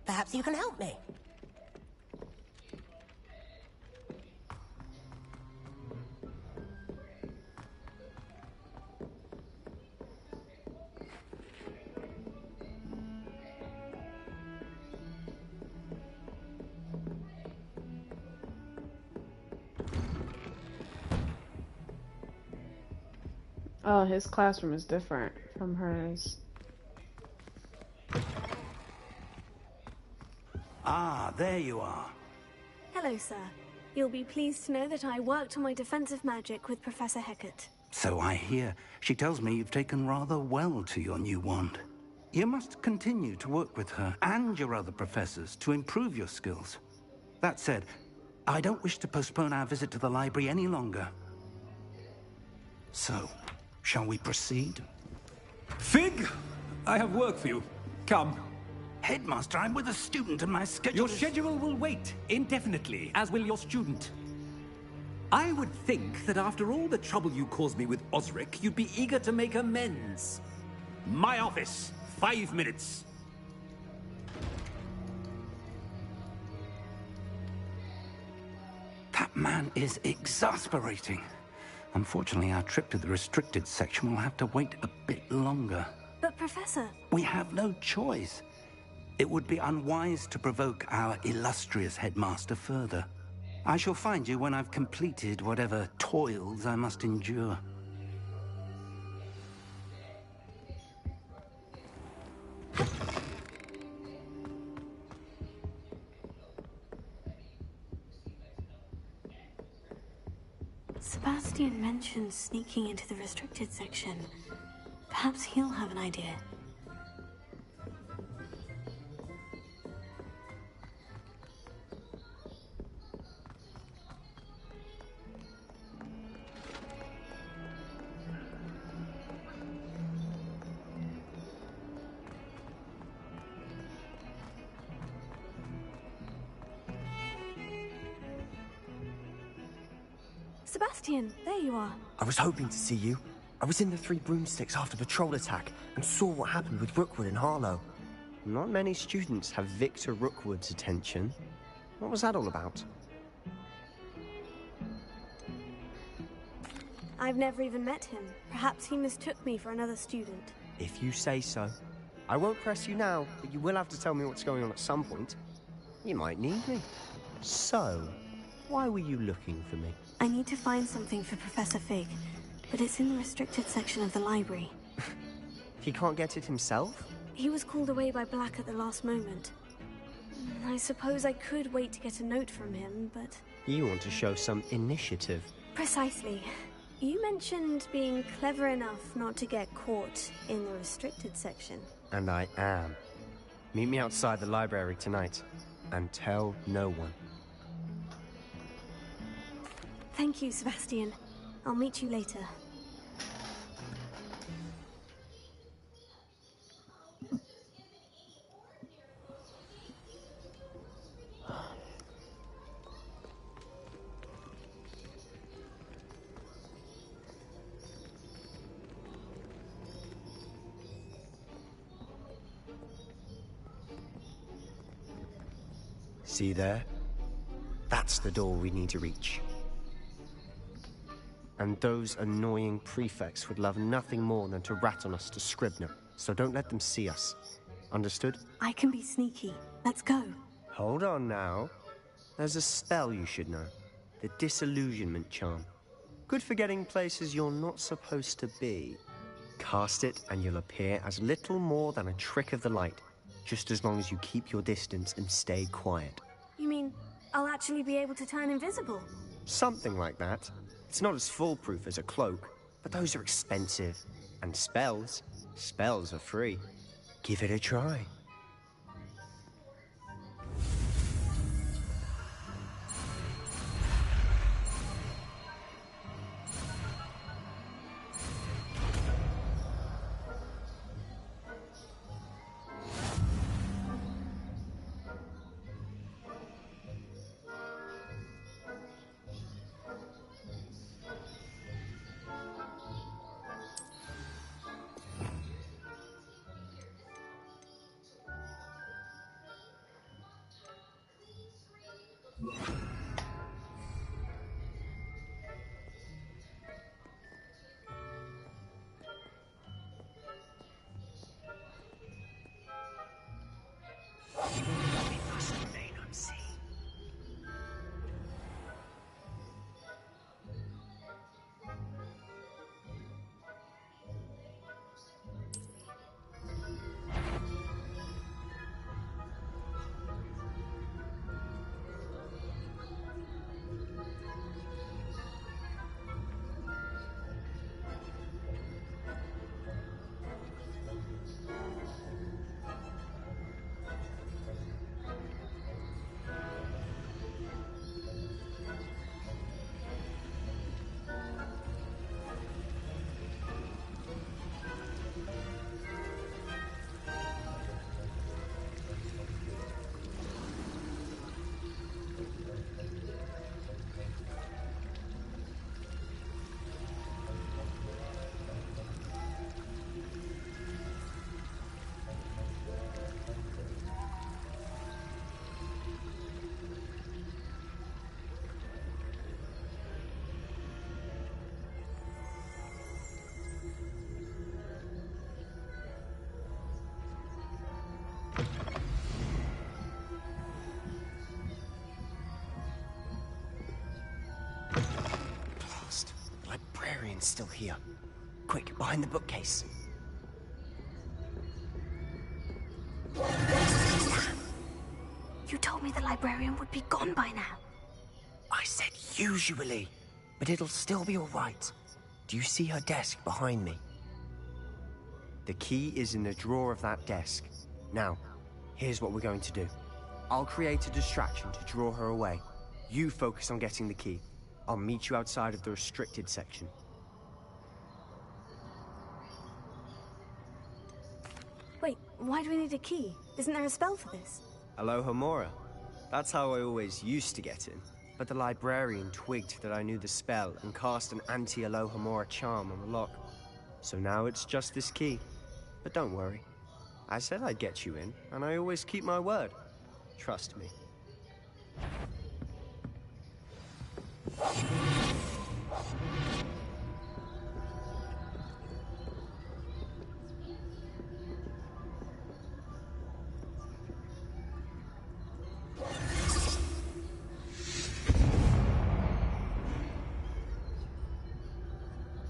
Perhaps you can help me. Oh, his classroom is different from hers. Ah, there you are. Hello, sir. You'll be pleased to know that I worked on my defensive magic with Professor Hecat. So I hear. She tells me you've taken rather well to your new wand. You must continue to work with her and your other professors to improve your skills. That said, I don't wish to postpone our visit to the library any longer. So, shall we proceed? Fig! I have work for you. Come. Headmaster, I'm with a student and my schedule Your schedule will wait indefinitely, as will your student. I would think that after all the trouble you caused me with Osric, you'd be eager to make amends. My office, 5 minutes. That man is exasperating. Unfortunately, our trip to the restricted section will have to wait a bit longer. But, Professor... We have no choice. It would be unwise to provoke our illustrious headmaster further. I shall find you when I've completed whatever toils I must endure. Sebastian mentioned sneaking into the restricted section. Perhaps he'll have an idea. Sebastian, there you are. I was hoping to see you. I was in the Three Broomsticks after the troll attack and saw what happened with Rookwood and Harlow. Not many students have Victor Rookwood's attention. What was that all about? I've never even met him. Perhaps he mistook me for another student. If you say so. I won't press you now, but you will have to tell me what's going on at some point. You might need me. So, why were you looking for me? I need to find something for Professor Fig, but it's in the restricted section of the library. He can't get it himself? He was called away by Black at the last moment. I suppose I could wait to get a note from him, but... You want to show some initiative. Precisely. You mentioned being clever enough not to get caught in the restricted section. And I am. Meet me outside the library tonight. And tell no one. Thank you, Sebastian. I'll meet you later. See there? That's the door we need to reach. And those annoying prefects would love nothing more than to rat on us to Scribner, so don't let them see us. Understood? I can be sneaky. Let's go. Hold on now. There's a spell you should know. The Disillusionment Charm. Good for getting places you're not supposed to be. Cast it and you'll appear as little more than a trick of the light, just as long as you keep your distance and stay quiet. You mean I'll actually be able to turn invisible? Something like that. It's not as foolproof as a cloak, but those are expensive. And spells are free. Give it a try. Librarian's still here. Quick, behind the bookcase. You told me the librarian would be gone by now. I said usually, but it'll still be all right. Do you see her desk behind me? The key is in the drawer of that desk. Now, here's what we're going to do. I'll create a distraction to draw her away. You focus on getting the key. I'll meet you outside of the restricted section. Wait, why do we need a key? Isn't there a spell for this? Alohomora. That's how I always used to get in. But the librarian twigged that I knew the spell and cast an anti-Alohomora charm on the lock. So now it's just this key. But don't worry. I said I'd get you in, and I always keep my word. Trust me.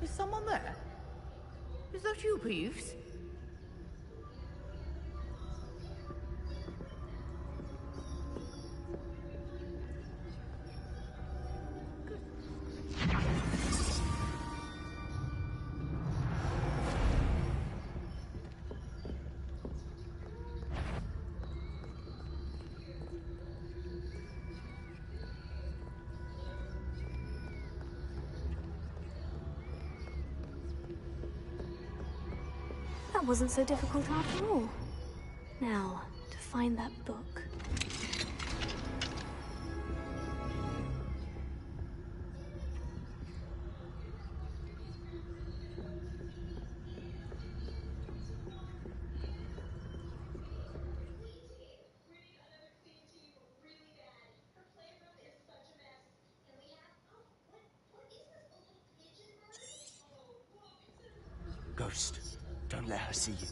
Is someone there? Is that you, Peeves? That wasn't so difficult after all. Now, to find that book. Ghost, don't let her see you.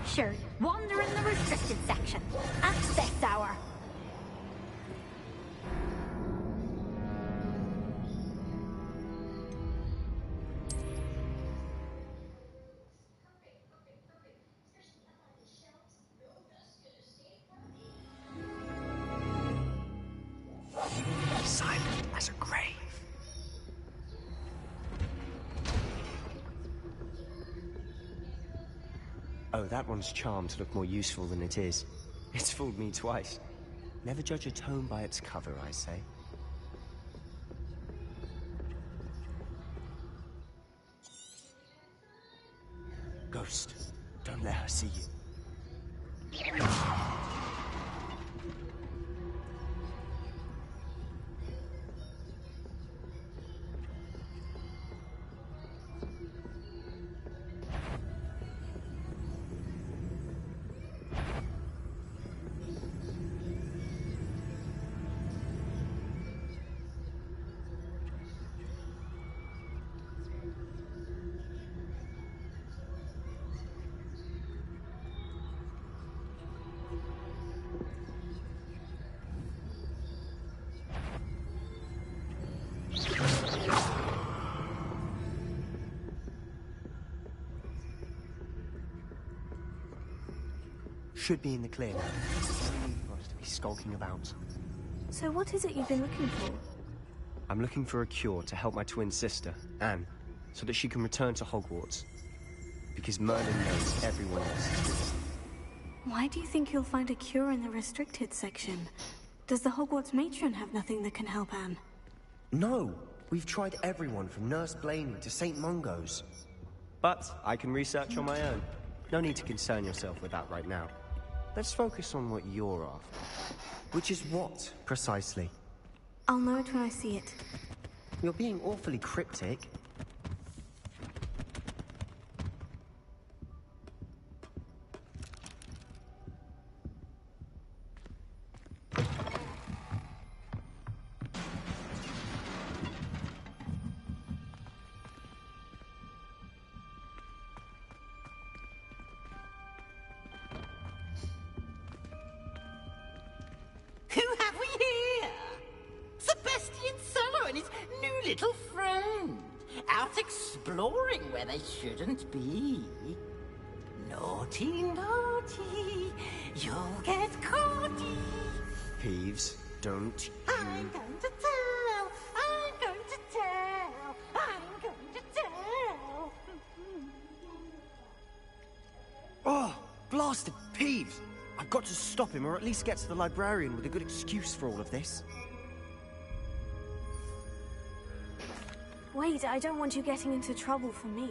Sure, wander in the restricted section. Access hour. Silent as a grave. Oh, that one's charmed to look more useful than it is. It's fooled me twice. Never judge a tome by its cover, I say. Ghost, don't let her see you. Should be in the clear now. No need for us to be skulking about. So what is it you've been looking for? I'm looking for a cure to help my twin sister, Anne, so that she can return to Hogwarts. Because Merlin knows everyone else. Why do you think you'll find a cure in the restricted section? Does the Hogwarts matron have nothing that can help Anne? No! We've tried everyone from Nurse Blaney to St. Mungo's. But I can research on my own. No need to concern yourself with that right now. Let's focus on what you're after. Which is what, precisely? I'll know it when I see it. You're being awfully cryptic. Who have we here? Sebastian Solo and his new little friend. Out exploring where they shouldn't be. Naughty, naughty. You'll get caughty. Peeves, don't you... I'm going to tell. I'm going to tell. I'm going to tell. Oh, blasted Peeves! I've got to stop him, or at least get to the librarian with a good excuse for all of this. Wait, I don't want you getting into trouble for me.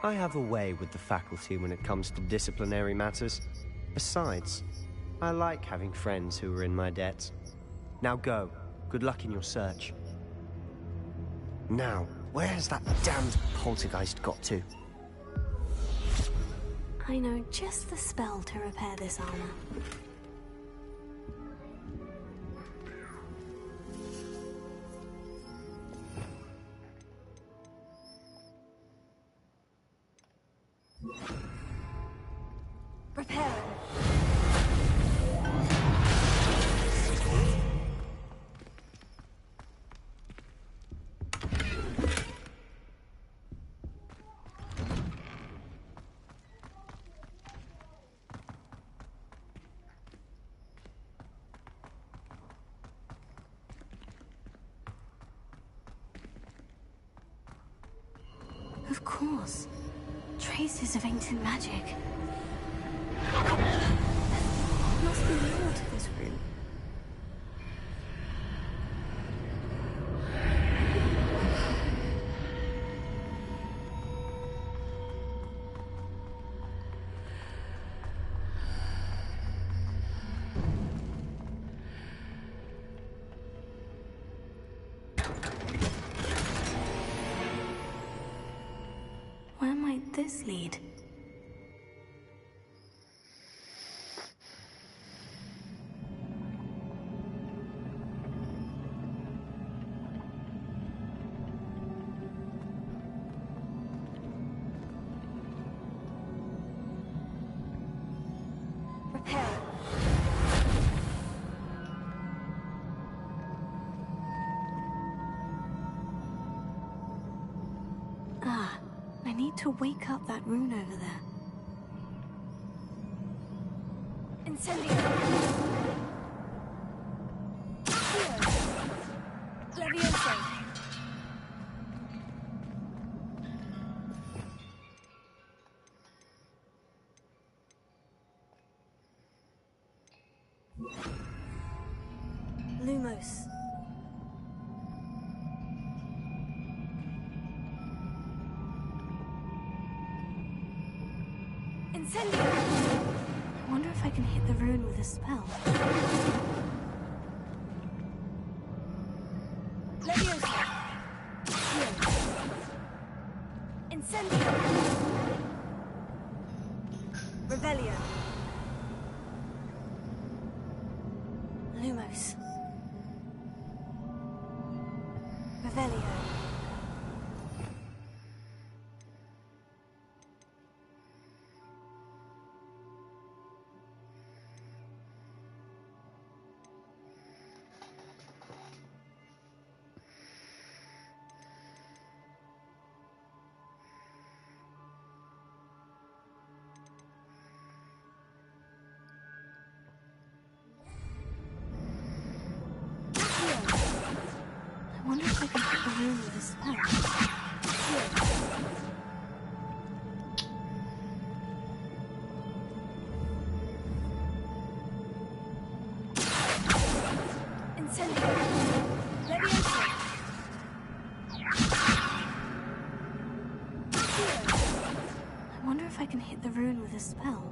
I have a way with the faculty when it comes to disciplinary matters. Besides, I like having friends who are in my debt. Now go. Good luck in your search. Now, where has that damned poltergeist got to? I know just the spell to repair this armor. Prepare. Of course. Traces of ancient magic. Must be more to this room. Where might this lead? Prepare. Ah, I need to wake up that rune over there. Incendio. Levioso. Lumos. Incendio. I wonder if I can hit the rune with a spell. Levioso. Incendio. Revelio. Lumos. Revelio. I wonder if I can hit the rune with a spell. Incendio. Levioso. I wonder if I can hit the rune with a spell.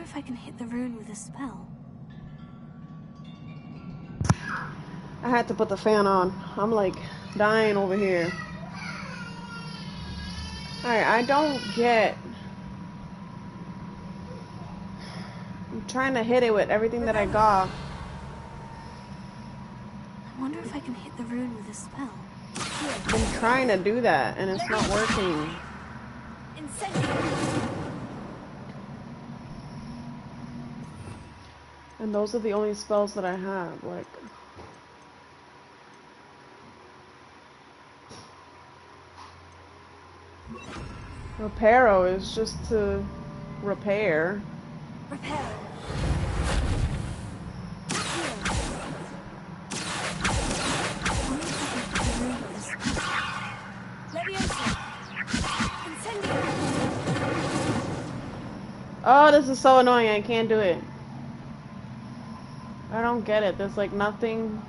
if I can hit the rune with a spell. I had to put the fan on. I'm like dying over here. Alright, I don't get... I'm trying to hit it with everything that I got. I wonder if I can hit the rune with a spell. I've been trying to do that and it's not working. And those are the only spells that I have, like... Reparo is just to repair. Repair. Oh, this is so annoying. I can't do it. I don't get it. There's like nothing.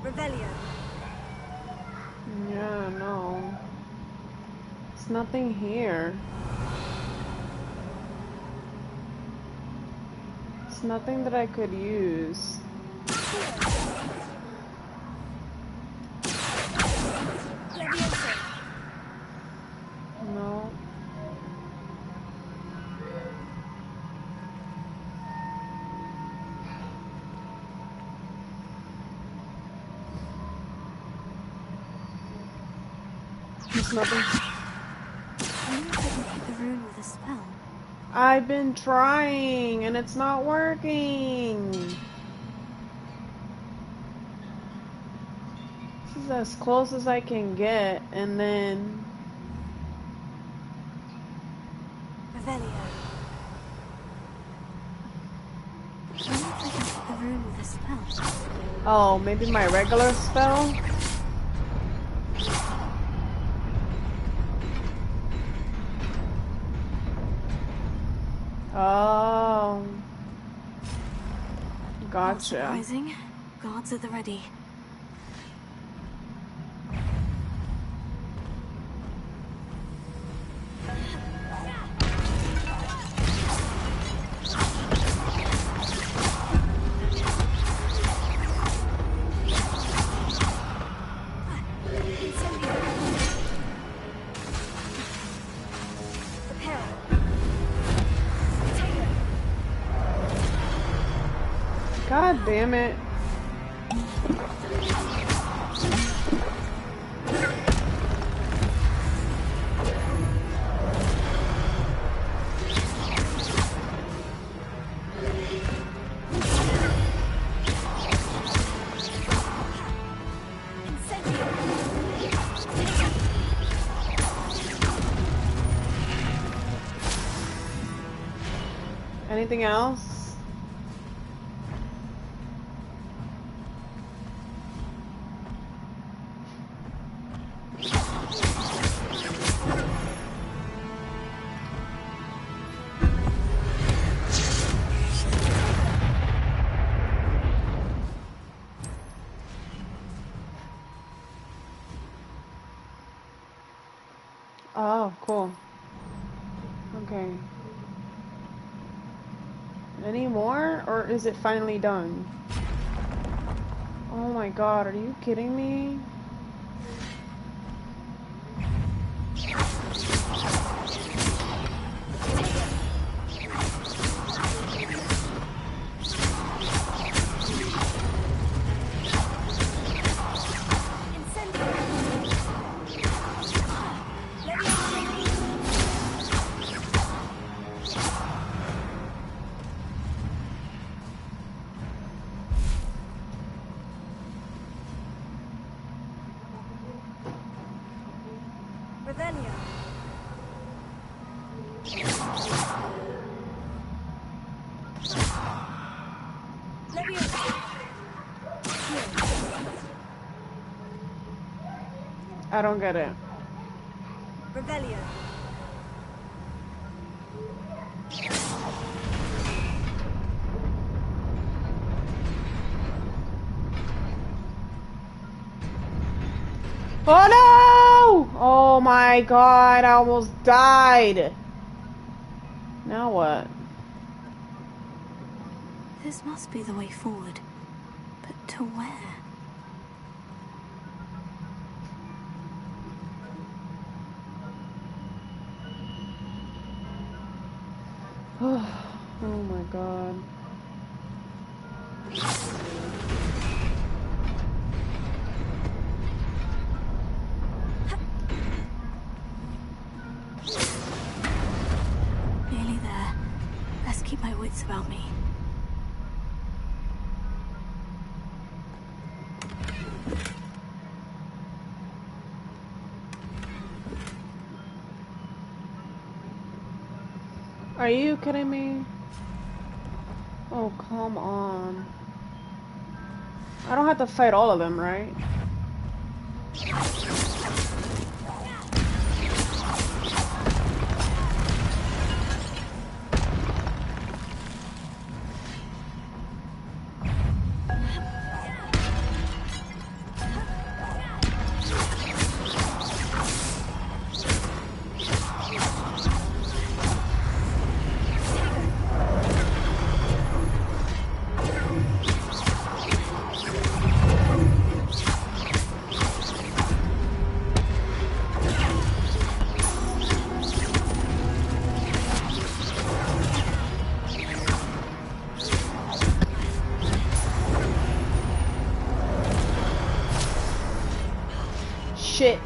Revelio. Yeah, no. There's nothing here. There's nothing that I could use. No. There's nothing. I wonder if I can hit the rune with a spell. I've been trying and it's not working. This is as close as I can get, and then Revelio. I wonder if I can hit the rune with a spell. oh, maybe my regular spell? Oh. Not Gotcha. surprising. Guards at the ready. God damn it. Anything else? Oh, cool. Okay. Any more? Or is it finally done? Oh my god, are you kidding me? Revelio. I don't get it. Revelio. Oh no! Oh my god, I almost died. Now what? This must be the way forward. But to where? Oh my god. Nearly there. Let's keep my wits about me. Are you kidding me? Oh, come on. I don't have to fight all of them, right? Shit.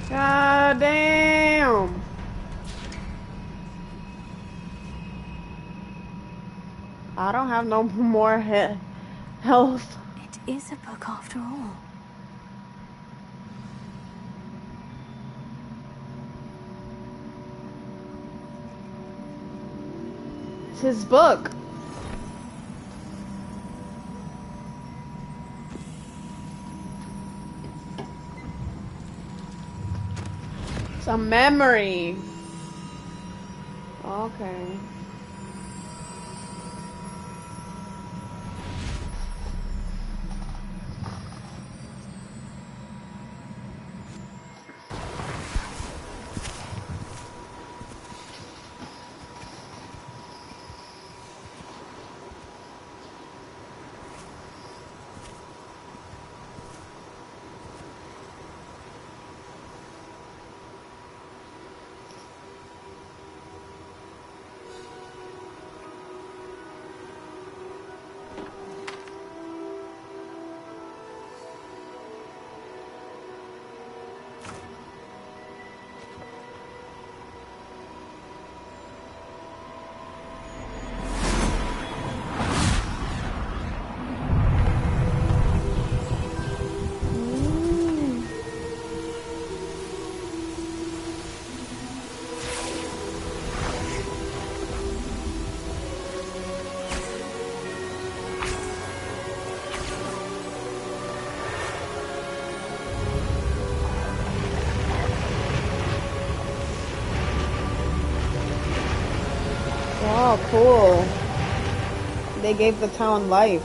God damn. I don't have no more health. It is a book after all. It's his book. It's a memory. Okay. Oh, cool. They gave the town life.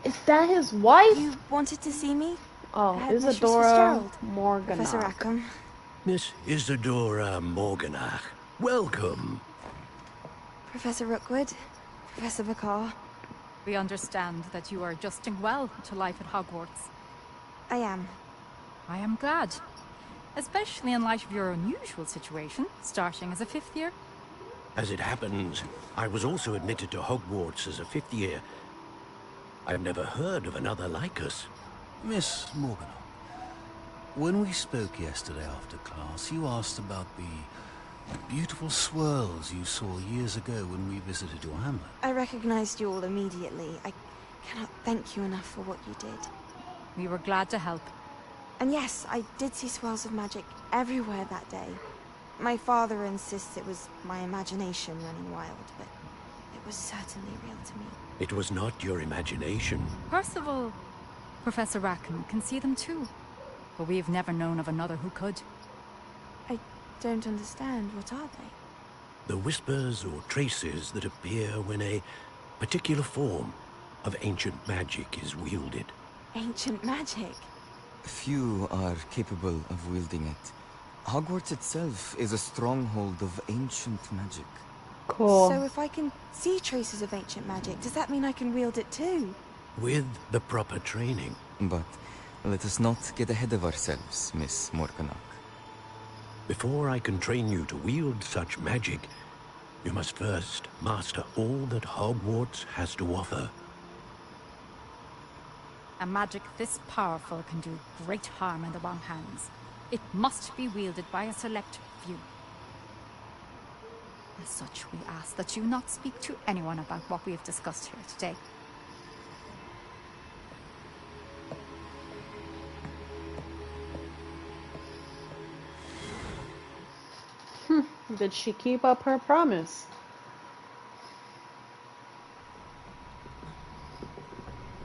Is that his wife? You wanted to see me? Oh, Headmistress Isadora Fitzgerald. Professor Morganach. Rackham. Miss Isadora Morganach, welcome. Professor Rookwood. Professor Bakar. We understand that you are adjusting well to life at Hogwarts. I am. I am glad. Especially in light of your unusual situation, starting as a 5th year. As it happens, I was also admitted to Hogwarts as a 5th year. I've never heard of another like us. Miss Morganach, when we spoke yesterday after class, you asked about the beautiful swirls you saw years ago when we visited your hamlet. I recognized you all immediately. I cannot thank you enough for what you did. We were glad to help. And yes, I did see swirls of magic everywhere that day. My father insists it was my imagination running wild, but it was certainly real to me. It was not your imagination. Percival, Professor Rackham can see them too. But we've never known of another who could. I don't understand. What are they? The whispers or traces that appear when a particular form of ancient magic is wielded. Ancient magic? Few are capable of wielding it. Hogwarts itself is a stronghold of ancient magic. Cool. So if I can see traces of ancient magic, does that mean I can wield it too? With the proper training. But let us not get ahead of ourselves, Miss Morganach. Before I can train you to wield such magic, you must first master all that Hogwarts has to offer. A magic this powerful can do great harm in the wrong hands. It must be wielded by a select few. As such, we ask that you not speak to anyone about what we have discussed here today. Did she keep up her promise?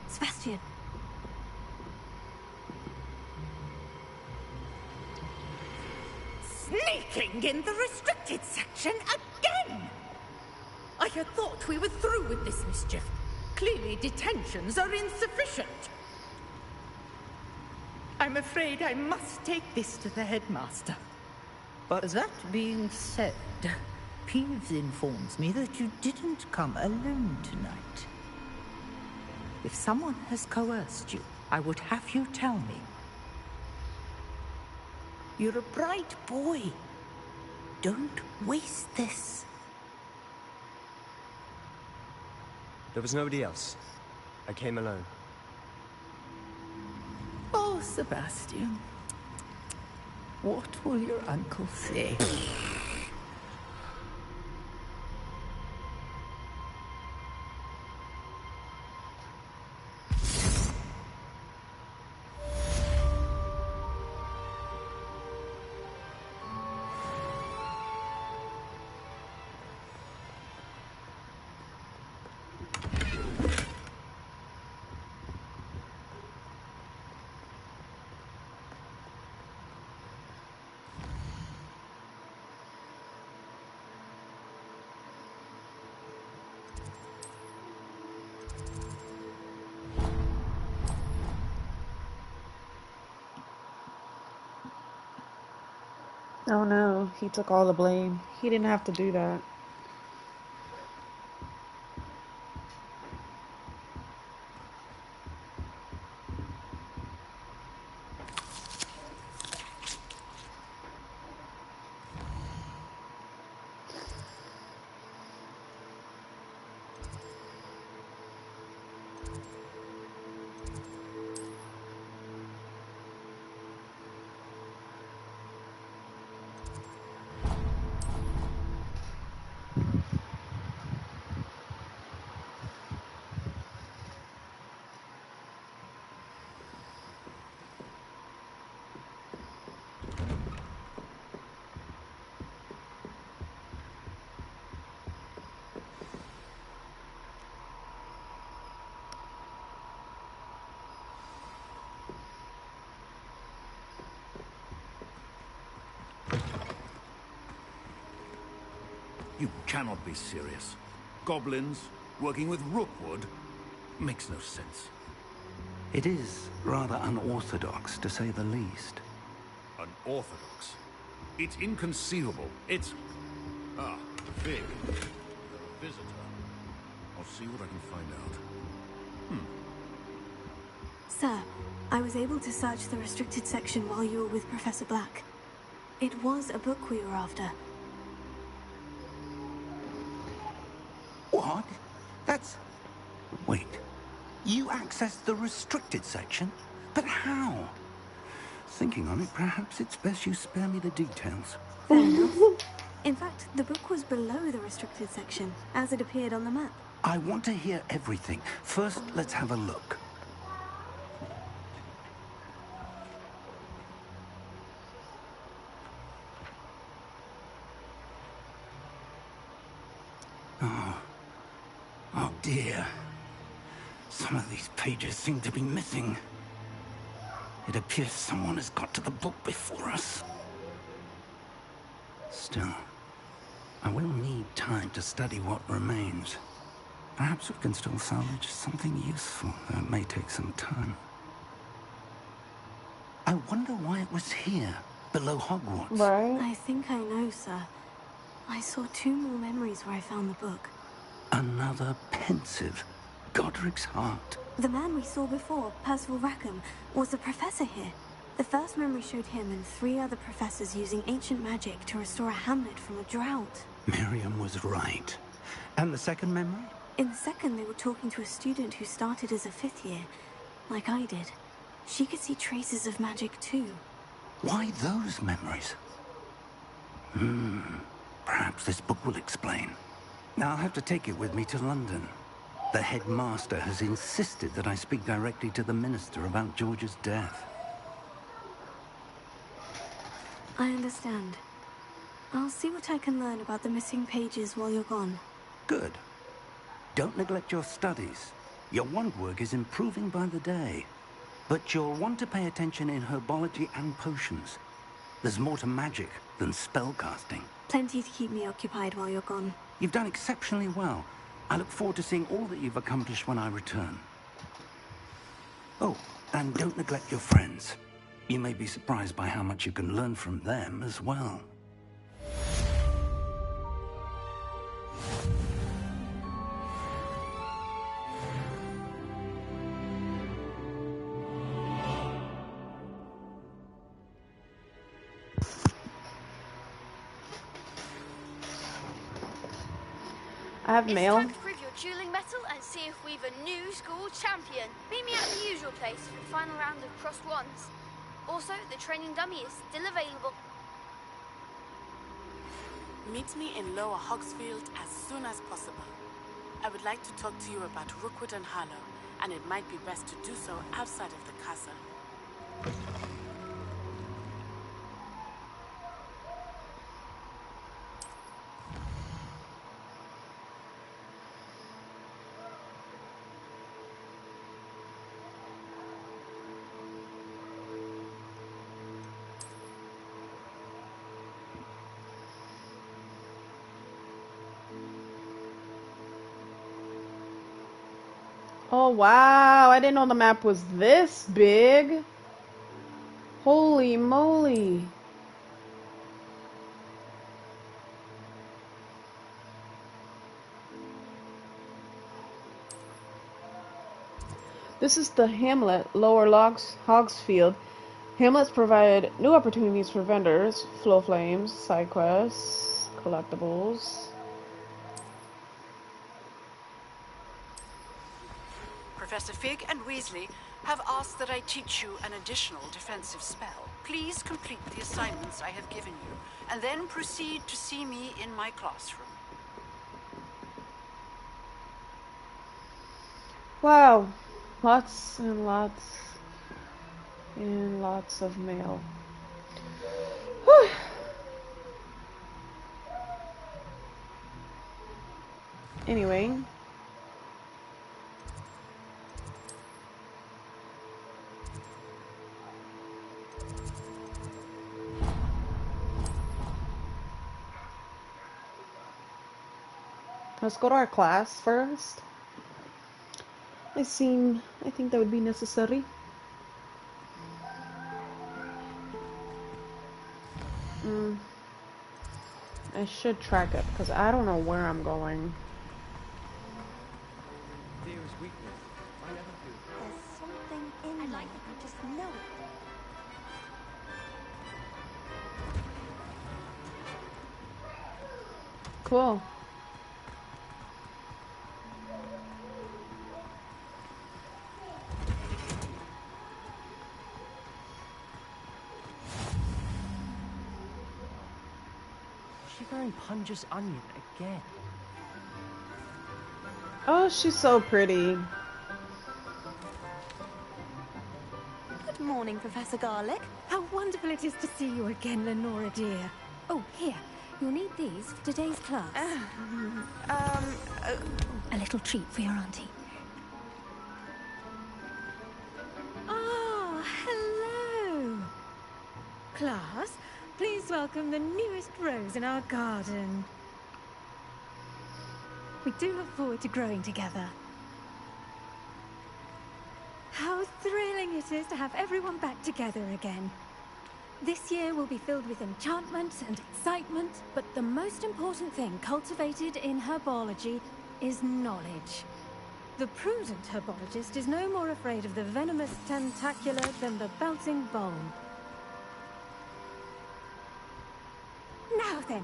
Sebastian. Sneaking in the restricted section again! I had thought we were through with this mischief. Clearly detentions are insufficient. I'm afraid I must take this to the headmaster. But that being said, Peeves informs me that you didn't come alone tonight. If someone has coerced you, I would have you tell me. You're a bright boy. Don't waste this. There was nobody else. I came alone. Oh, Sebastian. What will your uncle say? Oh no, he took all the blame. He didn't have to do that. You cannot be serious. Goblins working with Rookwood makes no sense. It is rather unorthodox, to say the least. Unorthodox? It's inconceivable. It's... Ah, Fig. You're a visitor. I'll see what I can find out. Sir, I was able to search the restricted section while you were with Professor Black. It was a book we were after. What? That's... Wait. You accessed the restricted section? But how? Thinking on it, perhaps it's best you spare me the details. Fair enough. In fact, the book was below the restricted section, as it appeared on the map. I want to hear everything. First, let's have a look. Oh dear. Some of these pages seem to be missing. It appears someone has got to the book before us. Still, I will need time to study what remains. Perhaps we can still salvage something useful, though it may take some time. I wonder why it was here, below Hogwarts. Right. I think I know, sir. I saw 2 more memories where I found the book. Another pensive Godric's heart. The man we saw before, Percival Rackham, was a professor here. The first memory showed him and 3 other professors using ancient magic to restore a hamlet from a drought. Miriam was right. And the second memory? In the second, they were talking to a student who started as a 5th year, like I did. She could see traces of magic too. Why those memories? Perhaps this book will explain. Now I'll have to take it with me to London. The headmaster has insisted that I speak directly to the minister about George's death. I understand. I'll see what I can learn about the missing pages while you're gone. Good. Don't neglect your studies. Your wand work is improving by the day. But you'll want to pay attention in herbology and potions. There's more to magic than spellcasting. Plenty to keep me occupied while you're gone. You've done exceptionally well. I look forward to seeing all that you've accomplished when I return. Oh, and don't neglect your friends. You may be surprised by how much you can learn from them as well. I have mail. It's time to prove your dueling mettle and see if we've a new school champion. Meet me at the usual place for the final round of crossed wands. Also, the training dummy is still available. Meet me in Lower Hogsfield as soon as possible. I would like to talk to you about Rookwood and Harlow, and it might be best to do so outside of the castle. Oh wow, I didn't know the map was this big. Holy moly. This is the Hamlet, Lower Hogsfield. Hamlets provide new opportunities for vendors, flow flames, side quests, collectibles. Professor Fig and Weasley have asked that I teach you an additional defensive spell. Please complete the assignments I have given you, and then proceed to see me in my classroom. Wow, lots and lots and lots of mail. Whew. Anyway. Let's go to our class first. I think that would be necessary. I should track it because I don't know where I'm going. Fear is weakness. I never do. There's something in there. I just know it. Cool. Shivering Punja's onion again. Oh, she's so pretty. Good morning, Professor Garlick. How wonderful it is to see you again, Lenora dear. Oh, here. You'll need these for today's class. A little treat for your auntie. Ah, hello. Class, please welcome the newest rose in our garden. We do look forward to growing together. How thrilling it is to have everyone back together again. This year will be filled with enchantment and excitement, but the most important thing cultivated in herbology is knowledge. The prudent herbologist is no more afraid of the venomous tentacular than the bouncing bulb. Now then,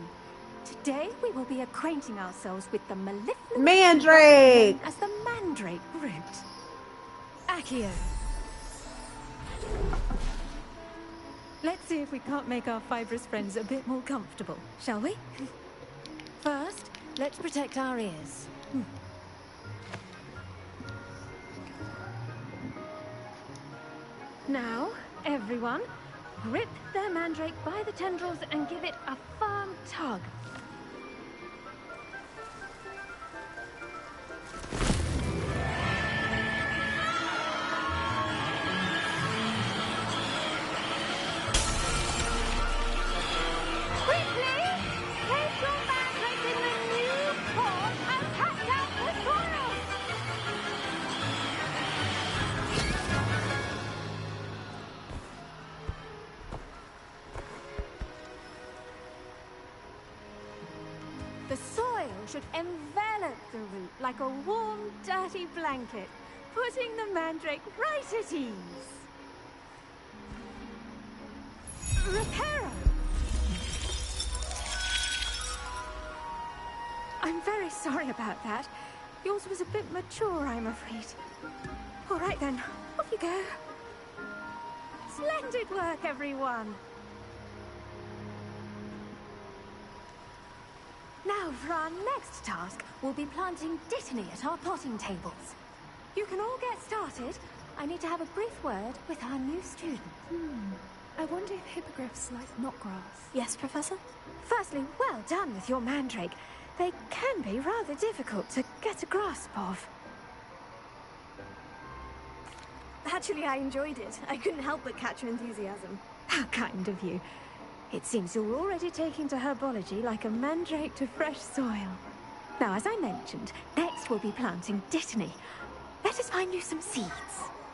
today we will be acquainting ourselves with the mellifluous Mandrake! as the mandrake root. Accio. Let's see if we can't make our fibrous friends a bit more comfortable, shall we? First, let's protect our ears. Now, everyone, grip their mandrake by the tendrils and give it a firm tug. The soil should envelop the root like a warm, dirty blanket, putting the mandrake right at ease. Reparo! I'm very sorry about that. Yours was a bit mature, I'm afraid. All right then, off you go. Splendid work, everyone! Now, for our next task, we'll be planting Dittany at our potting tables. You can all get started. I need to have a brief word with our new student. I wonder if hippogriffs like knotgrass. Yes, Professor? Firstly, well done with your mandrake. They can be rather difficult to get a grasp of. Actually, I enjoyed it. I couldn't help but catch your enthusiasm. How kind of you. It seems you're already taking to herbology like a mandrake to fresh soil. Now, as I mentioned, next we'll be planting Dittany. Let us find you some seeds.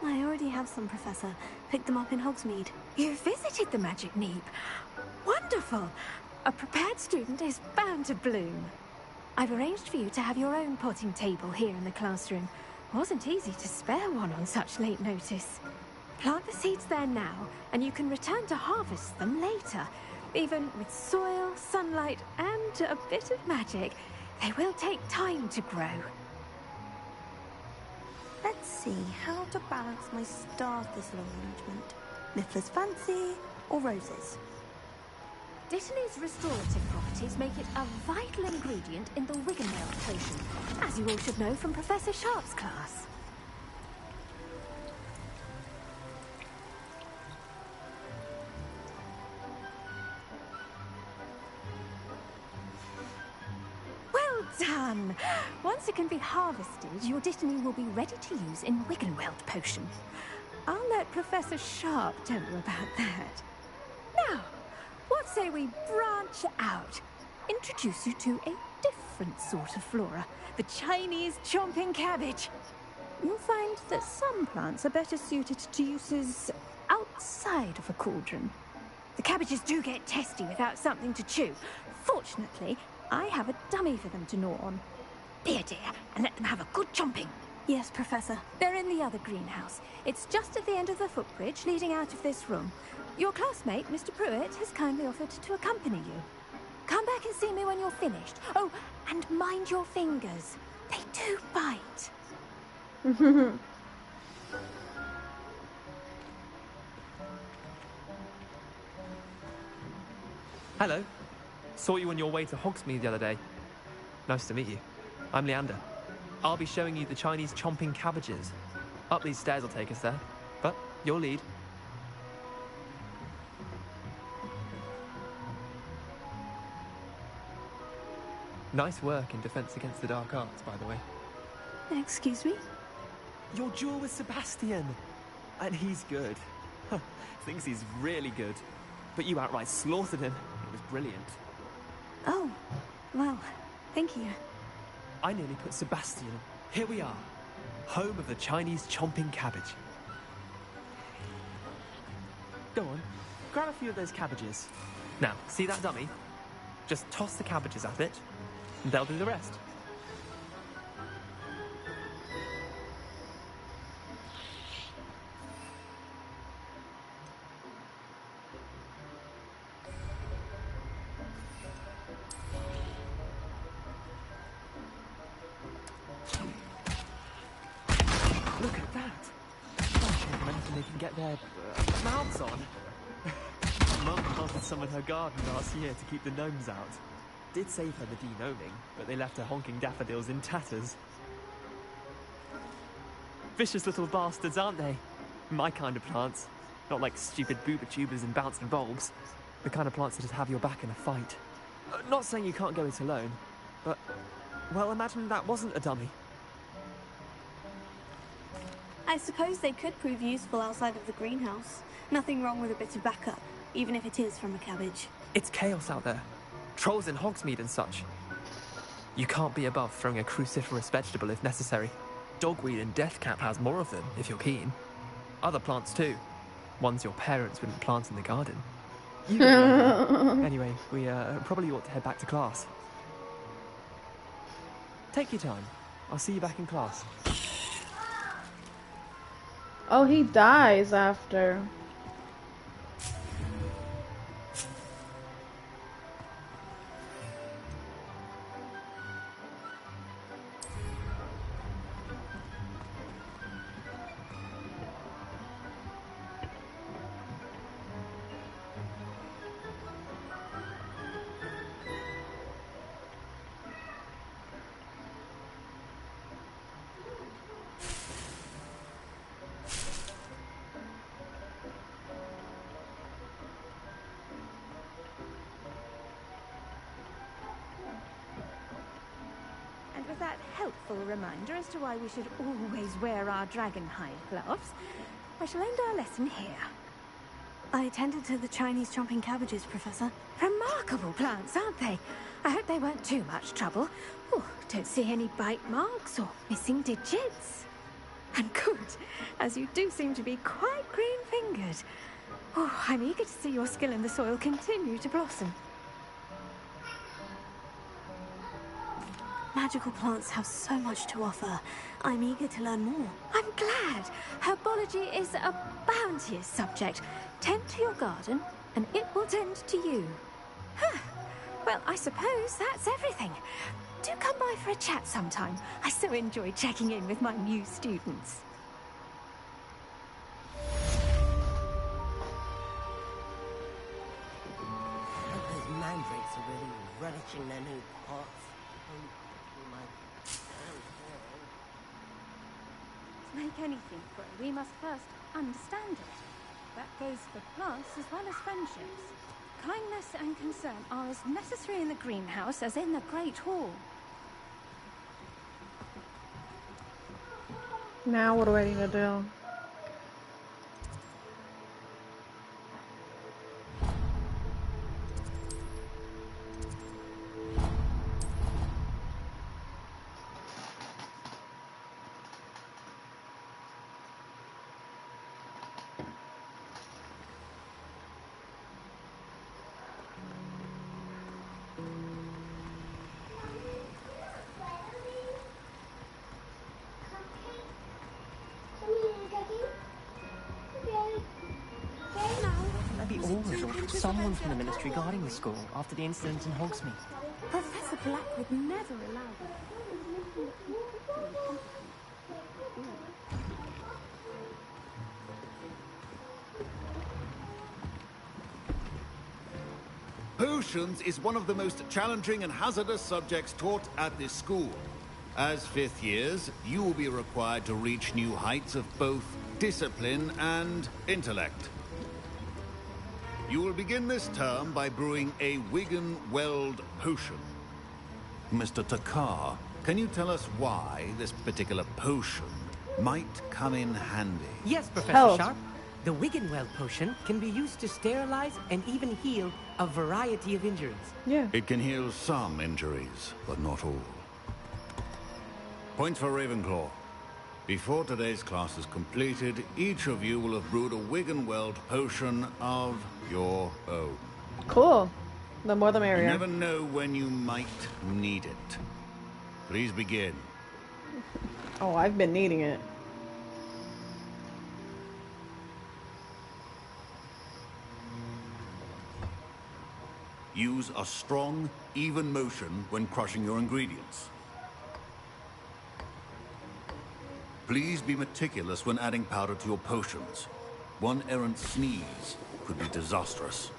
I already have some, Professor. Picked them up in Hogsmeade. You visited the Magic Neep. Wonderful! A prepared student is bound to bloom. I've arranged for you to have your own potting table here in the classroom. Wasn't easy to spare one on such late notice. Plant the seeds there now, and you can return to harvest them later. Even with soil, sunlight, and a bit of magic, they will take time to grow. Let's see how to balance my star thistle arrangement. Mifflin's fancy or roses? Dittany's restorative properties make it a vital ingredient in the Wiggenweld potion, as you all should know from Professor Sharp's class. Well done! Once it can be harvested, your Dittany will be ready to use in Wiggenweld potion. I'll let Professor Sharp tell you about that. Now, what say we branch out? Introduce you to a different sort of flora, the Chinese chomping cabbage. you'll find that some plants are better suited to uses outside of a cauldron. The cabbages do get testy without something to chew. Fortunately, I have a dummy for them to gnaw on. Be a dear, and let them have a good chomping. Yes, Professor. They're in the other greenhouse. It's just at the end of the footbridge leading out of this room. Your classmate, Mr. Pruitt, has kindly offered to accompany you. Come back and see me when you're finished. Oh, and mind your fingers. They do bite. Hello. Saw you on your way to Hogsmeade the other day. Nice to meet you. I'm Leander. I'll be showing you the Chinese chomping cabbages. Up these stairs will take us there, but your lead. Nice work in Defense Against the Dark Arts, by the way. Excuse me? Your duel with Sebastian! And he's good. Thinks he's really good. But you outright slaughtered him. It was brilliant. Oh, well, thank you. I nearly put Sebastian. Here we are. Home of the Chinese chomping cabbage. Go on, grab a few of those cabbages. Now, see that dummy? Just toss the cabbages at it, and they'll do the rest. Look at that! Gosh, anything they can get their mouths on. Mum planted some in her garden last year to keep the gnomes out. Did save her the de-gnoming, but they left her honking daffodils in tatters. Vicious little bastards, aren't they? My kind of plants. Not like stupid booba tubers and bouncing bulbs. The kind of plants that just have your back in a fight. Not saying you can't go it alone, but, well, imagine that wasn't a dummy. I suppose they could prove useful outside of the greenhouse. Nothing wrong with a bit of backup, even if it is from a cabbage. It's chaos out there. Trolls in Hogsmeade and such. You can't be above throwing a cruciferous vegetable if necessary. Dogweed and deathcap has more of them, if you're keen. Other plants too. Ones your parents wouldn't plant in the garden. You know. Anyway, we probably ought to head back to class. Take your time. I'll see you back in class. Oh, he dies after. With that helpful reminder as to why we should always wear our dragonhide gloves, I shall end our lesson here. I attended to the Chinese chomping cabbages, Professor. Remarkable plants, aren't they? I hope they weren't too much trouble. Oh, don't see any bite marks or missing digits. And good, as you do seem to be quite green-fingered. Oh, I'm eager to see your skill in the soil continue to blossom. Magical plants have so much to offer. I'm eager to learn more. I'm glad. Herbology is a bounteous subject. Tend to your garden, and it will tend to you. Huh. Well, I suppose that's everything. Do come by for a chat sometime. I so enjoy checking in with my new students. Those mandrakes are really relishing their new pots. To make anything grow, we must first understand it. That goes for plants as well as friendships. Kindness and concern are as necessary in the greenhouse as in the Great Hall. Now what do I need to do? Always, or someone from the Ministry guarding the school after the incident in Hogsmeade. Professor Black would never allow that. Potions is one of the most challenging and hazardous subjects taught at this school. As fifth years, you will be required to reach new heights of both discipline and intellect. You will begin this term by brewing a Wigan-Weld potion. Mr. Takar, can you tell us why this particular potion might come in handy? Yes, Professor Sharp. The Wiggenweld potion can be used to sterilize and even heal a variety of injuries. Yeah. It can heal some injuries, but not all. Points for Ravenclaw. Before today's class is completed, each of you will have brewed a Wiggenweld potion of your own. Cool. The more the You merrier. never know when you might need it. Please begin. Oh, I've been needing it. Use a strong, even motion when crushing your ingredients. Please be meticulous when adding powder to your potions. One errant sneeze could be disastrous.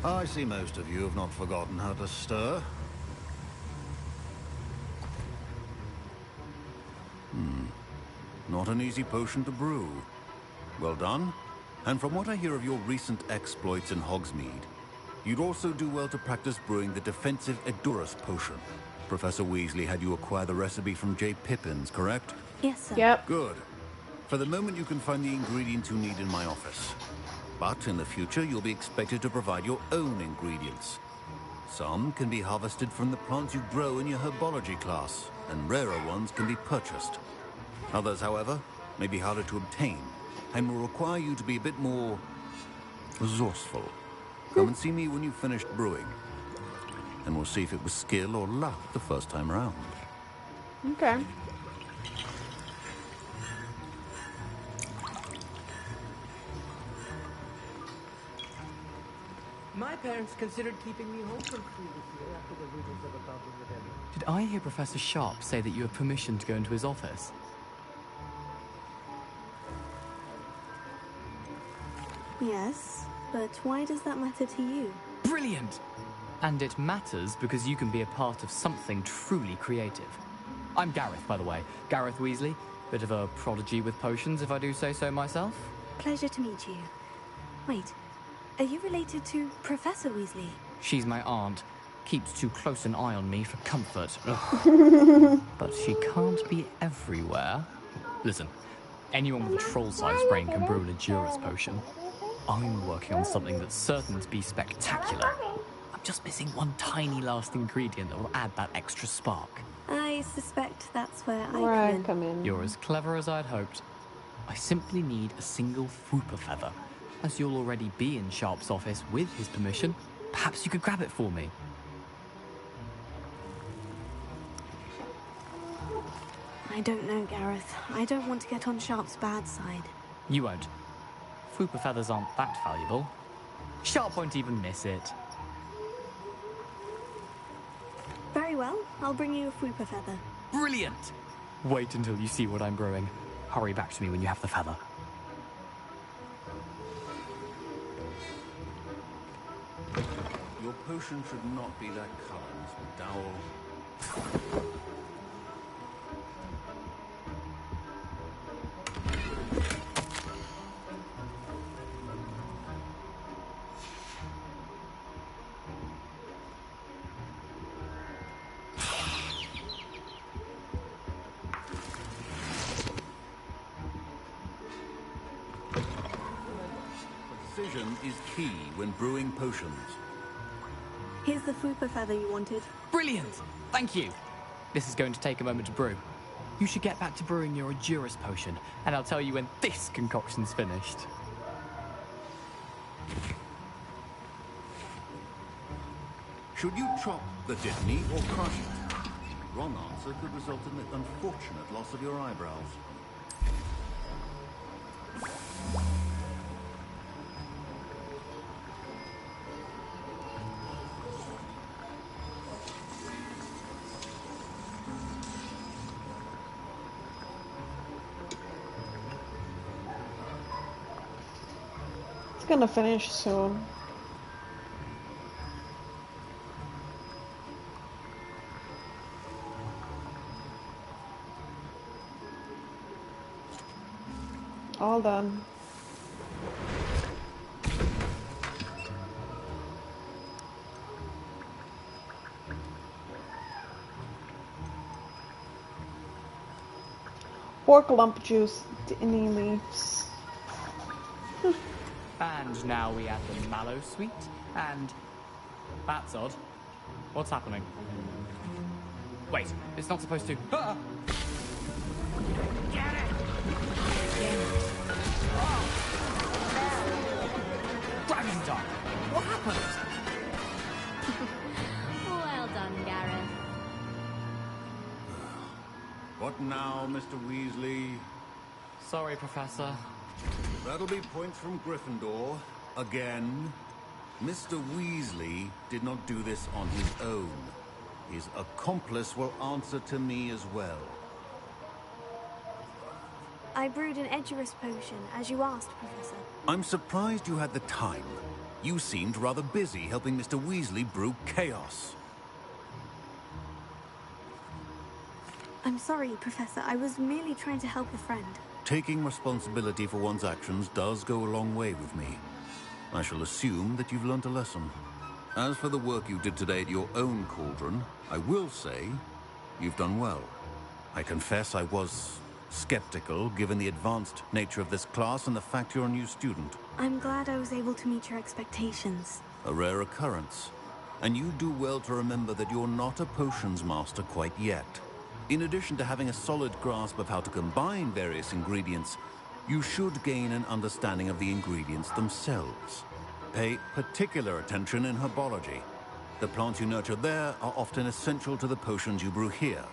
I see most of you have not forgotten how to stir. Not an easy potion to brew. Well done. And from what I hear of your recent exploits in Hogsmeade, you'd also do well to practice brewing the defensive Edurus potion. Professor Weasley had you acquire the recipe from J. Pippin's, correct? Yes, sir. Yep. Good. For the moment, you can find the ingredients you need in my office. But in the future, you'll be expected to provide your own ingredients. Some can be harvested from the plants you grow in your herbology class, and rarer ones can be purchased. Others, however, may be harder to obtain, and will require you to be a bit more resourceful. Come and see me when you've finished brewing, and we'll see if it was skill or luck the first time around. Okay. My parents considered keeping me home from school this year after the rumors of a bout of rebellion. Did I hear Professor Sharp say that you have permission to go into his office? Yes, but why does that matter to you? Brilliant! And it matters because you can be a part of something truly creative. I'm Gareth, by the way. Gareth Weasley. Bit of a prodigy with potions, if I do say so myself. Pleasure to meet you. Wait, are you related to Professor Weasley? She's my aunt. Keeps too close an eye on me for comfort. Ugh. But she can't be everywhere. Listen, anyone with a troll-sized brain can brew an Edurus potion. I'm working on something that's certain to be spectacular. I'm just missing one tiny last ingredient that will add that extra spark. I suspect that's where I come in. You're as clever as I'd hoped. I simply need a single Fwooper feather. As you'll already be in Sharp's office with his permission, perhaps you could grab it for me. I don't know, Gareth. I don't want to get on Sharp's bad side. You won't. Fwooper feathers aren't that valuable. Sharp won't even miss it. Very well, I'll bring you a Fwooper feather. Brilliant! Wait until you see what I'm brewing. Hurry back to me when you have the feather. Your potion should not be that color, Miss McDowell. Precision is key when brewing potions. Here's the Fupa feather you wanted. Brilliant! Thank you. This is going to take a moment to brew. You should get back to brewing your Adurus potion, and I'll tell you when this concoction's finished. Should you chop the Dittany or crush it? Wrong answer could result in the unfortunate loss of your eyebrows. It's gonna finish soon. All done. Pork lump juice, Dittany leaves. And now we add the mallow sweet, and... That's odd. What's happening? Wait, it's not supposed to... Ah! Get it! Dragon Dog! What happened? Well done, Gareth. What now, Mr. Weasley? Sorry, Professor. That'll be points from Gryffindor. Again. Mr. Weasley did not do this on his own. His accomplice will answer to me as well. I brewed an Edurus potion, as you asked, Professor. I'm surprised you had the time. You seemed rather busy helping Mr. Weasley brew chaos. I'm sorry, Professor. I was merely trying to help a friend. Taking responsibility for one's actions does go a long way with me. I shall assume that you've learnt a lesson. As for the work you did today at your own cauldron, I will say you've done well. I confess I was skeptical, given the advanced nature of this class and the fact you're a new student. I'm glad I was able to meet your expectations. A rare occurrence. And you do well to remember that you're not a potions master quite yet. In addition to having a solid grasp of how to combine various ingredients, you should gain an understanding of the ingredients themselves. Pay particular attention in herbology. The plants you nurture there are often essential to the potions you brew here.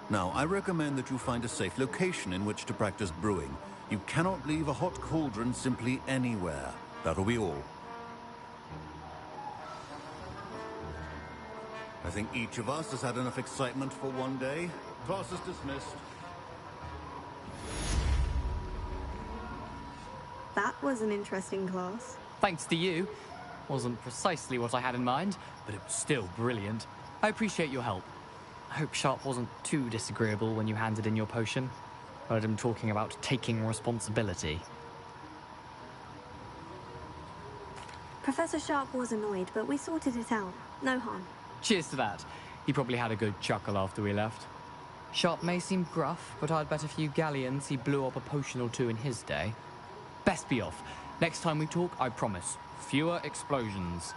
Now, I recommend that you find a safe location in which to practice brewing. You cannot leave a hot cauldron simply anywhere. That'll be all. I think each of us has had enough excitement for one day. Class is dismissed. That was an interesting class. Thanks to you. Wasn't precisely what I had in mind, but it was still brilliant. I appreciate your help. I hope Sharp wasn't too disagreeable when you handed in your potion. Heard him talking about taking responsibility. Professor Sharp was annoyed, but we sorted it out. No harm. Cheers to that. He probably had a good chuckle after we left. Sharp may seem gruff, but I'd bet a few galleons he blew up a potion or two in his day. Best be off. Next time we talk, I promise, fewer explosions.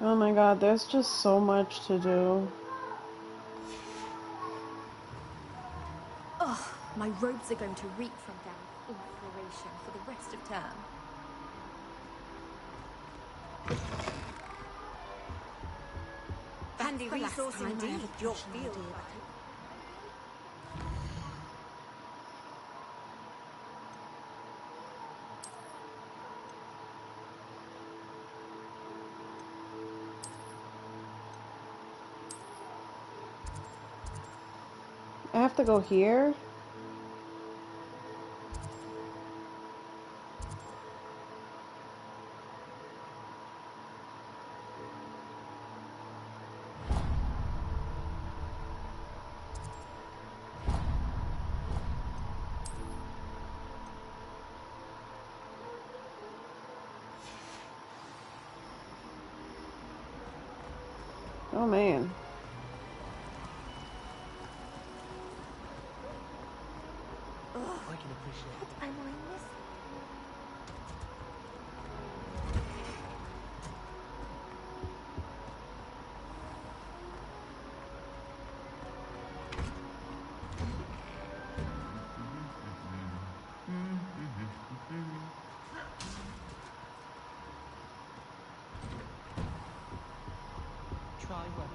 Oh my god, there's just so much to do. Ugh, my robes are going to reek from damp infloration for the rest of term. Handy resource indeed, your field. I have to go here? Oh man. I can appreciate it. I mind this. Try well.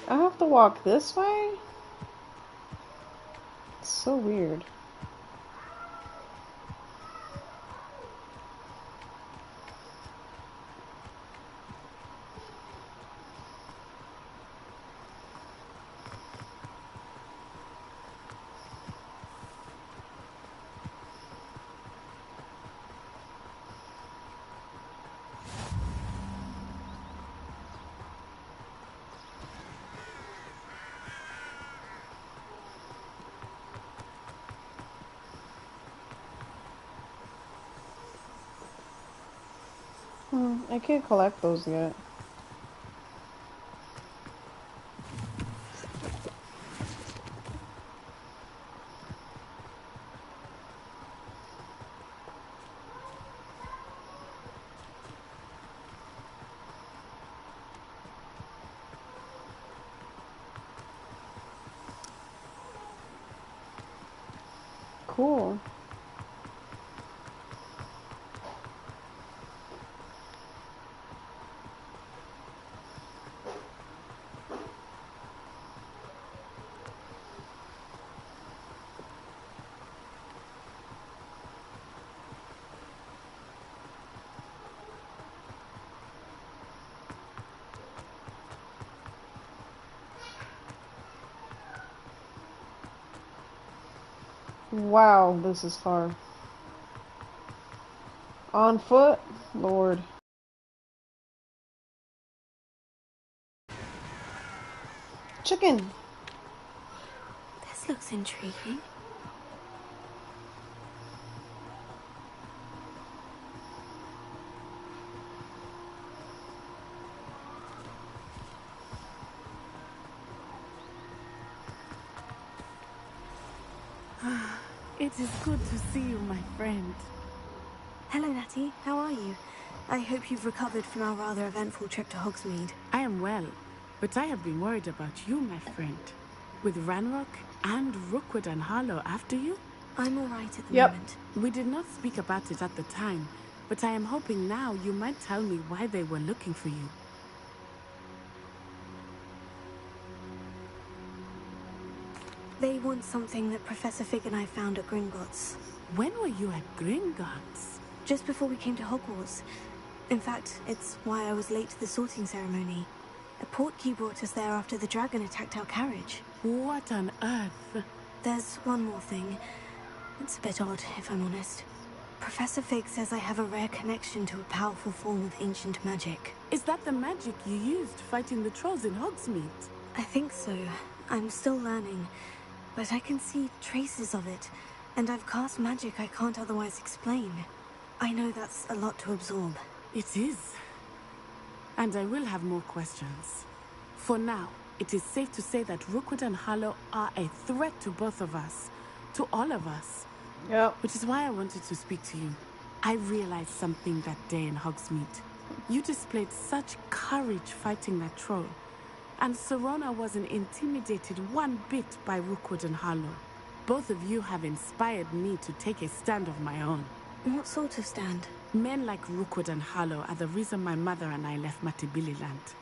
I have to walk this way? It's so weird. I can't collect those yet. Cool. Wow, this is far. On foot? Lord. Chicken! This looks intriguing. It is good to see you, my friend. Hello, Natty. How are you? I hope you've recovered from our rather eventful trip to Hogsmeade. I am well, but I have been worried about you, my friend. With Ranrock and Rookwood and Harlow after you? I'm all right at the moment. We did not speak about it at the time, but I am hoping now you might tell me why they were looking for you. They want something that Professor Fig and I found at Gringotts. When were you at Gringotts? Just before we came to Hogwarts. In fact, it's why I was late to the sorting ceremony. A portkey brought us there after the dragon attacked our carriage. What on earth? There's one more thing. It's a bit odd, if I'm honest. Professor Fig says I have a rare connection to a powerful form of ancient magic. Is that the magic you used fighting the trolls in Hogsmeade? I think so. I'm still learning, but I can see traces of it, and I've cast magic I can't otherwise explain. I know that's a lot to absorb. It is. And I will have more questions. For now, it is safe to say that Rookwood and Harlow are a threat to both of us. To all of us. Yep. Which is why I wanted to speak to you. I realized something that day in Hogsmeade. You displayed such courage fighting that troll. And Serona wasn't intimidated one bit by Rookwood and Harlow. Both of you have inspired me to take a stand of my own. What sort of stand? Men like Rookwood and Harlow are the reason my mother and I left Matabeleland.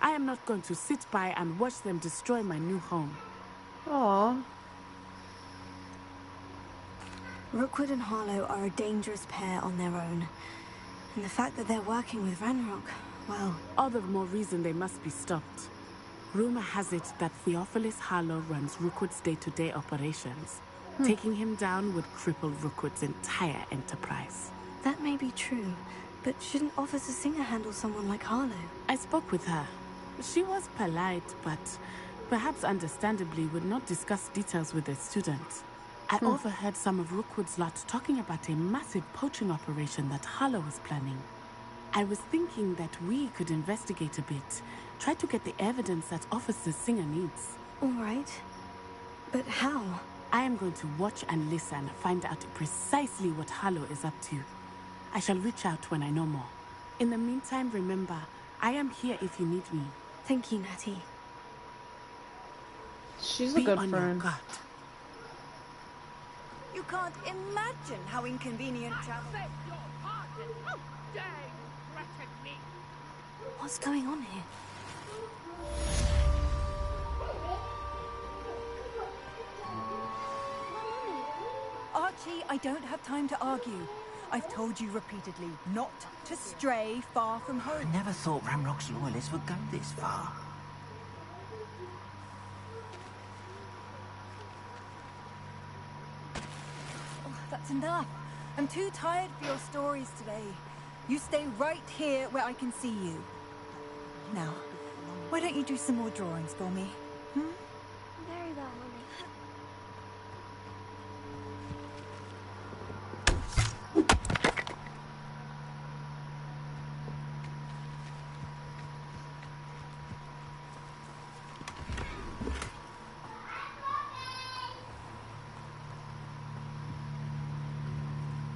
I am not going to sit by and watch them destroy my new home. Aww. Rookwood and Harlow are a dangerous pair on their own. And the fact that they're working with Ranrock, well... All the more reason they must be stopped. Rumor has it that Theophilus Harlow runs Rookwood's day-to-day operations. Taking him down would cripple Rookwood's entire enterprise. That may be true, But shouldn't Officer Singer handle someone like Harlow? I spoke with her. She was polite, but perhaps understandably would not discuss details with the students. I overheard some of Rookwood's lot talking about a massive poaching operation that Harlow was planning. I was thinking that we could investigate a bit, try to get the evidence that Officer Singer needs. All right. But how? I am going to watch and listen, find out precisely what Harlow is up to. I shall reach out when I know more. In the meantime, remember, I am here if you need me. Thank you, Natty. She's a good friend. Be on your guard. You can't imagine how inconvenient travel... What's going on here? Archie, I don't have time to argue. I've told you repeatedly not to stray far from home. I never thought Ramrock's loyalists would go this far. Oh, that's enough. I'm too tired for your stories today. You stay right here where I can see you. Now, why don't you do some more drawings for me? Very well, Mummy.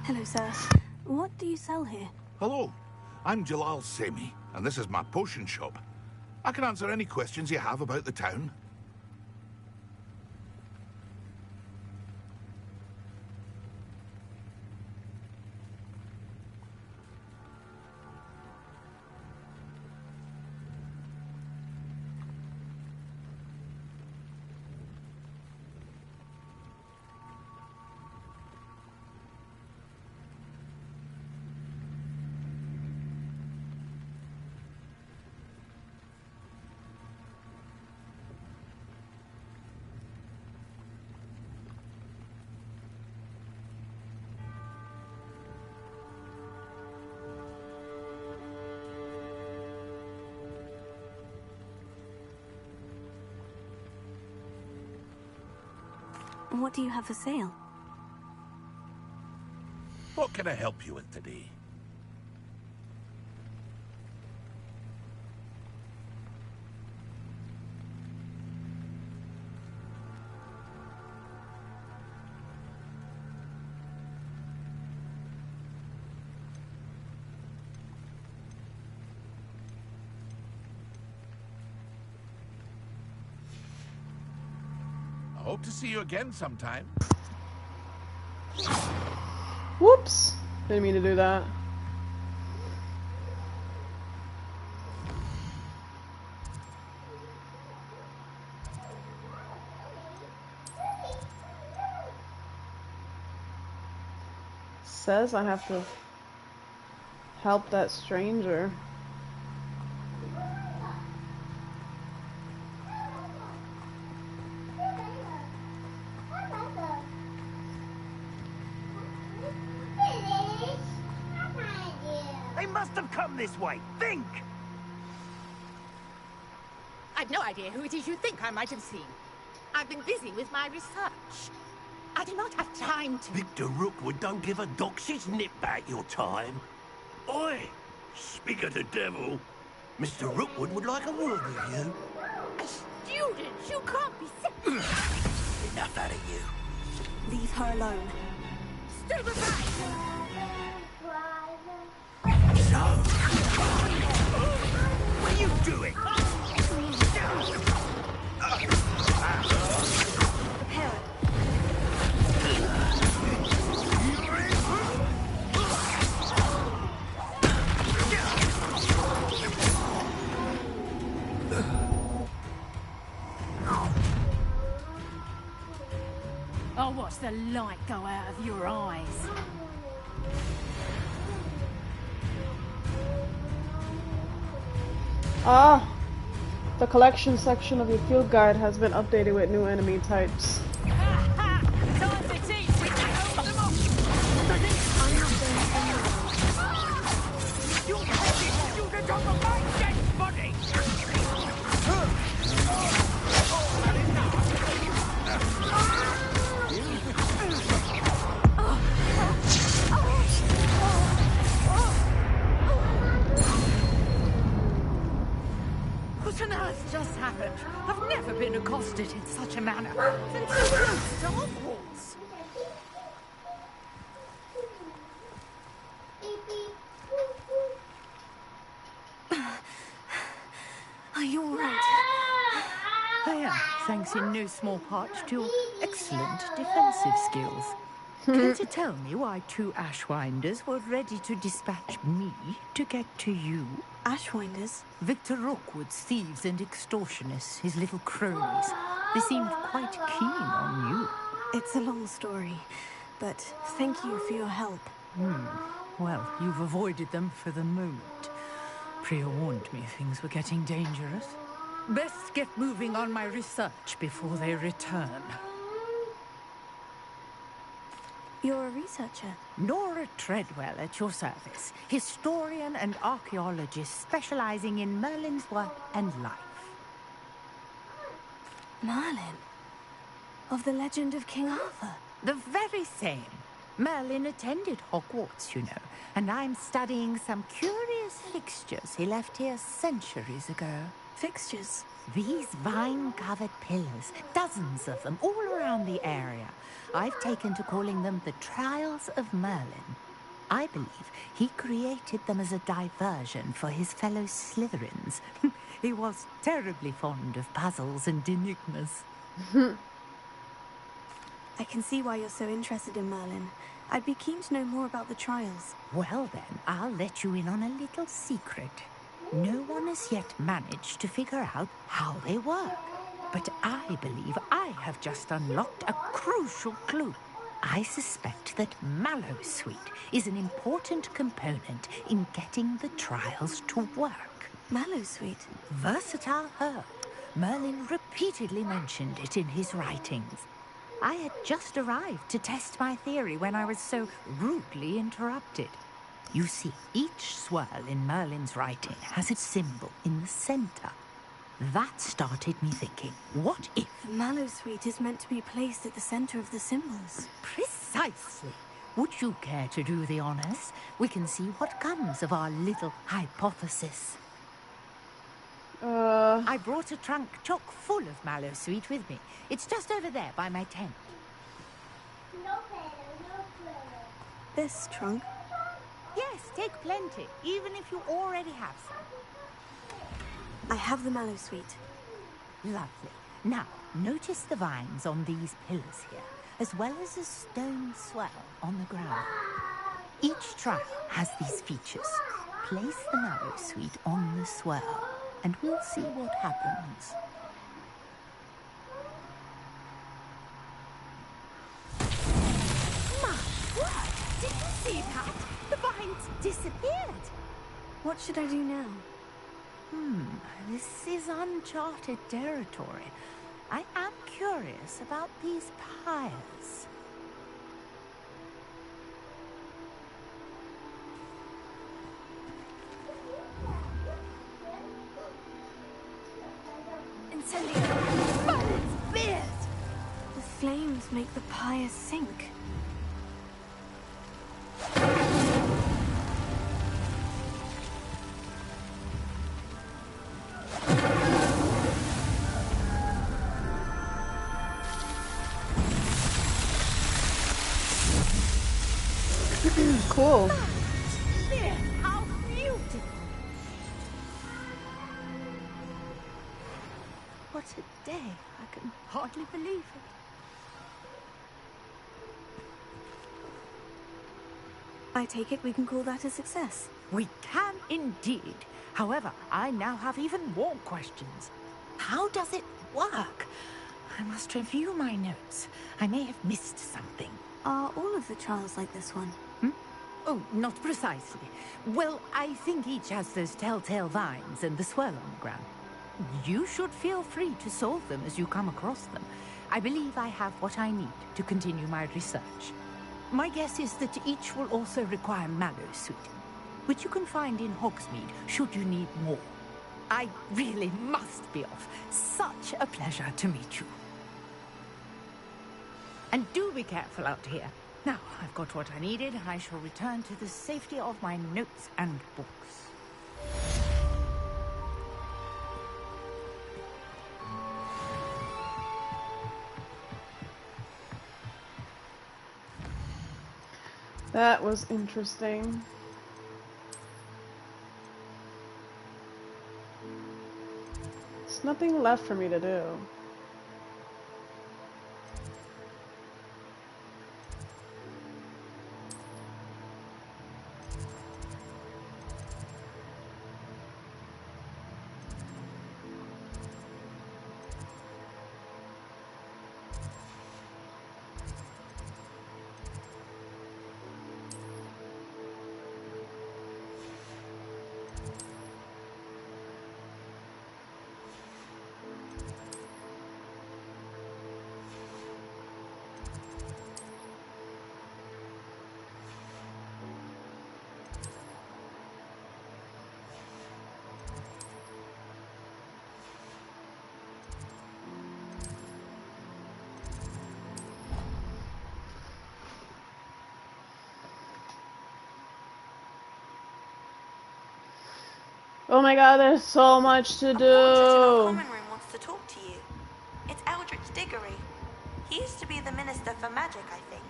Hello, sir. What do you sell here? Hello, I'm Jalal Semi, and this is my potion shop. I can answer any questions you have about the town. What do you have for sale? What can I help you with today? I hope to see you again sometime. Whoops! Didn't mean to do that. Says I have to help that stranger. This way. Think! I've no idea who it is you think I might have seen. I've been busy with my research. I do not have time to... Victor Rookwood don't give a doxy's nip back your time. Oi! Speak of the devil. Mr. Rookwood would like a word with you. A student? You can't be sick. Enough out of you. Leave her alone. Stay back! What are you doing? I'll watch the light go out of your eyes. Ah! The collection section of your field guide has been updated with new enemy types. You petty student of my dead body! What on earth just happened? I've never been accosted in such a manner since so close to Hogwarts. Are you all right? I am, thanks in no small part to your excellent defensive skills. Care to tell me why 2 Ashwinders were ready to dispatch me to get to you? Ashwinders? Victor Rookwood's thieves and extortionists, his little cronies. They seemed quite keen on you. It's a long story, but thank you for your help. Well, you've avoided them for the moment. Priya warned me things were getting dangerous. Best get moving on my research before they return. You're a researcher? Nora Treadwell at your service. Historian and archaeologist specializing in Merlin's work and life. Merlin? Of the legend of King Arthur? The very same. Merlin attended Hogwarts, you know, and I'm studying some curious fixtures he left here centuries ago. Fixtures? These vine-covered pillars, dozens of them, all around the area. I've taken to calling them the Trials of Merlin. I believe he created them as a diversion for his fellow Slytherins. He was terribly fond of puzzles and enigmas. I can see why you're so interested in Merlin. I'd be keen to know more about the trials. Well then, I'll let you in on a little secret. No one has yet managed to figure out how they work. But I believe I have just unlocked a crucial clue. I suspect that Mallowsweet is an important component in getting the trials to work. Mallowsweet? Versatile herb. Merlin repeatedly mentioned it in his writings. I had just arrived to test my theory when I was so rudely interrupted. You see, each swirl in Merlin's writing has its symbol in the center. That started me thinking, what if... The Mallowsweet is meant to be placed at the center of the symbols. Precisely. Would you care to do the honors? We can see what comes of our little hypothesis. I brought a trunk chock full of Mallowsweet with me. It's just over there by my tent. This trunk? Yes, take plenty, even if you already have some. I have the Mallowsweet. Lovely. Now, notice the vines on these pillars here, as well as a stone swell on the ground. Each trial has these features. Place the Mallowsweet on the swell, and we'll see what happens. My word! Did you see that? The vines disappeared! What should I do now? This is uncharted territory. I am curious about these pyres. Incendiary! Merlin's beard! The flames make the pyres sink. Cool. How beautiful! What a day. I can hardly believe it. I take it we can call that a success. We can indeed. However, I now have even more questions. How does it work? I must review my notes. I may have missed something. Are all of the trials like this one? Oh, not precisely. Well, I think each has those telltale vines and the swirl on the ground. You should feel free to solve them as you come across them. I believe I have what I need to continue my research. My guess is that each will also require Mallowsweet. which you can find in Hogsmeade should you need more. I really must be off. Such a pleasure to meet you. And do be careful out here. Now, I've got what I needed. I shall return to the safety of my notes and books. That was interesting. There's nothing left for me to do. Oh my god, there's so much to do. A portrait in our common room wants to talk to you. It's Eldritch Diggory. He used to be the Minister for Magic, I think.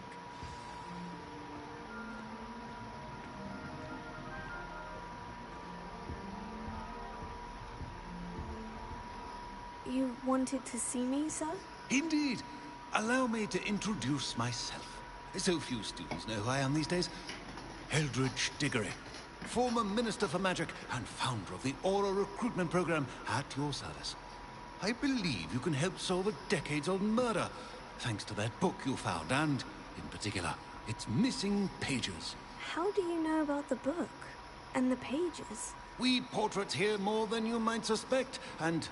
You wanted to see me, sir? Indeed. Allow me to introduce myself. So few students know who I am these days. Eldritch Diggory, former Minister for Magic and founder of the Aura recruitment program at your service. I believe you can help solve a decades-old murder, thanks to that book you found, and, in particular, its missing pages. How do you know about the book? And the pages? We portraits hear more than you might suspect, and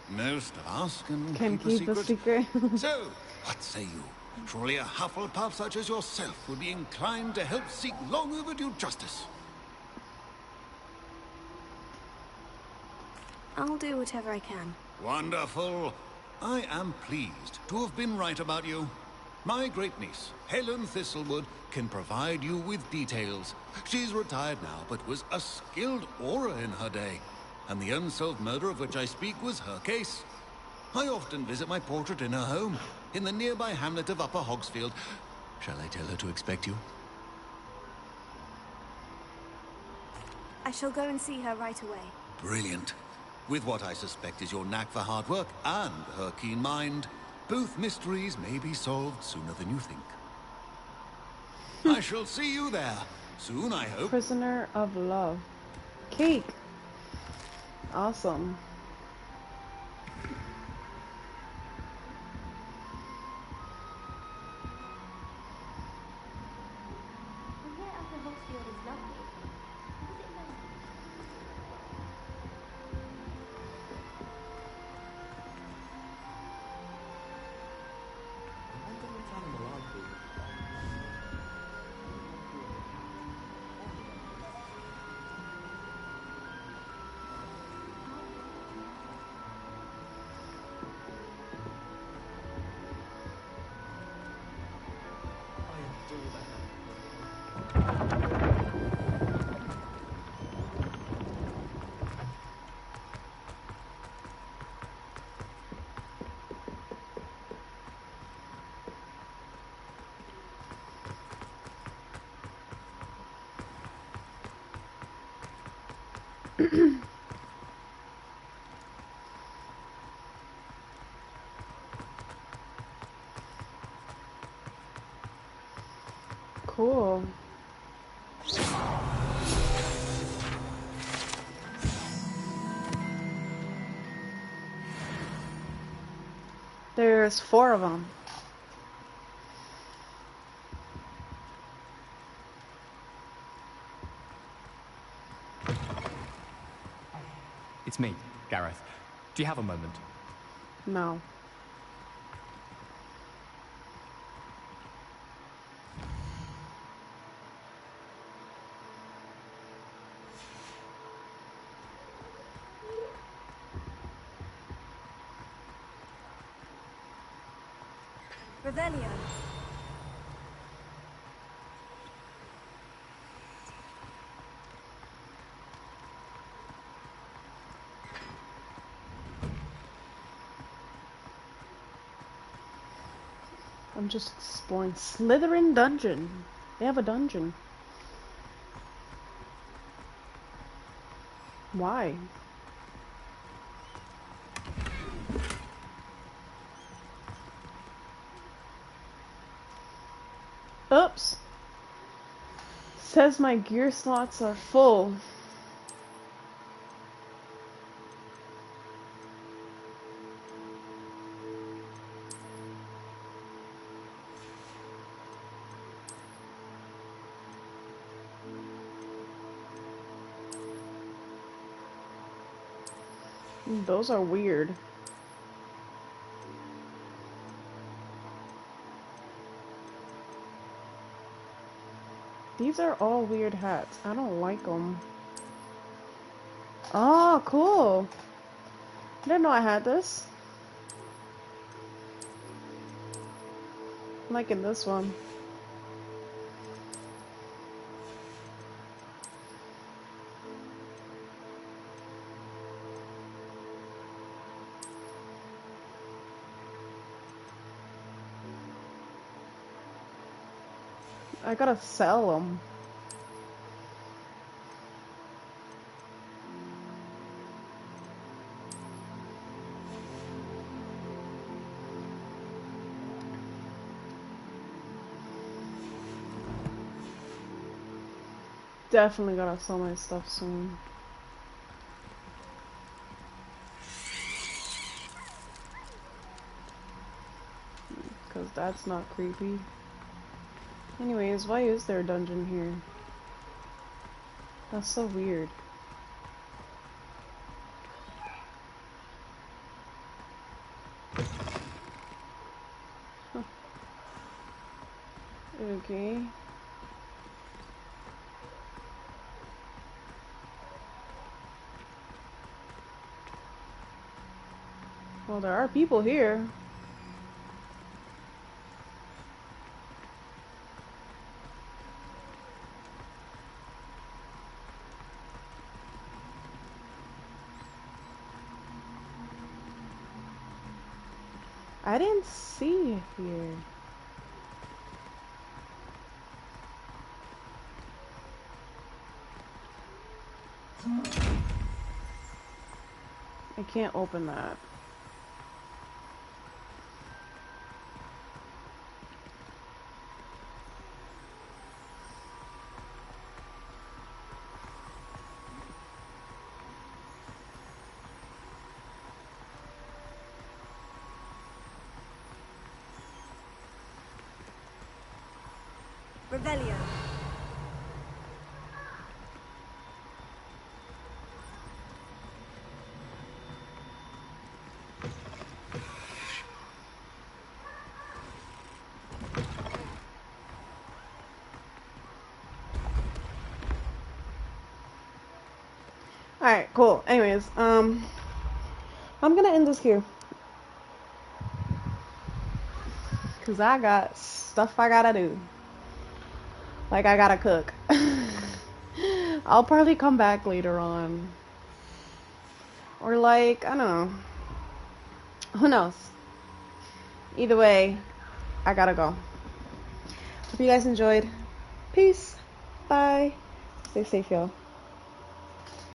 most of us can keep a secret. So, what say you? Surely a Hufflepuff such as yourself would be inclined to help seek long overdue justice. I'll do whatever I can. Wonderful. I am pleased to have been right about you. My great-niece, Helen Thistlewood, can provide you with details. She's retired now, but was a skilled aura in her day. And the unsolved murder of which I speak was her case. I often visit my portrait in her home, in the nearby hamlet of Upper Hogsfield. Shall I tell her to expect you? I shall go and see her right away. Brilliant. With what I suspect is your knack for hard work and her keen mind, both mysteries may be solved sooner than you think. I shall see you there soon, I hope. Prisoner of Love. Cake. Awesome. Cool. There's 4 of them. It's me, Gareth. Do you have a moment? No. Revelio. I'm just exploring Slytherin Dungeon. They have a dungeon. Why? Oops. Says my gear slots are full. Those are weird. These are all weird hats. I don't like them. Oh, cool. I didn't know I had this. I'm liking this one. I gotta sell them. Definitely gotta sell my stuff soon. Because that's not creepy. Anyways, why is there a dungeon here? That's so weird. Huh. Okay. Well, there are people here. I didn't see it here. I can't open that. Revelio. Alright, cool. Anyways, I'm gonna end this here. Cause I got stuff I gotta do. Like I gotta cook. I'll probably come back later on. Or like, I don't know. Who knows? Either way, I gotta go. Hope you guys enjoyed. Peace. Bye. Stay safe, y'all.